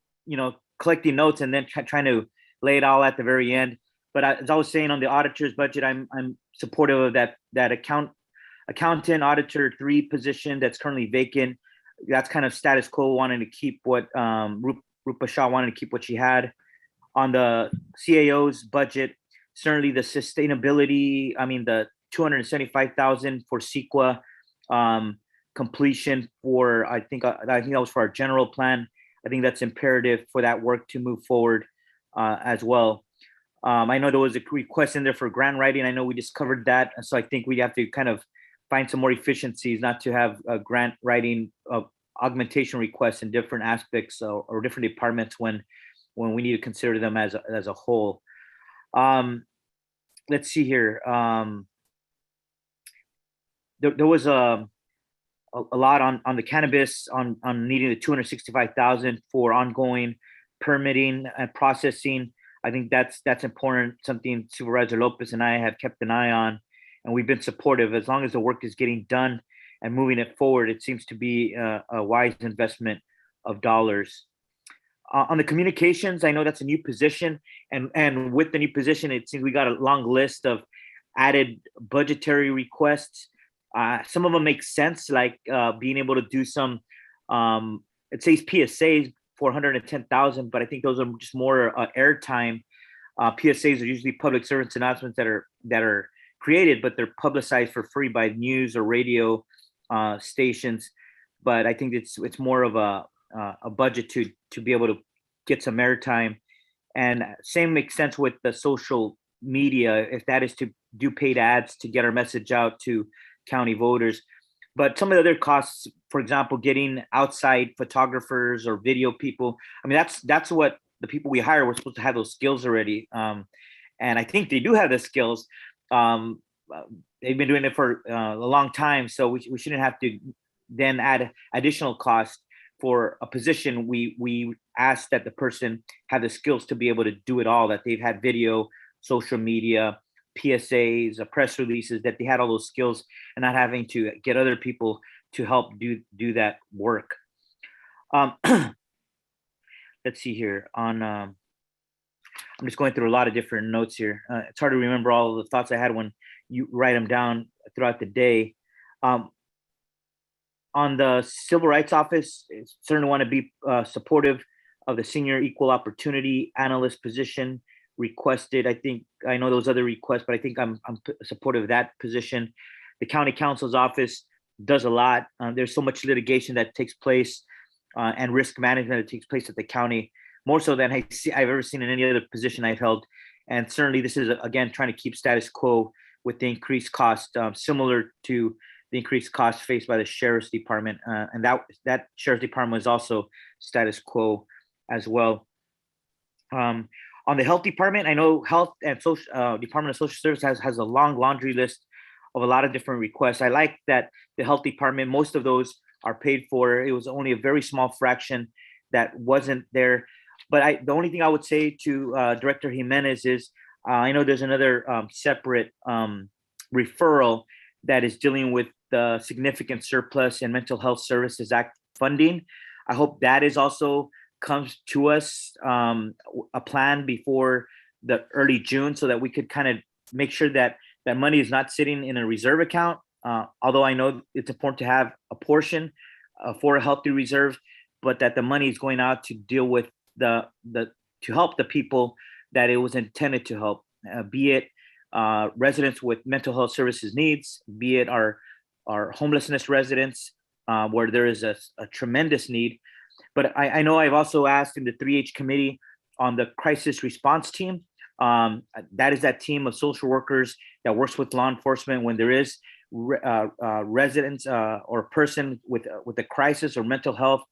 collecting notes and then trying to lay it all at the very end. But as I was saying, on the auditor's budget, I'm supportive of that accountant auditor 3 position that's currently vacant. That's kind of status quo, wanting to keep what Rupa Shah wanted to keep what she had. On the CAO's budget, certainly the sustainability, the 275,000 for CEQA completion for, I think that was for our general plan. I think that's imperative for that work to move forward as well. I know there was a request in there for grant writing. I know we just covered that. So I think we have to kind of find some more efficiencies, not to have a grant writing of augmentation requests in different aspects or different departments when we need to consider them as a whole. Let's see here. There was a lot on the cannabis, on needing the 265,000 for ongoing permitting and processing. I think that's important, something Supervisor Lopez and I have kept an eye on, and we've been supportive. As long as the work is getting done and moving it forward, it seems to be a wise investment of dollars. On the communications, I know that's a new position, and with the new position, it seems we got a long list of added budgetary requests. Some of them make sense, like being able to do some, it says PSAs, 410,000, but I think those are just more airtime. PSAs are usually public service announcements that are created, but they're publicized for free by news or radio stations. But I think it's more of a budget to be able to get some airtime. And same makes sense with the social media, if that is to do paid ads to get our message out to county voters. But some of the other costs, for example, getting outside photographers or video people, that's what the people we hire, we're supposed to have those skills already. And I think they do have the skills. They've been doing it for a long time, so we shouldn't have to then add additional cost for a position. We ask that the person have the skills to be able to do it all, that they've had video, social media, PSAs, press releases, that they had all those skills and not having to get other people to help do that work. Let's see here. I'm just going through a lot of different notes here. It's hard to remember all of the thoughts I had when you write them down throughout the day. On the Civil Rights Office, I certainly want to be supportive of the Senior Equal Opportunity Analyst position requested. I know those other requests, but I think I'm supportive of that position. The County Counsel's Office does a lot. There's so much litigation that takes place and risk management that takes place at the county, more so than I've ever seen in any other position I've held. And certainly this is, again, trying to keep status quo with the increased cost, similar to the increased cost faced by the Sheriff's Department. And that Sheriff's Department was also status quo as well. On the Health Department, I know Health and Social Department of Social Services has a long laundry list of a lot of different requests. I like that the Health Department, most of those are paid for. It was only a very small fraction that wasn't there. But the only thing I would say to Director Jimenez is, I know there's another separate referral that is dealing with the significant surplus in Mental Health Services Act funding. I hope that is also comes to us a plan before the early June, so that we could kind of make sure that that money is not sitting in a reserve account. Although I know it's important to have a portion for a healthy reserve, but that the money is going out to deal with to help the people that it was intended to help, be it residents with mental health services needs, be it our homelessness residents, where there is a tremendous need. But I know I've also asked in the 3H committee on the crisis response team. That is that team of social workers that works with law enforcement when there is residents or a person with a crisis or mental health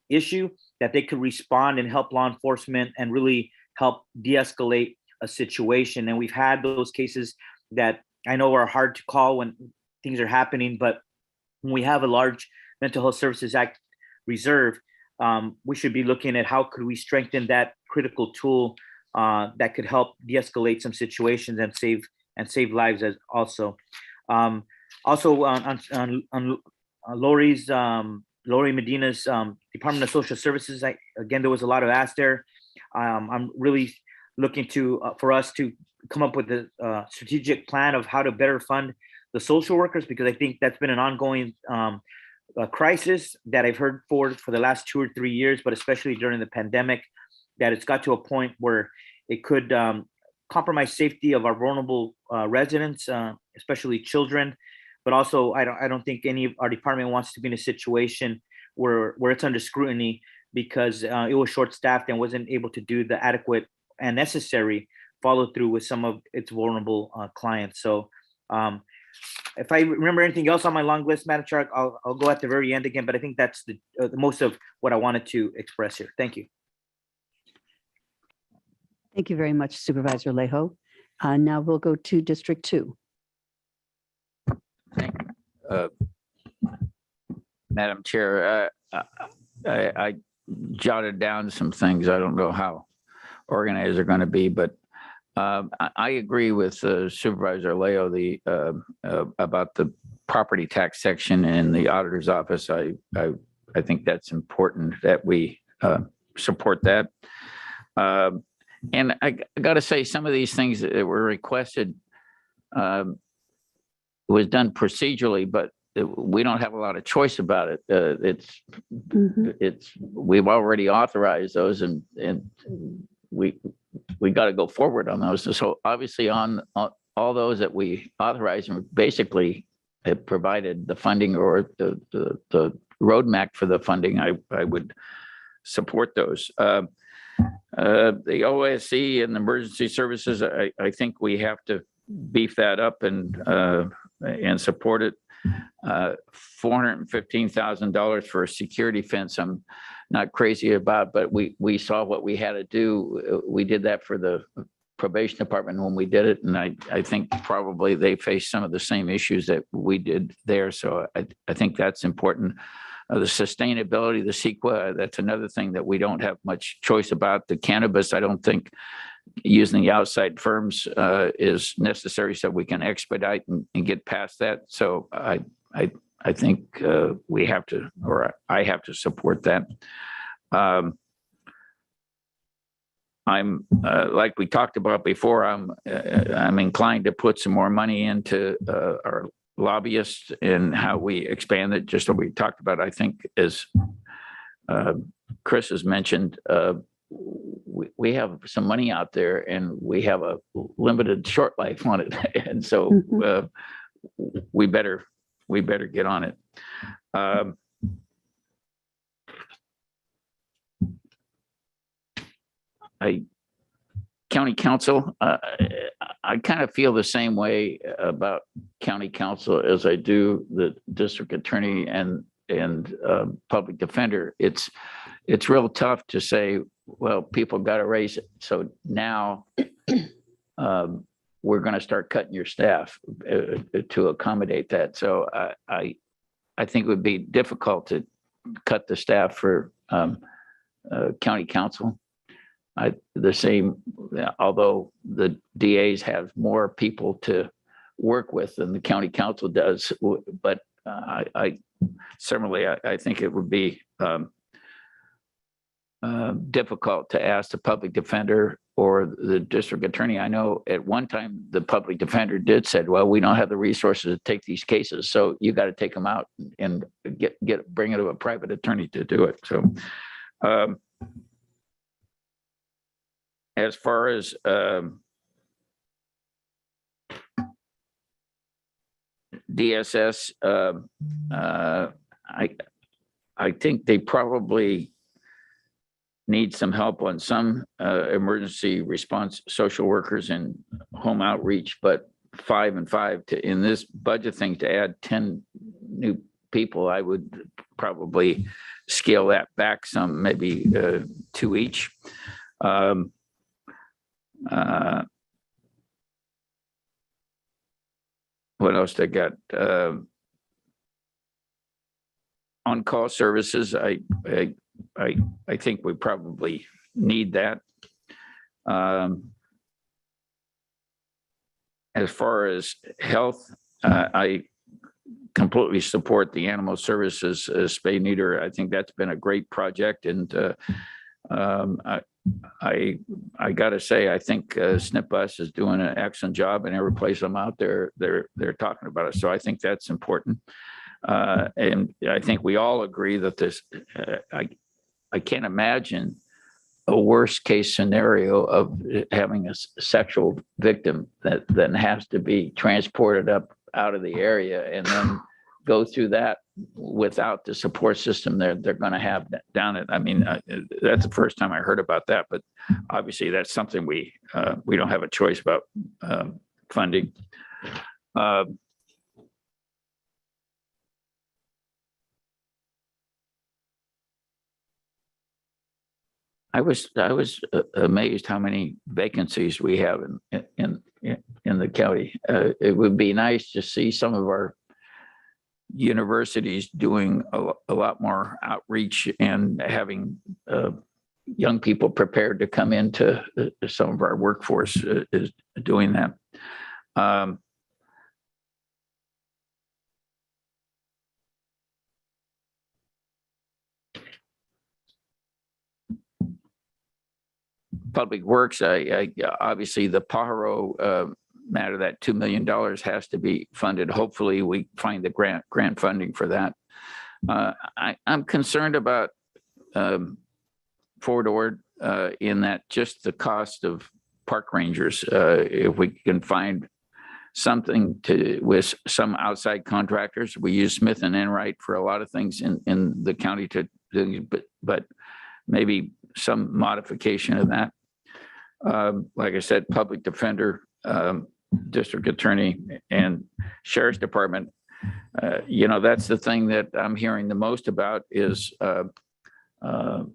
issue, that they could respond and help law enforcement and really help de-escalate a situation. And we've had those cases that I know are hard to call when things are happening, but when we have a large Mental Health Services Act reserve, we should be looking at how could we strengthen that critical tool that could help de-escalate some situations and save lives as also. Also on Lori's Lori Medina's Department of Social Services. Again, there was a lot of ask there. I'm really looking for us to come up with a strategic plan of how to better fund the social workers, because I think that's been an ongoing crisis that I've heard for the last 2 or 3 years, but especially during the pandemic, that it's got to a point where it could compromise safety of our vulnerable residents, especially children. But also, I don't think any of our department wants to be in a situation where it's under scrutiny because it was short-staffed and wasn't able to do the adequate and necessary follow through with some of its vulnerable clients. So if I remember anything else on my long list, Madam Chair, I'll go at the very end again, but I think that's the most of what I wanted to express here. Thank you. Thank you very much, Supervisor Lejo. Now we'll go to District 2. Madam Chair, I jotted down some things. I don't know how organized they're going to be, but I agree with Supervisor Leo about the property tax section in the auditor's office. I think that's important that we support that. And I got to say, some of these things that were requested was done procedurally, but we don't have a lot of choice about it. We've already authorized those, and we got to go forward on those. So obviously on all those that we authorized, and basically it provided the funding or the roadmap for the funding, I would support those. The OSC and emergency services, I think we have to beef that up and support it. $415,000 for a security fence, I'm not crazy about, but we saw what we had to do. We did that for the probation department when we did it, and I think probably they faced some of the same issues that we did there. So I think that's important. The sustainability, the CEQA, that's another thing that we don't have much choice about. The cannabis, I don't think using the outside firms is necessary, so we can expedite and get past that. So I think we have to, or I have to support that. I'm like we talked about before, I'm inclined to put some more money into our lobbyists and how we expand it, just what we talked about. I think, as Chris has mentioned, we have some money out there and we have a limited short life on it. And so we better get on it. County council, I kind of feel the same way about county council as I do the district attorney and public defender. It's real tough to say, well, people got to raise it, so now we're going to start cutting your staff to accommodate that. So I think it would be difficult to cut the staff for county council. The same, although the DAs have more people to work with than the county council does, but I think it would be difficult to ask the public defender or the district attorney. I know at one time the public defender did said, well, we don't have the resources to take these cases, so you got to take them out and bring it to a private attorney to do it. So as far as DSS, I think they probably need some help on some emergency response social workers and home outreach, but 5 and 5 in this budget thing to add 10 new people, I would probably scale that back some, maybe 2 each. What else they got? On-call services, I think we probably need that. As far as health, I completely support the animal services spay neuter. I think that's been a great project, and I got to say, I think SNP Bus is doing an excellent job, and every place I'm out there, they're talking about it. So I think that's important, and I think we all agree that this. I can't imagine a worst case scenario of having a sexual victim that then has to be transported up out of the area and then go through that without the support system they're going to have down it. I mean, that's the first time I heard about that, but obviously that's something we don't have a choice about funding. I was amazed how many vacancies we have in the county. It would be nice to see some of our universities doing a lot more outreach and having young people prepared to come into some of our workforce is doing that. Public Works, I obviously the Pajaro matter, that $2 million has to be funded. Hopefully we find the grant funding for that. I'm concerned about forward in that just the cost of park rangers. If we can find something with some outside contractors, we use Smith and Enright for a lot of things in the county but maybe some modification of that. Like I said, public defender, district attorney, and sheriff's department. That's the thing that I'm hearing the most about is law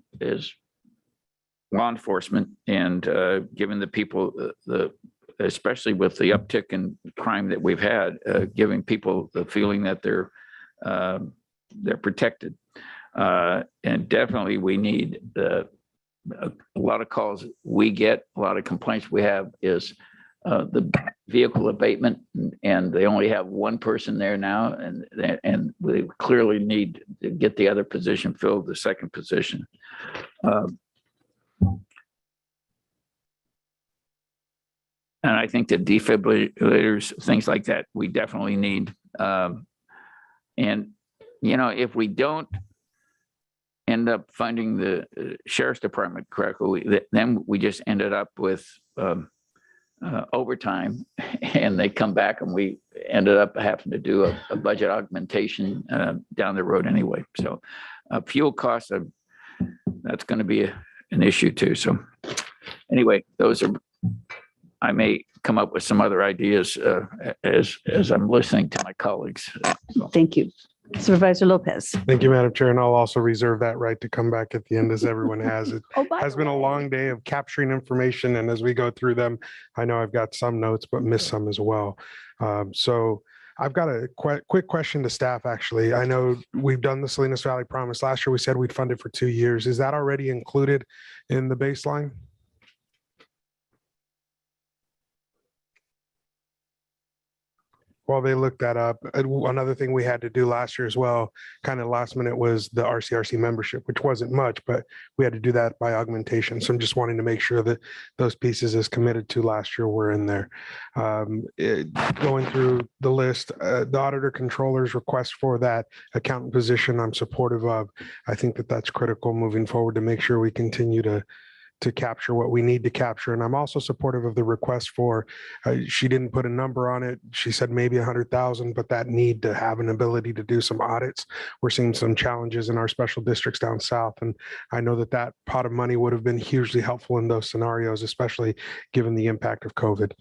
enforcement, and giving the people especially with the uptick in crime that we've had, giving people the feeling that they're protected. And definitely we need a lot of calls we get, a lot of complaints we have is the vehicle abatement, and they only have one person there now, and we clearly need to get the other position filled, the second position. And I think the defibrillators, things like that, we definitely need. And, if we don't end up funding the sheriff's department correctly, then we just ended up with overtime, and they come back and we ended up having to do a budget augmentation down the road anyway. So fuel costs, that's going to be an issue too. So anyway, I may come up with some other ideas as I'm listening to my colleagues. So. Thank you. Supervisor Lopez. Thank you, Madam Chair. And I'll also reserve that right to come back at the end, as everyone has. It has been a long day of capturing information. And as we go through them, I know I've got some notes, but missed some as well. So I've got a quick question to staff, actually. I know we've done the Salinas Valley Promise. Last year, we said we'd fund it for 2 years. Is that already included in the baseline? While they looked that up, another thing we had to do last year as well, kind of last minute, was the RCRC membership, which wasn't much, but we had to do that by augmentation. So I'm just wanting to make sure that those pieces as committed to last year were in there. Going through the list, the auditor controller's request for that accountant position, I'm supportive of. I think that that's critical moving forward to make sure we continue to capture what we need to capture. And I'm also supportive of the request for, she didn't put a number on it. She said maybe 100,000, but that need to have an ability to do some audits. We're seeing some challenges in our special districts down south. And I know that pot of money would have been hugely helpful in those scenarios, especially given the impact of COVID.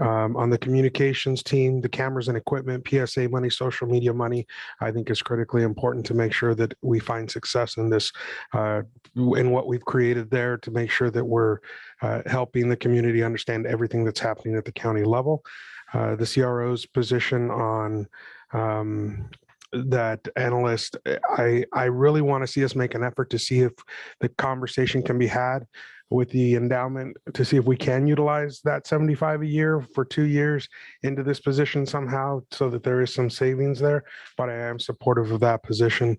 On the communications team, the cameras and equipment, PSA money, social media money, I think is critically important to make sure that we find success in this, in what we've created there, to make sure that we're helping the community understand everything that's happening at the county level. The CRO's position on that analyst. I really want to see us make an effort to see if the conversation can be had with the endowment to see if we can utilize that 75 a year for 2 years into this position somehow so that there is some savings there. But I am supportive of that position.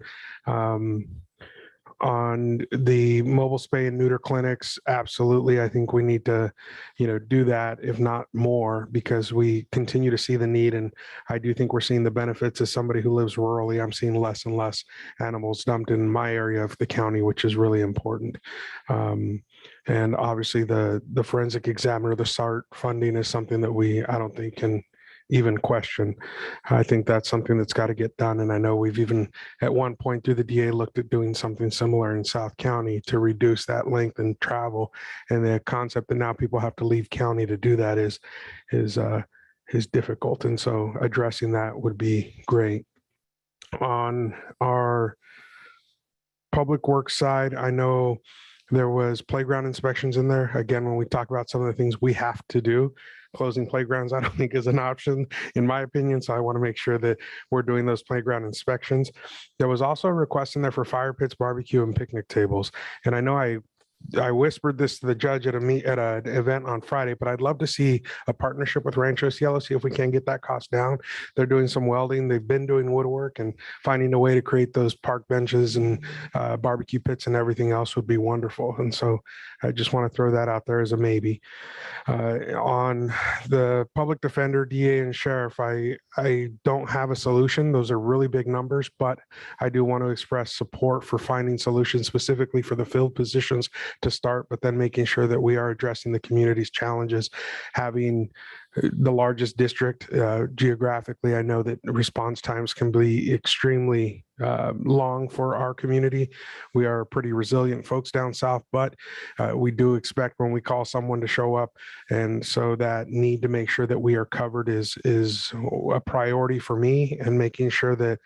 On the mobile spay and neuter clinics, absolutely. I think we need to, do that, if not more, because we continue to see the need. And I do think we're seeing the benefits as somebody who lives rurally. I'm seeing less and less animals dumped in my area of the county, which is really important. And obviously the forensic examiner, the SART funding is something that I don't think can even question. I think that's something that's got to get done. And I know we've even at one point through the DA looked at doing something similar in South County to reduce that length and travel. And the concept that now people have to leave county to do that is difficult. And so addressing that would be great. On our public works side, I know there was playground inspections in there. Again, when we talk about some of the things we have to do, closing playgrounds, I don't think is an option, in my opinion. So I want to make sure that we're doing those playground inspections. There was also a request in there for fire pits, barbecue, and picnic tables. And I know I whispered this to the judge at an event on Friday, but I'd love to see a partnership with Rancho Cielo, see if we can get that cost down. They're doing some welding. They've been doing woodwork, and finding a way to create those park benches and barbecue pits and everything else would be wonderful. And so I just want to throw that out there as a maybe. On the public defender, DA, and sheriff, I don't have a solution. Those are really big numbers, but I do want to express support for finding solutions specifically for the field positions to start, but then making sure that we are addressing the community's challenges. Having the largest district geographically, I know that response times can be extremely long for our community. We are pretty resilient folks down south, but we do expect when we call someone to show up. And so that need to make sure that we are covered is a priority for me, and making sure that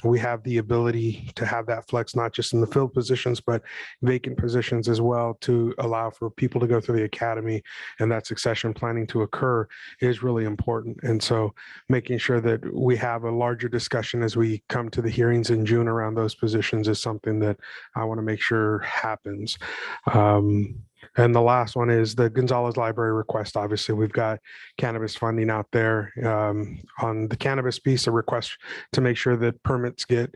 we have the ability to have that flex, not just in the field positions, but vacant positions as well, to allow for people to go through the academy, and that succession planning to occur is really important. And so making sure that we have a larger discussion as we come to the hearings in June around those positions is something that I want to make sure happens. And the last one is the Gonzalez Library request. Obviously, we've got cannabis funding out there. On the cannabis piece, a request to make sure that permits get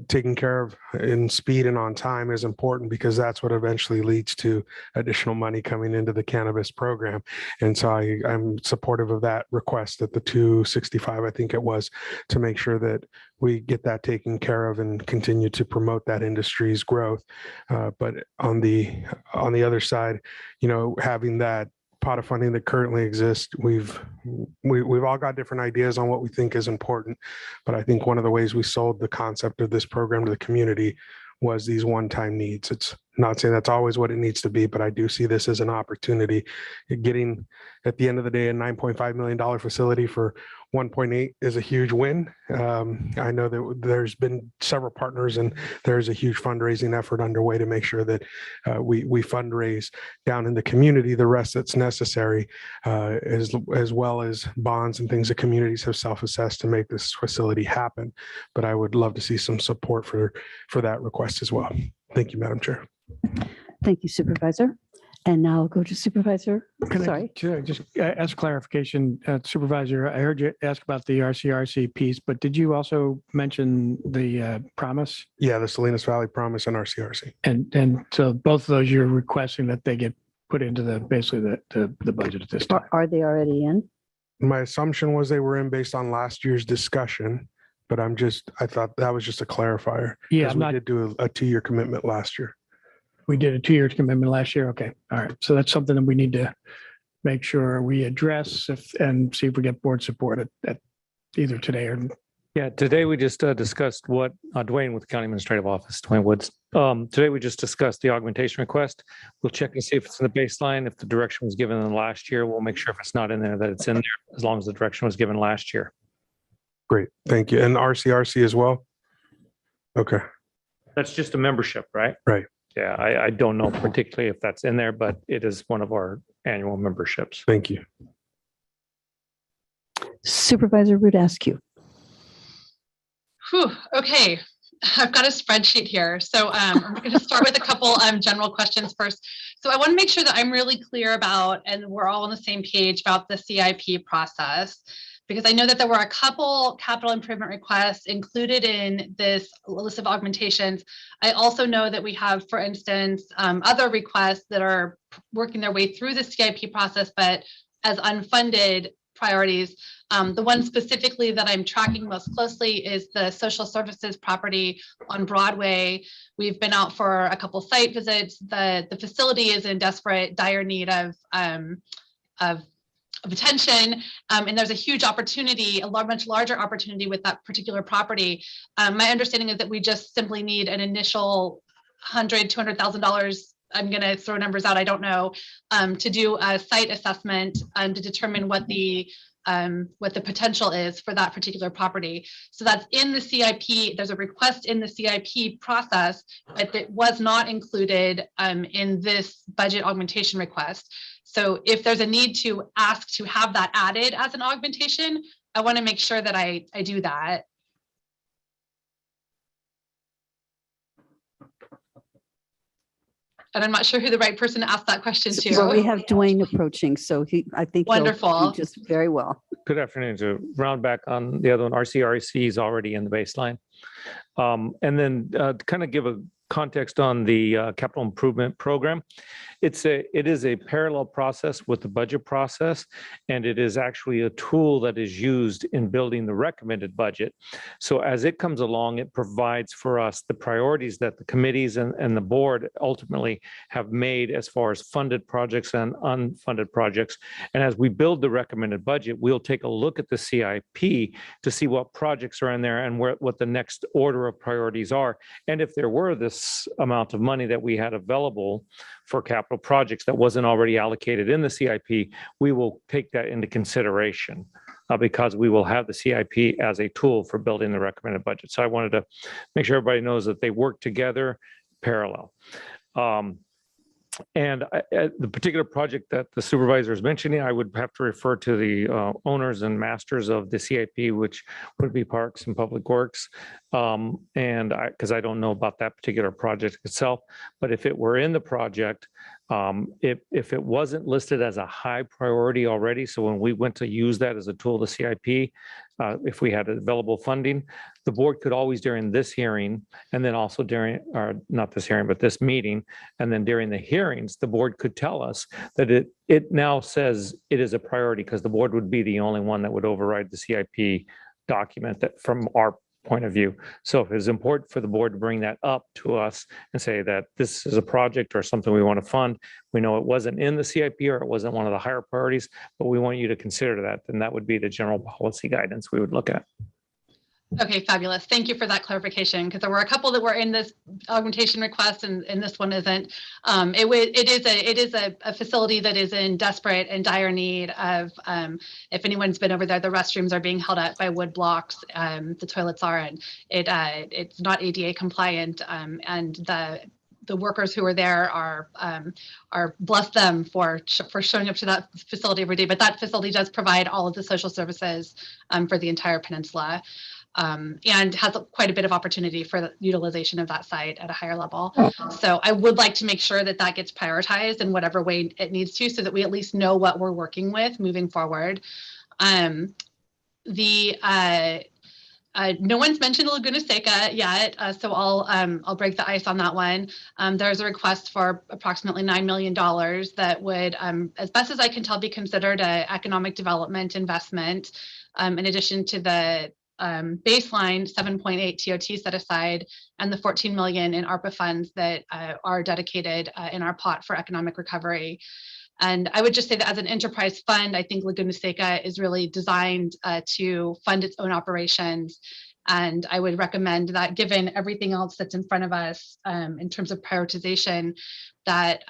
taken care of in speed and on time is important, because that's what eventually leads to additional money coming into the cannabis program. And so I'm supportive of that request at the 265, I think it was, to make sure that we get that taken care of and continue to promote that industry's growth. But on the other side, having that pot of funding that currently exists, we've all got different ideas on what we think is important. But I think one of the ways we sold the concept of this program to the community was these one-time needs. It's not saying that's always what it needs to be, but I do see this as an opportunity. Getting, at the end of the day, a $9.5 million facility for 1.8 is a huge win. I know that there's been several partners, and there's a huge fundraising effort underway to make sure that we fundraise down in the community the rest that's necessary, as well as bonds and things that communities have self-assessed to make this facility happen. But I would love to see some support for that request as well. Thank you, Madam Chair. Thank you, Supervisor. And now I'll go to Supervisor. Can I just ask clarification, Supervisor? I heard you ask about the RCRC piece, but did you also mention the promise? Yeah, the Salinas Valley Promise and RCRC. And so both of those, you're requesting that they get put into basically the budget at this time. Are they already in? My assumption was they were in based on last year's discussion, but I thought that was just a clarifier. Yeah, we did do a 2-year commitment last year. We did a 2-year commitment last year. Okay. All right. So that's something that we need to make sure we address and see if we get board support at either today or. Yeah, today we just discussed what Dwayne with the County Administrative Office, Dwayne Woods. Today we just discussed the augmentation request. We'll check and see if it's in the baseline. If the direction was given in last year, we'll make sure if it's not in there that it's in there, as long as the direction was given last year. Great. Thank you. And RCRC as well? Okay. That's just a membership, right? Right. Yeah, I don't know particularly if that's in there, but it is one of our annual memberships. Thank you. Supervisor Rudascu. Whew, okay, I've got a spreadsheet here. So I'm going to start with a couple general questions first. So I want to make sure that I'm really clear about, and we're all on the same page about the CIP process, because I know that there were a couple capital improvement requests included in this list of augmentations. I also know that we have, for instance, other requests that are working their way through the CIP process, but as unfunded priorities. The one specifically that I'm tracking most closely is the social services property on Broadway. We've been out for a couple site visits. The facility is in dire need of attention, and there's a huge opportunity, a much larger opportunity with that particular property. My understanding is that we just simply need an initial $200,000. I'm going to throw numbers out, I don't know, to do a site assessment to determine what the potential is for that particular property. So that's in the CIP. There's a request in the CIP process, but it was not included in this budget augmentation request. So if there's a need to ask to have that added as an augmentation, I want to make sure that I do that. And I'm not sure who the right person to ask that question to. Well, we have Dwayne approaching, so I think Wonderful. He'll do just very well. Good afternoon. To round back on the other one, RCRC is already in the baseline. And then to kind of give a context on the capital improvement program, it is a parallel process with the budget process, and it is actually a tool that is used in building the recommended budget. So as it comes along, it provides for us the priorities that the committees and the board ultimately have made as far as funded projects and unfunded projects. And as we build the recommended budget, we'll take a look at the CIP to see what projects are in there and what the next order of priorities are. And if there were this amount of money that we had available for capital projects that wasn't already allocated in the CIP, we will take that into consideration because we will have the CIP as a tool for building the recommended budget. So I wanted to make sure everybody knows that they work together parallel. And the particular project that the supervisor is mentioning, I would have to refer to the owners and masters of the CIP, which would be Parks and Public Works. And because I don't know about that particular project itself, but if it were in the project, if it wasn't listed as a high priority already, so when we went to use that as a tool, the CIP, if we had available funding, the board could always during this hearing, and then also during, or not this hearing, but this meeting, and then during the hearings, the board could tell us that it now says it is a priority because the board would be the only one that would override the CIP document that from our point of view. So if it's important for the board to bring that up to us and say that this is a project or something we want to fund, we know it wasn't in the CIP or it wasn't one of the higher priorities, but we want you to consider that, then that would be the general policy guidance we would look at. Okay, fabulous. Thank you for that clarification, because there were a couple that were in this augmentation request and this one isn't. It is a facility that is in desperate and dire need of, if anyone's been over there, the restrooms are being held up by wood blocks, the toilets are, and it's not ADA compliant, and the workers who are there are bless them for showing up to that facility every day. But that facility does provide all of the social services for the entire peninsula. And has quite a bit of opportunity for the utilization of that site at a higher level. So I would like to make sure that that gets prioritized in whatever way it needs to, so that we at least know what we're working with moving forward. No one's mentioned Laguna Seca yet, so I'll break the ice on that one. There's a request for approximately $9 million that would, as best as I can tell, be considered an economic development investment, in addition to the baseline 7.8 TOT set aside and the 14 million in ARPA funds that are dedicated in our pot for economic recovery. And I would just say that as an enterprise fund, I think Laguna Seca is really designed to fund its own operations. And I would recommend that, given everything else that's in front of us in terms of prioritization, that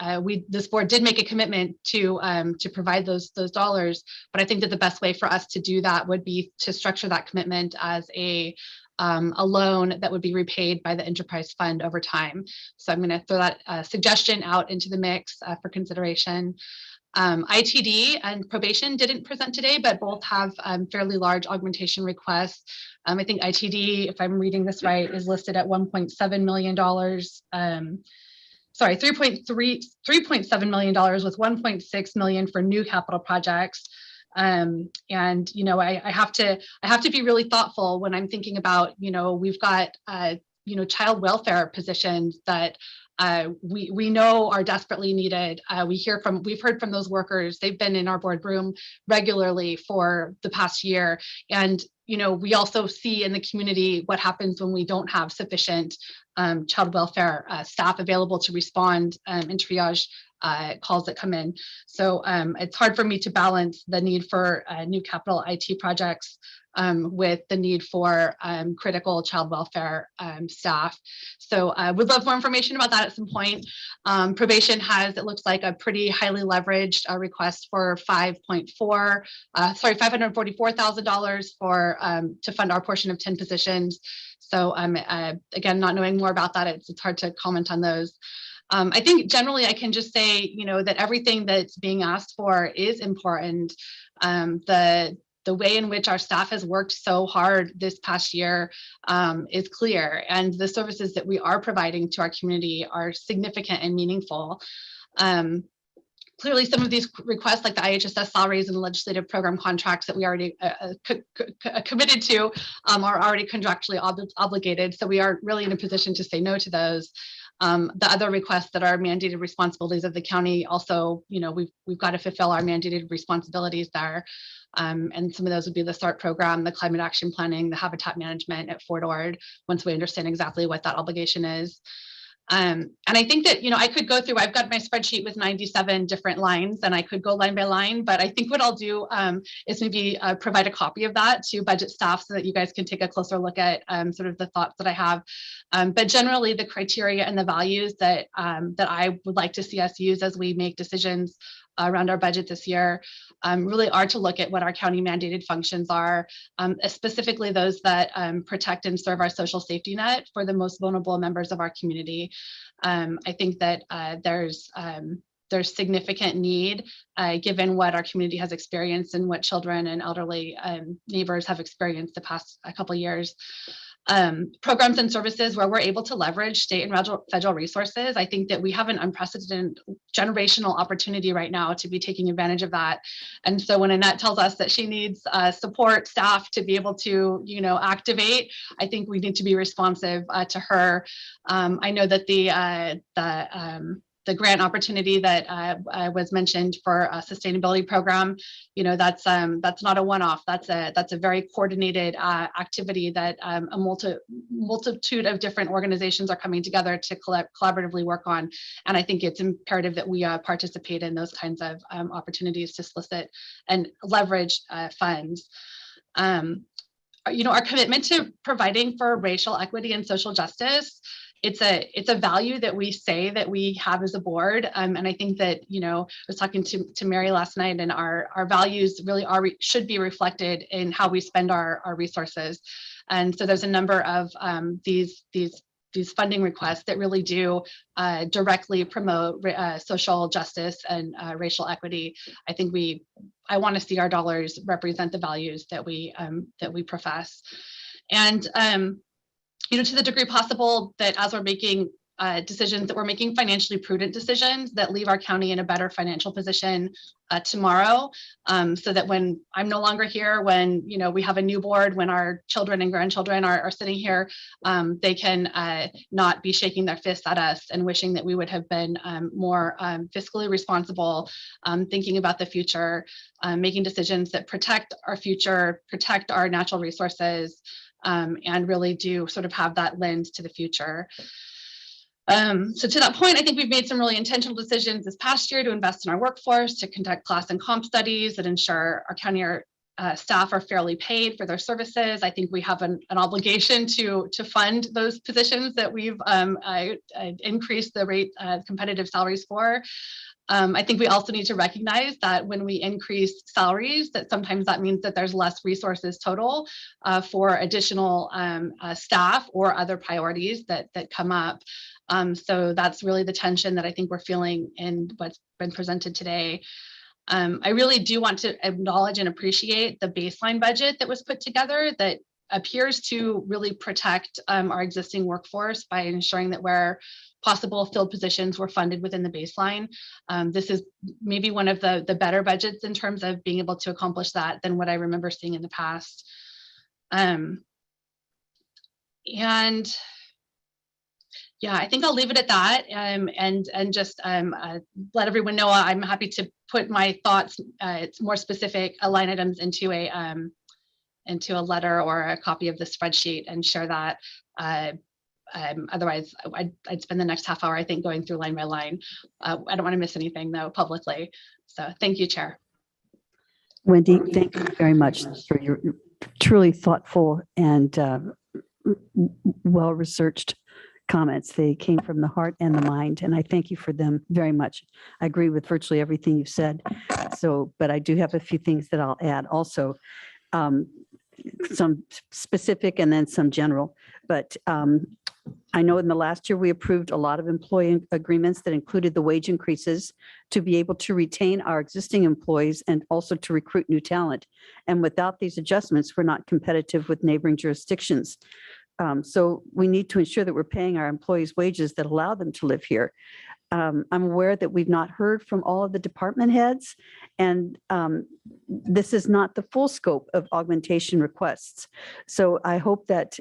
this board did make a commitment to provide those dollars. But I think that the best way for us to do that would be to structure that commitment as a loan that would be repaid by the enterprise fund over time. So I'm going to throw that suggestion out into the mix for consideration. ITD and probation didn't present today, but both have fairly large augmentation requests. I think ITD, if I'm reading this right, is listed at $1.7 million. Sorry, $3.7 million with $1.6 million for new capital projects. And you know, I have to be really thoughtful when I'm thinking about, you know, we've got you know, child welfare positions that we know are desperately needed. We've heard from those workers. They've been in our boardroom regularly for the past year. And, you know, we also see in the community what happens when we don't have sufficient child welfare staff available to respond and triage calls that come in. So it's hard for me to balance the need for new capital IT projects with the need for critical child welfare staff. So I would love more information about that at some point. Probation has, it looks like, a pretty highly leveraged request for $544,000 for to fund our portion of 10 positions. So again, not knowing more about that, it's hard to comment on those. I think generally I can just say, you know, that everything that's being asked for is important. The way in which our staff has worked so hard this past year is clear, and the services that we are providing to our community are significant and meaningful. Clearly, some of these requests, like the IHSS salaries and the legislative program contracts that we already committed to, are already contractually obligated. So we aren't really in a position to say no to those. The other requests that are mandated responsibilities of the county, also, you know, we've got to fulfill our mandated responsibilities there. And some of those would be the SART program, the climate action planning, the habitat management at Fort Ord, once we understand exactly what that obligation is. And I think that, you know, I could go through, I've got my spreadsheet with 97 different lines, and I could go line by line, but I think what I'll do is maybe provide a copy of that to budget staff so that you guys can take a closer look at sort of the thoughts that I have. But generally, the criteria and the values that that I would like to see us use as we make decisions around our budget this year really are to look at what our county mandated functions are, specifically those that protect and serve our social safety net for the most vulnerable members of our community. I think that there's significant need given what our community has experienced and what children and elderly neighbors have experienced the past couple of years. Programs and services where we're able to leverage state and federal resources. I think that we have an unprecedented generational opportunity right now to be taking advantage of that. And so when Annette tells us that she needs support staff to be able to, you know, activate, I think we need to be responsive to her. I know that the grant opportunity that was mentioned for a sustainability program, you know, that's not a one-off. That's a very coordinated activity that a multitude of different organizations are coming together to collaboratively work on. And I think it's imperative that we participate in those kinds of opportunities to solicit and leverage funds. You know, our commitment to providing for racial equity and social justice, it's a value that we say that we have as a board. And I think that, you know, I was talking to Mary last night, and our values really should be reflected in how we spend our resources. And so there's a number of these funding requests that really do directly promote social justice and racial equity. I think I want to see our dollars represent the values that we profess. And you know, to the degree possible, that as we're making decisions, that we're making financially prudent decisions that leave our county in a better financial position tomorrow, so that when I'm no longer here, when, you know, we have a new board, when our children and grandchildren are sitting here, they can not be shaking their fists at us and wishing that we would have been more fiscally responsible, thinking about the future, making decisions that protect our future, protect our natural resources, and really do sort of have that lens to the future. So to that point, I think we've made some really intentional decisions this past year to invest in our workforce, to conduct class and comp studies that ensure our county staff are fairly paid for their services. I think we have an obligation to fund those positions that we've increased the rate competitive salaries for. I think we also need to recognize that when we increase salaries, that sometimes that means that there's less resources total for additional staff or other priorities that come up. So that's really the tension that I think we're feeling in what's been presented today. I really do want to acknowledge and appreciate the baseline budget that was put together that appears to really protect our existing workforce by ensuring that where possible filled positions were funded within the baseline. This is maybe one of the better budgets in terms of being able to accomplish that than what I remember seeing in the past. And yeah, I think I'll leave it at that and just let everyone know I'm happy to put my thoughts, it's more specific line items into a letter or a copy of the spreadsheet and share that. Otherwise, I'd spend the next half hour, I think, going through line by line. I don't want to miss anything though publicly. So thank you, Chair. Wendy, thank you very much for your truly thoughtful and well-researched comments. They came from the heart and the mind, and I thank you for them very much. I agree with virtually everything you've said. So, but I do have a few things that I'll add also, some specific and then some general. But I know in the last year, we approved a lot of employee agreements that included the wage increases to be able to retain our existing employees and also to recruit new talent. And without these adjustments, we're not competitive with neighboring jurisdictions. So we need to ensure that we're paying our employees wages that allow them to live here. I'm aware that we've not heard from all of the department heads, and this is not the full scope of augmentation requests. So I hope that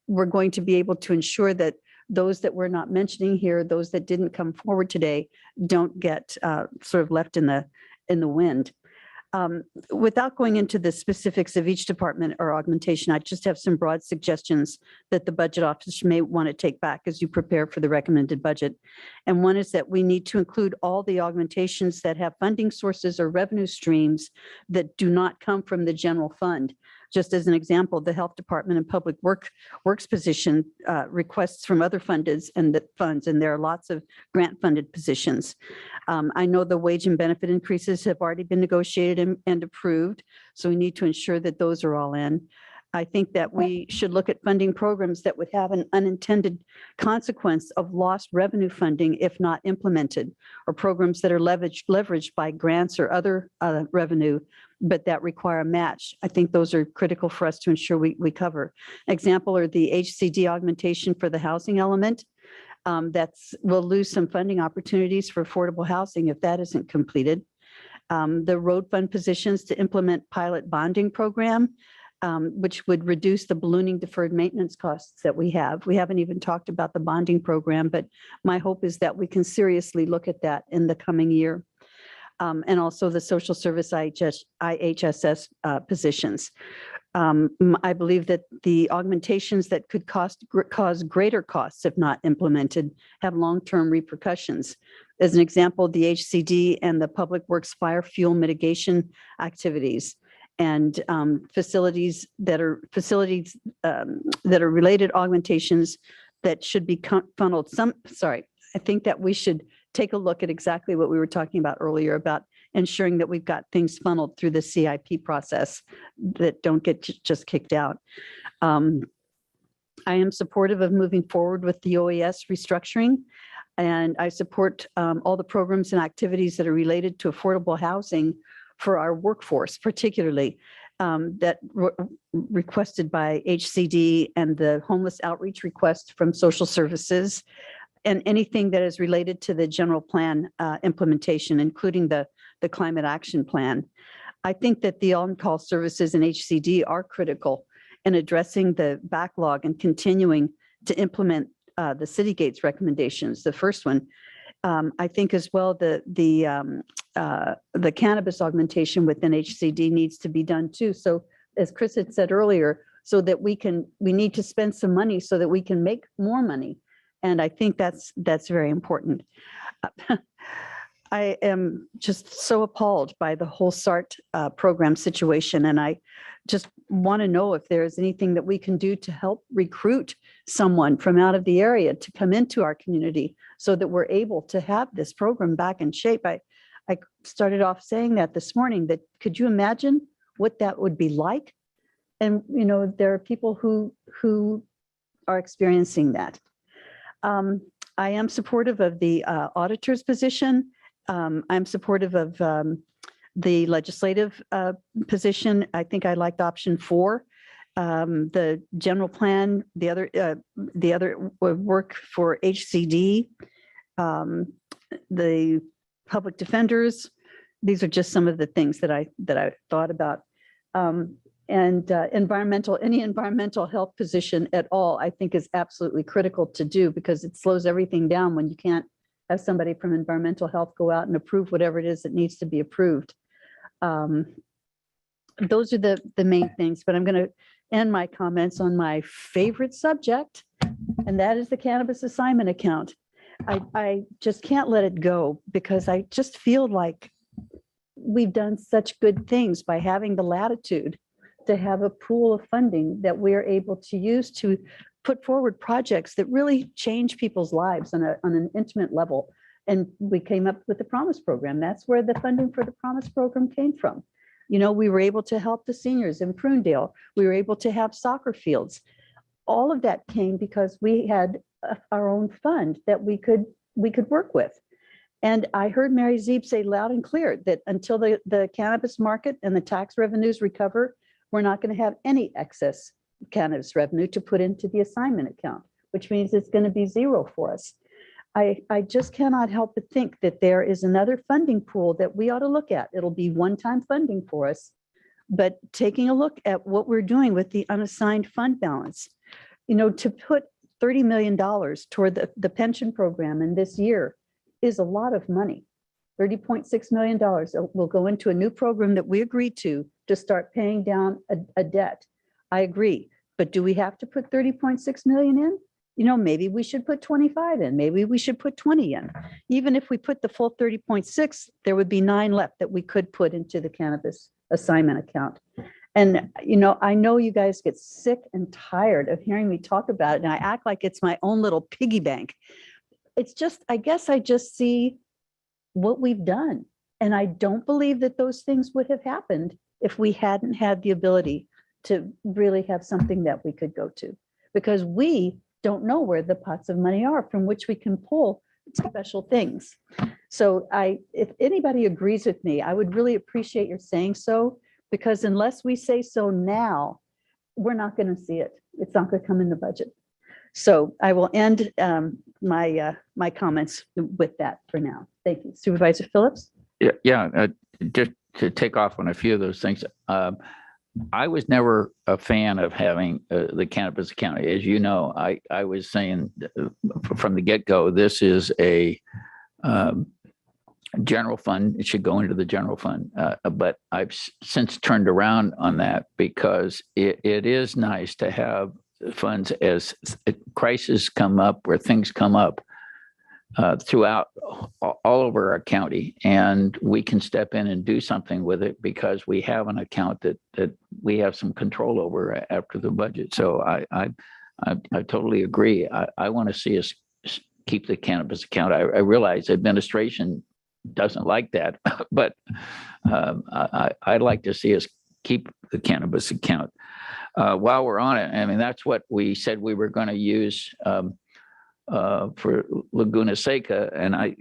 we're going to be able to ensure that those that we're not mentioning here, those that didn't come forward today, don't get sort of left in the wind. Without going into the specifics of each department or augmentation, I just have some broad suggestions that the budget office may want to take back as you prepare for the recommended budget. And one is that we need to include all the augmentations that have funding sources or revenue streams that do not come from the general fund. Just as an example, the health department and public works position requests from other funds, and there are lots of grant funded positions. I know the wage and benefit increases have already been negotiated and approved, so we need to ensure that those are all in. I think that we should look at funding programs that would have an unintended consequence of lost revenue funding if not implemented, or programs that are leveraged by grants or other revenue, but that require a match. I think those are critical for us to ensure we cover. Example are the HCD augmentation for the housing element. We'll lose some funding opportunities for affordable housing if that isn't completed. The road fund positions to implement pilot bonding program, which would reduce the ballooning deferred maintenance costs that we have. We haven't even talked about the bonding program, but my hope is that we can seriously look at that in the coming year. And also the social service IHSS positions. I believe that the augmentations that could cause greater costs if not implemented have long-term repercussions. As an example, the HCD and the Public Works fire fuel mitigation activities, and facilities that are related augmentations that should be funneled. I think that we should take a look at exactly what we were talking about earlier about ensuring that we've got things funneled through the CIP process that don't get just kicked out. I am supportive of moving forward with the OAS restructuring, and I support all the programs and activities that are related to affordable housing for our workforce, particularly that requested by HCD and the homeless outreach request from social services, and anything that is related to the general plan implementation, including the climate action plan. I think that the on-call services in HCD are critical in addressing the backlog and continuing to implement the City Gates recommendations, the first one. I think as well the cannabis augmentation within HCD needs to be done too. So as Chris had said earlier, so that we need to spend some money so that we can make more money. And I think that's very important. I am just so appalled by the whole SART program situation. And I just want to know if there's anything that we can do to help recruit someone from out of the area to come into our community so that we're able to have this program back in shape. I started off saying that this morning, that could you imagine what that would be like? And, you know, there are people who are experiencing that. I am supportive of the auditor's position. I'm supportive of The legislative position, I think I liked option 4. The general plan, the other work for HCD, the public defenders. These are just some of the things that I thought about. And any environmental health position at all, I think is absolutely critical to do, because it slows everything down when you can't have somebody from environmental health go out and approve whatever it is that needs to be approved. Those are the main things, but I'm going to end my comments on my favorite subject, and that is the cannabis assignment account. I just can't let it go, because I just feel like we've done such good things by having the latitude to have a pool of funding that we're able to use to put forward projects that really change people's lives on an intimate level. And we came up with the Promise Program. That's where the funding for the Promise Program came from. You know, we were able to help the seniors in Prunedale. We were able to have soccer fields. All of that came because we had our own fund that we could work with. And I heard Mary Zeeb say loud and clear that until the cannabis market and the tax revenues recover, we're not going to have any excess cannabis revenue to put into the assignment account, which means it's going to be zero for us. I just cannot help but think that there is another funding pool that we ought to look at. It'll be one-time funding for us, but taking a look at what we're doing with the unassigned fund balance, you know, to put $30 million toward the pension program in this year is a lot of money. $30.6 million will go into a new program that we agreed to start paying down a debt. I agree, but do we have to put 30.6 million in? You know, maybe we should put 25 in, maybe we should put 20 in. Even if we put the full 30.6, there would be 9 left that we could put into the cannabis assignment account. And, you know, I know you guys get sick and tired of hearing me talk about it, and I act like it's my own little piggy bank. It's just, I guess I just see what we've done. And I don't believe that those things would have happened if we hadn't had the ability to really have something that we could go to, because we don't know where the pots of money are from which we can pull special things. So if anybody agrees with me, I would really appreciate your saying so, because unless we say so now, we're not going to see it. It's not going to come in the budget. So I will end my comments with that for now. Thank you. Supervisor Phillips? Yeah, just to take off on a few of those things. I was never a fan of having the cannabis account. As you know, I was saying from the get-go, this is a general fund. It should go into the general fund. But I've since turned around on that, because it is nice to have funds as crises come up, where things come up throughout all over our county, and we can step in and do something with it because we have an account that we have some control over after the budget. So I totally agree. I want to see us keep the cannabis account. I realize administration doesn't like that, but I'd like to see us keep the cannabis account. While we're on it, I mean, that's what we said we were going to use for Laguna Seca. And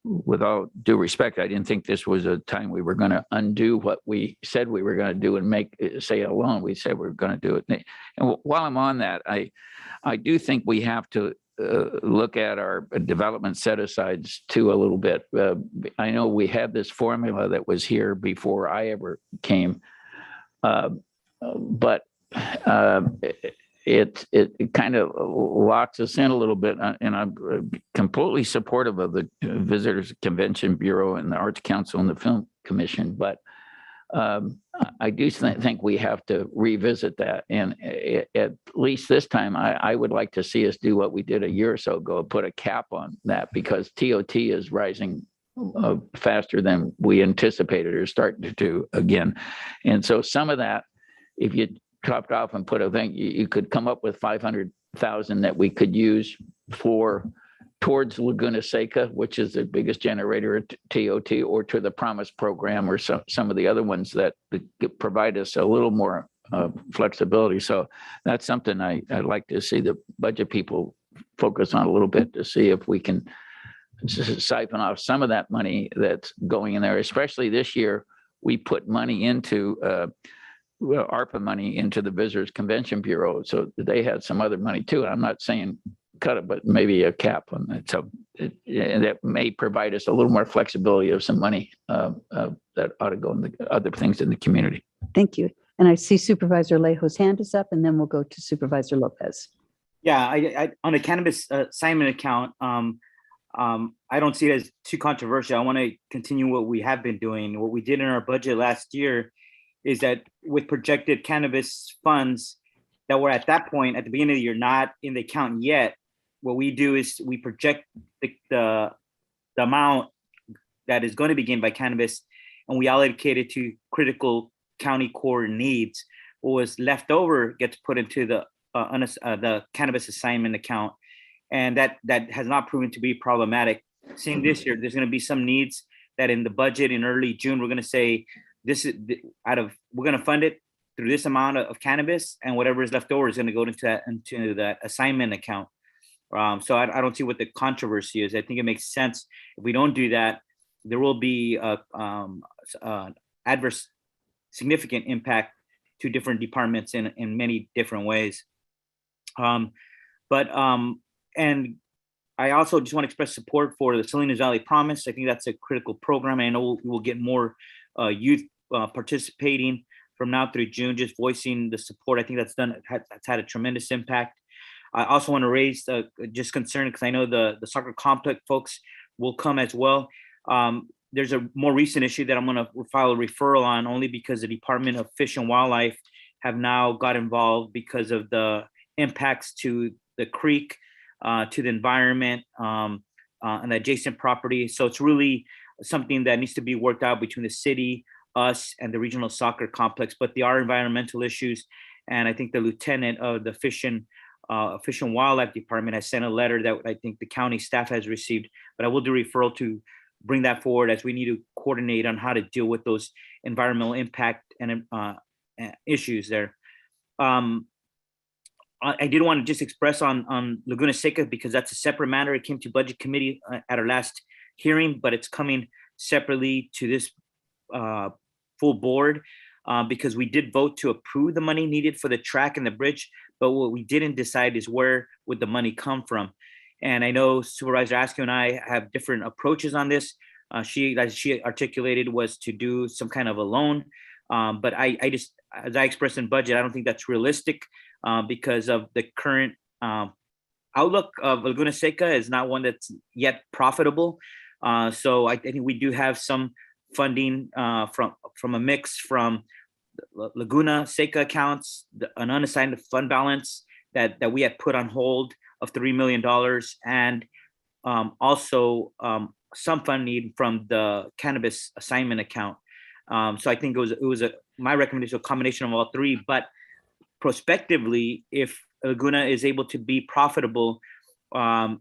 with all due respect, I didn't think this was a time we were going to undo what we said we were going to do and say it alone. We said we were going to do it. And while I'm on that, I do think we have to look at our development set-asides too a little bit. I know we had this formula that was here before I ever came, but it kind of locks us in a little bit, and I'm completely supportive of the Visitors Convention Bureau and the Arts Council and the Film Commission, but I do think we have to revisit that. And at least this time, I would like to see us do what we did a year or so ago, put a cap on that, because TOT is rising faster than we anticipated, or starting to do again. And so some of that, if you chopped off and put a thing, you could come up with 500,000 that we could use towards Laguna Seca, which is the biggest generator at TOT, or to the Promise Program, or some of the other ones that provide us a little more flexibility. So that's something I'd like to see the budget people focus on a little bit, to see if we can siphon off some of that money that's going in there, especially this year. We put money into ARPA money into the Visitors Convention Bureau. So they had some other money too. I'm not saying cut it, but maybe a cap on it. So and that may provide us a little more flexibility of some money that ought to go in the other things in the community. Thank you. And I see Supervisor Lejo's hand is up, and then we'll go to Supervisor Lopez. Yeah, I on the cannabis assignment account, I don't see it as too controversial. I want to continue what we have been doing. What we did in our budget last year is that with projected cannabis funds that were at that point at the beginning of the year not in the account yet, what we do is we project the amount that is going to be gained by cannabis, and we allocate it to critical county core needs. What was left over gets put into the cannabis assignment account, and that has not proven to be problematic. Seeing this year, there's going to be some needs that in the budget in early June, we're going to say this is we're going to fund it through this amount of cannabis, and whatever is left over is going to go into that assignment account. So I don't see what the controversy is. I think it makes sense. If we don't do that, there will be adverse significant impact to different departments in many different ways. And I also just want to express support for the Salinas Valley Promise. I think that's a critical program. I know we'll get more youth participating from now through June, just voicing the support. I think that's had a tremendous impact. I also want to raise just concern because I know the soccer complex folks will come as well. There's a more recent issue that I'm going to file a referral on only because the Department of Fish and Wildlife have now got involved because of the impacts to the creek, to the environment, and the adjacent property. So it's really something that needs to be worked out between the city, us, and the regional soccer complex. But there are environmental issues, and I think the lieutenant of the Fish and Wildlife Department has sent a letter that I think the county staff has received. But I will do referral to bring that forward as we need to coordinate on how to deal with those environmental impact and issues there. I did want to just express on Laguna Seca because that's a separate matter. It came to Budget Committee at our last hearing, but it's coming separately to this full board because we did vote to approve the money needed for the track and the bridge, but what we didn't decide is where would the money come from. And I know Supervisor Askew and I have different approaches on this. She, as she articulated, was to do some kind of a loan. But I just, as I expressed in budget, I don't think that's realistic because of the current outlook of Laguna Seca is not one that's yet profitable. So I think we do have some funding from a mix from Laguna Seca accounts, an unassigned fund balance that we had put on hold of $3 million, and also some funding from the cannabis assignment account. So I think it was my recommendation, a combination of all three. But prospectively, if Laguna is able to be profitable, a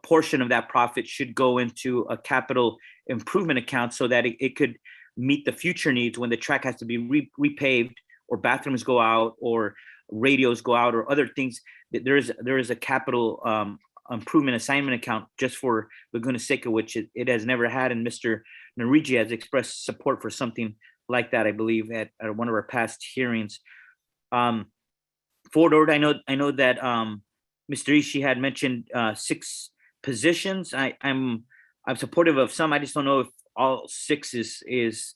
portion of that profit should go into a capital improvement account so that it could meet the future needs when the track has to be repaved or bathrooms go out or radios go out or other things. There is a capital improvement assignment account just for Laguna Seca, which it has never had. And Mr. Narigi has expressed support for something like that, I believe, at one of our past hearings. Forward, I know that Mr. Ishii had mentioned 6 positions. I'm supportive of some. I just don't know if all 6 is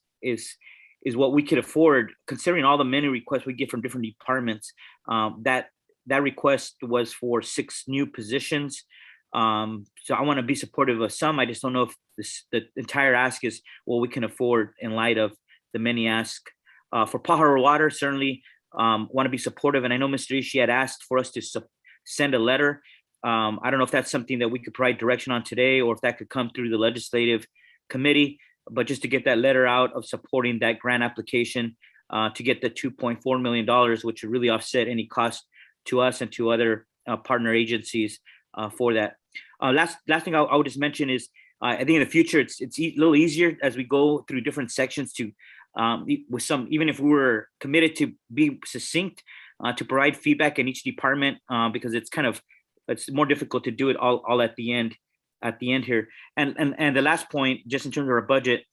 what we could afford, considering all the many requests we get from different departments. That request was for 6 new positions. So I want to be supportive of some. I just don't know if the entire ask is what we can afford in light of the many asks. For Pajaro Water, certainly want to be supportive. And I know Mr. Ishii had asked for us to send a letter. I don't know if that's something that we could provide direction on today or if that could come through the legislative committee, but just to get that letter out of supporting that grant application to get the $2.4 million, which would really offset any cost to us and to other partner agencies for that. Last thing I would just mention is I think in the future it's a little easier as we go through different sections to with some, even if we were committed to be succinct, to provide feedback in each department because it's more difficult to do it all at the end. at the end here. And the last point, just in terms of our budget,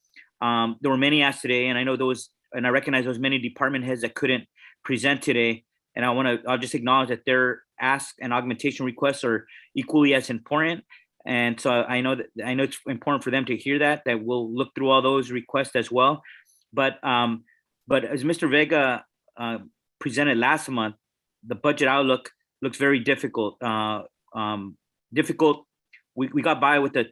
there were many asked today, and I know those, and I recognize those many department heads that couldn't present today. And I'll just acknowledge that their ask and augmentation requests are equally as important. And so I know it's important for them to hear that we'll look through all those requests as well. But as Mr. Vega presented last month, the budget outlook looks very difficult. We got by with a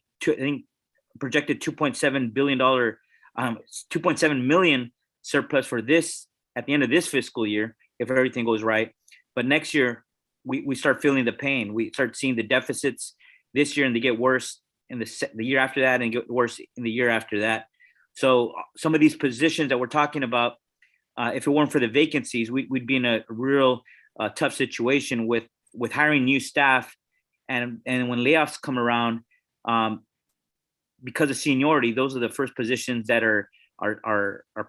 projected $2.7 billion, 2.7 million surplus for this at the end of this fiscal year, if everything goes right. But next year, we start feeling the pain. We start seeing the deficits this year, and they get worse in the year after that, and get worse in the year after that. So some of these positions that we're talking about, if it weren't for the vacancies, we'd be in a real tough situation with hiring new staff, and when layoffs come around, because of seniority, those are the first positions that are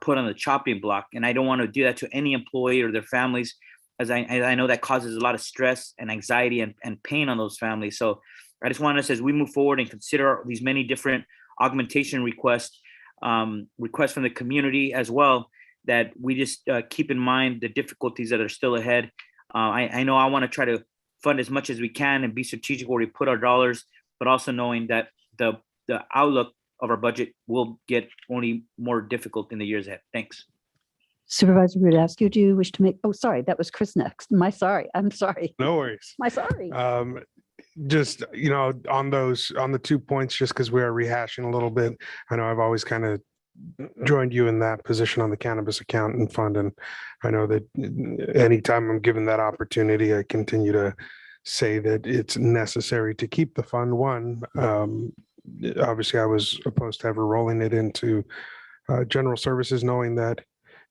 put on the chopping block. And I don't want to do that to any employee or their families, as I know that causes a lot of stress and anxiety and pain on those families. So I just want us, as we move forward and consider these many different augmentation requests from the community as well, that we just keep in mind the difficulties that are still ahead. I know I want to try to fund as much as we can and be strategic where we put our dollars, but also knowing that the outlook of our budget will get only more difficult in the years ahead. Thanks. Supervisor Rudasky, do you wish to make, oh, sorry, that was Chris next. I'm sorry. No worries. Sorry. Just, on the 2 points, just because we are rehashing a little bit, I know I've always kind of joined you in that position on the cannabis account and fund. And I know that anytime I'm given that opportunity, I continue to say that it's necessary to keep the fund. One, obviously I was opposed to ever rolling it into general services, knowing that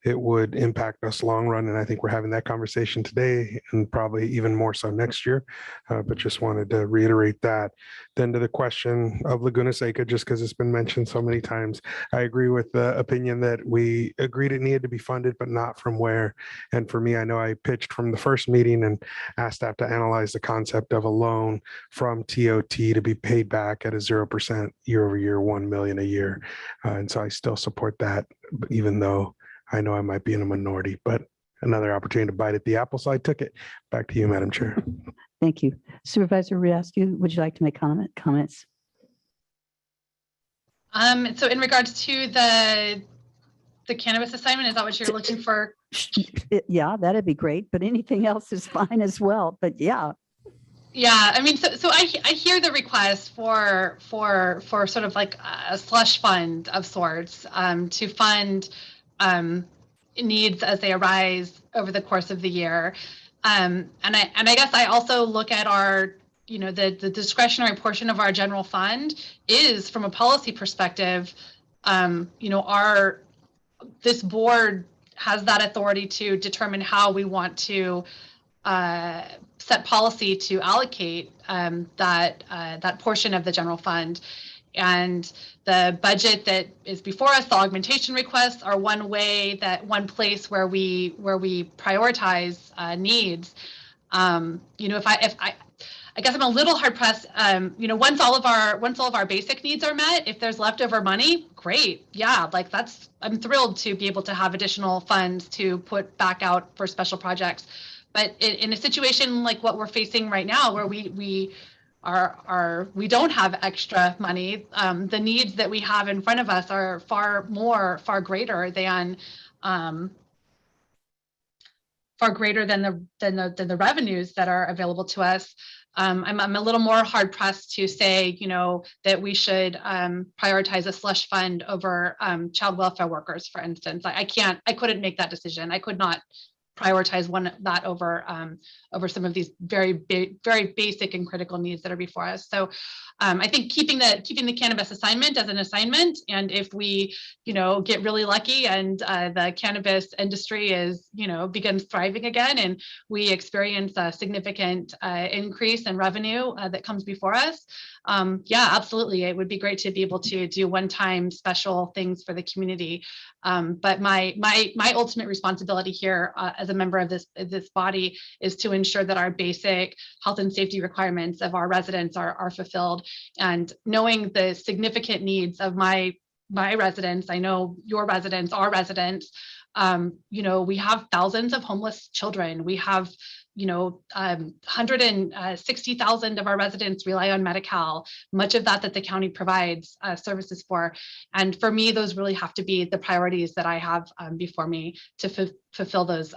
it would impact us long run. And I think we're having that conversation today and probably even more so next year. But just wanted to reiterate that. Then to the question of Laguna Seca, just because it's been mentioned so many times, I agree with the opinion that we agreed it needed to be funded, but not from where. And for me, I know I pitched from the first meeting and asked staff to analyze the concept of a loan from TOT to be paid back at a 0% year over year, 1 million a year. And so I still support that, even though I know I might be in a minority, but another opportunity to bite at the apple, so I took it. Back to you, Madam Chair. Thank you. Supervisor Rudasky, would you like to make comments? So in regards to the cannabis assignment, is that what you're looking for? Yeah, that'd be great, but anything else is fine as well. But yeah. Yeah, I mean, so I hear the request for sort of like a slush fund of sorts to fund needs as they arise over the course of the year. And I guess I also look at our, the discretionary portion of our general fund is, from a policy perspective, this board has that authority to determine how we want to set policy to allocate that portion of the general fund. And the budget that is before us, the augmentation requests, are one place where we prioritize needs. I guess I'm a little hard pressed. Once all of our basic needs are met, if there's leftover money, great. Yeah, I'm thrilled to be able to have additional funds to put back out for special projects. But in a situation like what we're facing right now, where we don't have extra money, the needs that we have in front of us are far greater than the revenues that are available to us. I'm a little more hard pressed to say, that we should prioritize a slush fund over child welfare workers, for instance. I couldn't make that decision. I could not prioritize that over some of these very basic and critical needs that are before us. So I think keeping the cannabis assignment as an assignment, and if we get really lucky and the cannabis industry begins thriving again, and we experience a significant increase in revenue that comes before us, Yeah, absolutely. It would be great to be able to do one-time special things for the community. But my ultimate responsibility here as a member of this body is to ensure that our basic health and safety requirements of our residents are fulfilled. And knowing the significant needs of my residents, I know your residents, our residents, we have thousands of homeless children. We have 160,000 of our residents rely on Medi-Cal, much of that the county provides services for. And for me, those really have to be the priorities that I have before me to fulfill those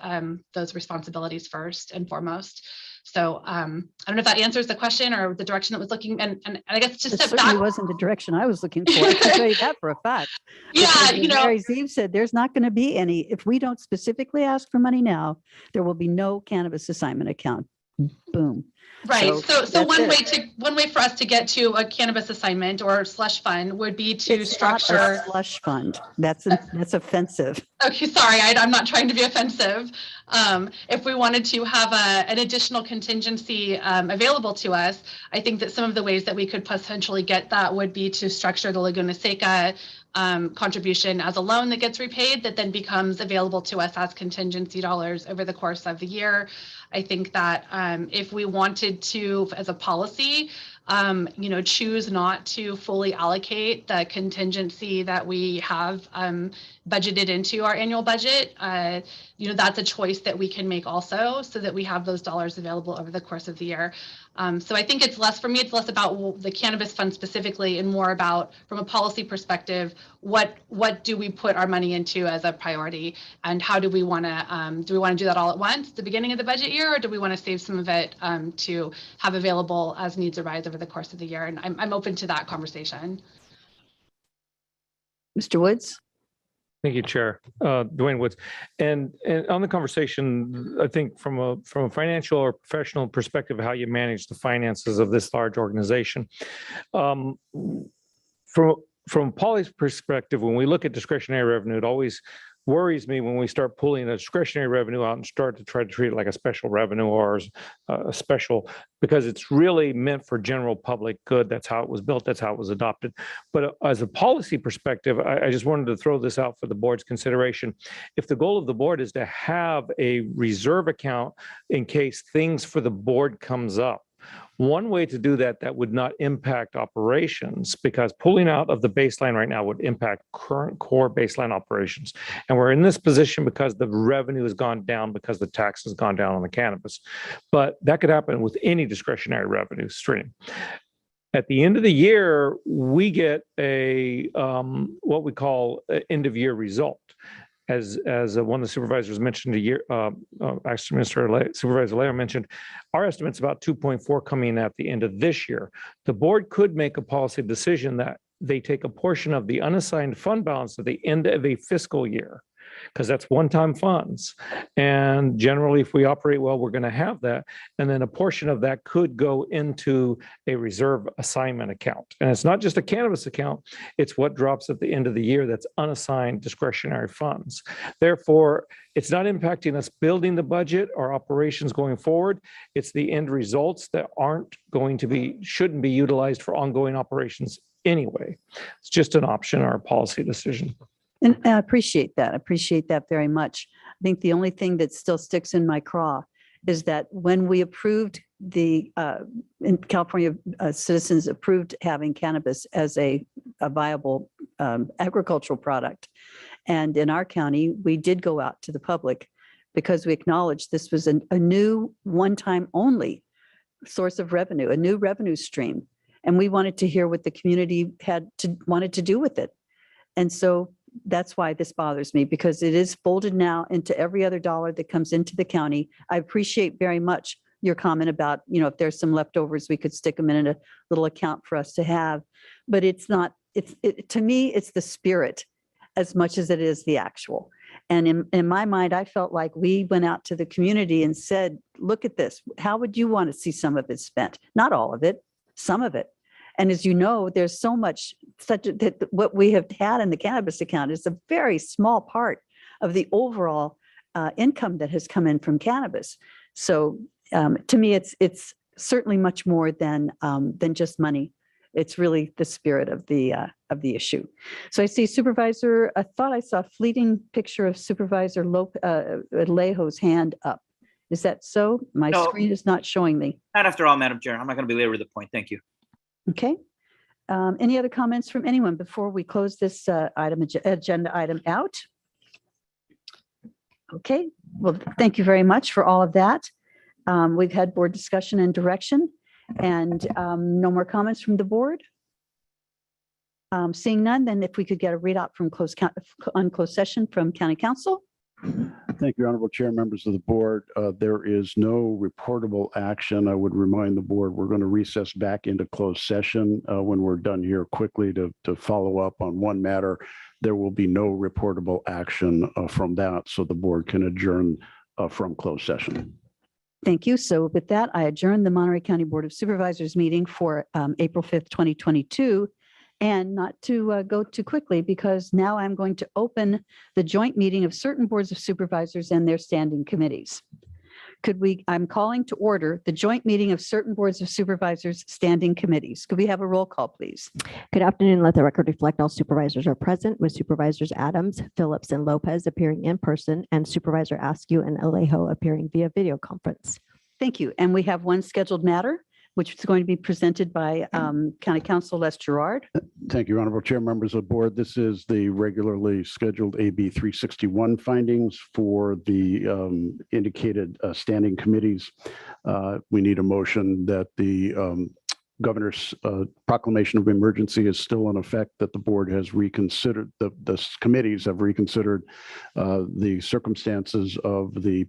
responsibilities first and foremost. So I don't know if that answers the question or the direction that was looking, and I guess to step back. It certainly wasn't the direction I was looking for. I can tell you that for a fact. Yeah, Mary Zeev said there's not going to be any, if we don't specifically ask for money now, there will be no cannabis assignment account. Boom. Right. So one way for us to get to a cannabis assignment or slush fund would be to structure a slush fund. That's offensive. Okay, sorry, I'm not trying to be offensive. If we wanted to have an additional contingency available to us, I think that some of the ways that we could potentially get that would be to structure the Laguna Seca contribution as a loan that gets repaid that then becomes available to us as contingency dollars over the course of the year. I think that if we wanted to, as a policy, choose not to fully allocate the contingency that we have budgeted into our annual budget, that's a choice that we can make also, so that we have those dollars available over the course of the year. So I think it's less about the cannabis fund specifically and more about, from a policy perspective, what do we put our money into as a priority, and how do we want to do that all at once at the beginning of the budget year, or do we want to save some of it to have available as needs arise over the course of the year? And I'm open to that conversation. Mr. Woods. Thank you, Chair. Dwayne Woods. And on the conversation, I think from a financial or professional perspective, how you manage the finances of this large organization. From Polly's perspective, when we look at discretionary revenue, it always worries me when we start pulling a discretionary revenue out and start to try to treat it like a special revenue or a special, because it's really meant for general public good. That's how it was built. That's how it was adopted. But as a policy perspective, I just wanted to throw this out for the board's consideration. If the goal of the board is to have a reserve account in case things for the board comes up, one way to do that would not impact operations, because pulling out of the baseline right now would impact current core baseline operations. And we're in this position because the revenue has gone down because the tax has gone down on the cannabis. But that could happen with any discretionary revenue stream. At the end of the year, we get a what we call an end of year result. As one of the supervisors mentioned actually Supervisor Layer mentioned, our estimate's about 2.4 coming in at the end of this year. The board could make a policy decision that they take a portion of the unassigned fund balance at the end of a fiscal year, because that's one-time funds. And generally, if we operate well, we're going to have that. And then a portion of that could go into a reserve assignment account. And it's not just a cannabis account, it's what drops at the end of the year that's unassigned discretionary funds. Therefore, it's not impacting us building the budget or operations going forward. It's the end results that shouldn't be utilized for ongoing operations anyway. It's just an option or a policy decision. And I appreciate that. I appreciate that very much. I think the only thing that still sticks in my craw is that when we approved in California, citizens approved having cannabis as a viable agricultural product. And in our county, we did go out to the public because we acknowledged this was a new one-time only source of revenue, a new revenue stream. And we wanted to hear what the community wanted to do with it. And so that's why this bothers me, because it is folded now into every other dollar that comes into the county. I appreciate very much your comment about, if there's some leftovers, we could stick them in a little account for us to have. But it's not, to me, it's the spirit as much as it is the actual. And in my mind, I felt like we went out to the community and said, look at this. How would you want to see some of it spent? Not all of it, some of it. And as you know, there's so much that what we have had in the cannabis account is a very small part of the overall income that has come in from cannabis. So to me, it's certainly much more than just money. it's really the spirit of the issue. So I see Supervisor, I thought I saw a fleeting picture of Supervisor Alejo's hand up. Is that so? My No. screen is not showing me. Not after all, Madam Chair. I'm not going to belabor the point. Thank you. Okay. Any other comments from anyone before we close this agenda item out? Okay, well, thank you very much for all of that. We've had board discussion and direction, and no more comments from the board. Seeing none, then if we could get a readout from closed session from County Council. Thank you, Honorable Chair, members of the board. There is no reportable action. I would remind the board, we're going to recess back into closed session when we're done here quickly to follow up on one matter. There will be no reportable action from that, so the board can adjourn from closed session. Thank you. So with that, I adjourn the Monterey County Board of Supervisors meeting for April 5th, 2022. And not to go too quickly, because now I'm going to open the joint meeting of certain boards of supervisors and their standing committees. I'm calling to order the joint meeting of certain boards of supervisors standing committees. Could we have a roll call, please? Good afternoon. Let the record reflect all supervisors are present, with Supervisors Adams, Phillips, and Lopez appearing in person, and Supervisor Askew and Alejo appearing via video conference. Thank you. And we have one scheduled matter, which is going to be presented by County Council Les Gerard. Thank you, Honorable Chair, members of the board. This is the regularly scheduled AB 361 findings for the indicated standing committees. We need a motion that the governor's proclamation of emergency is still in effect, that the board has reconsidered, the committees have reconsidered the circumstances of the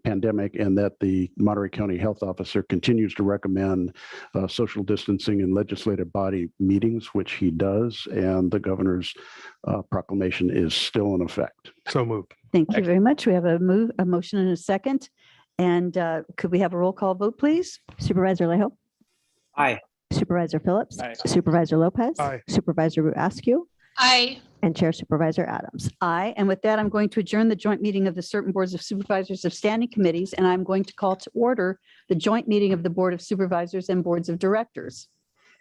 pandemic, and that the Monterey County Health Officer continues to recommend social distancing in legislative body meetings, which he does, and the governor's proclamation is still in effect. So moved. Thank you very much. We have a motion and a second. And could we have a roll call vote, please? Supervisor Alejo? Aye. Supervisor Phillips? Aye. Supervisor Lopez? Aye. Supervisor Askew? Aye. And Chair Supervisor Adams. Aye. And with that, I'm going to adjourn the joint meeting of the certain boards of supervisors of standing committees, and I'm going to call to order the joint meeting of the Board of Supervisors and Boards of Directors.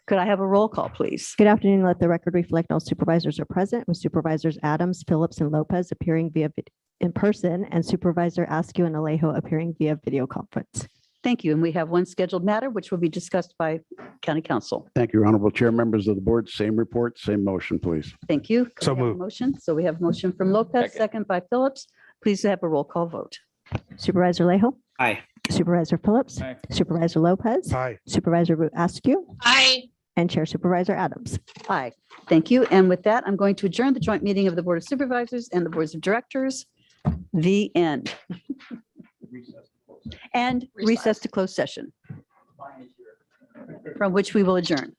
Could I have a roll call, please? Good afternoon. Let the record reflect all supervisors are present, with Supervisors Adams, Phillips, and Lopez appearing via in person, and Supervisor Askew and Alejo appearing via video conference. Thank you. And we have one scheduled matter, which will be discussed by County Council. Thank you, Honorable Chair, members of the board. Same report, same motion, please. Thank you. Could So we have a moved. motion. So we have a motion from Lopez, second by Phillips. Please have a roll call vote. Supervisor Alejo? Aye. Supervisor Phillips? Aye. Supervisor Lopez? Aye. Supervisor Askew? Aye. And Chair Supervisor Adams. Aye. Thank you. And with that, I'm going to adjourn the joint meeting of the Board of Supervisors and the Boards of Directors. The end. And recess to closed session, from which we will adjourn.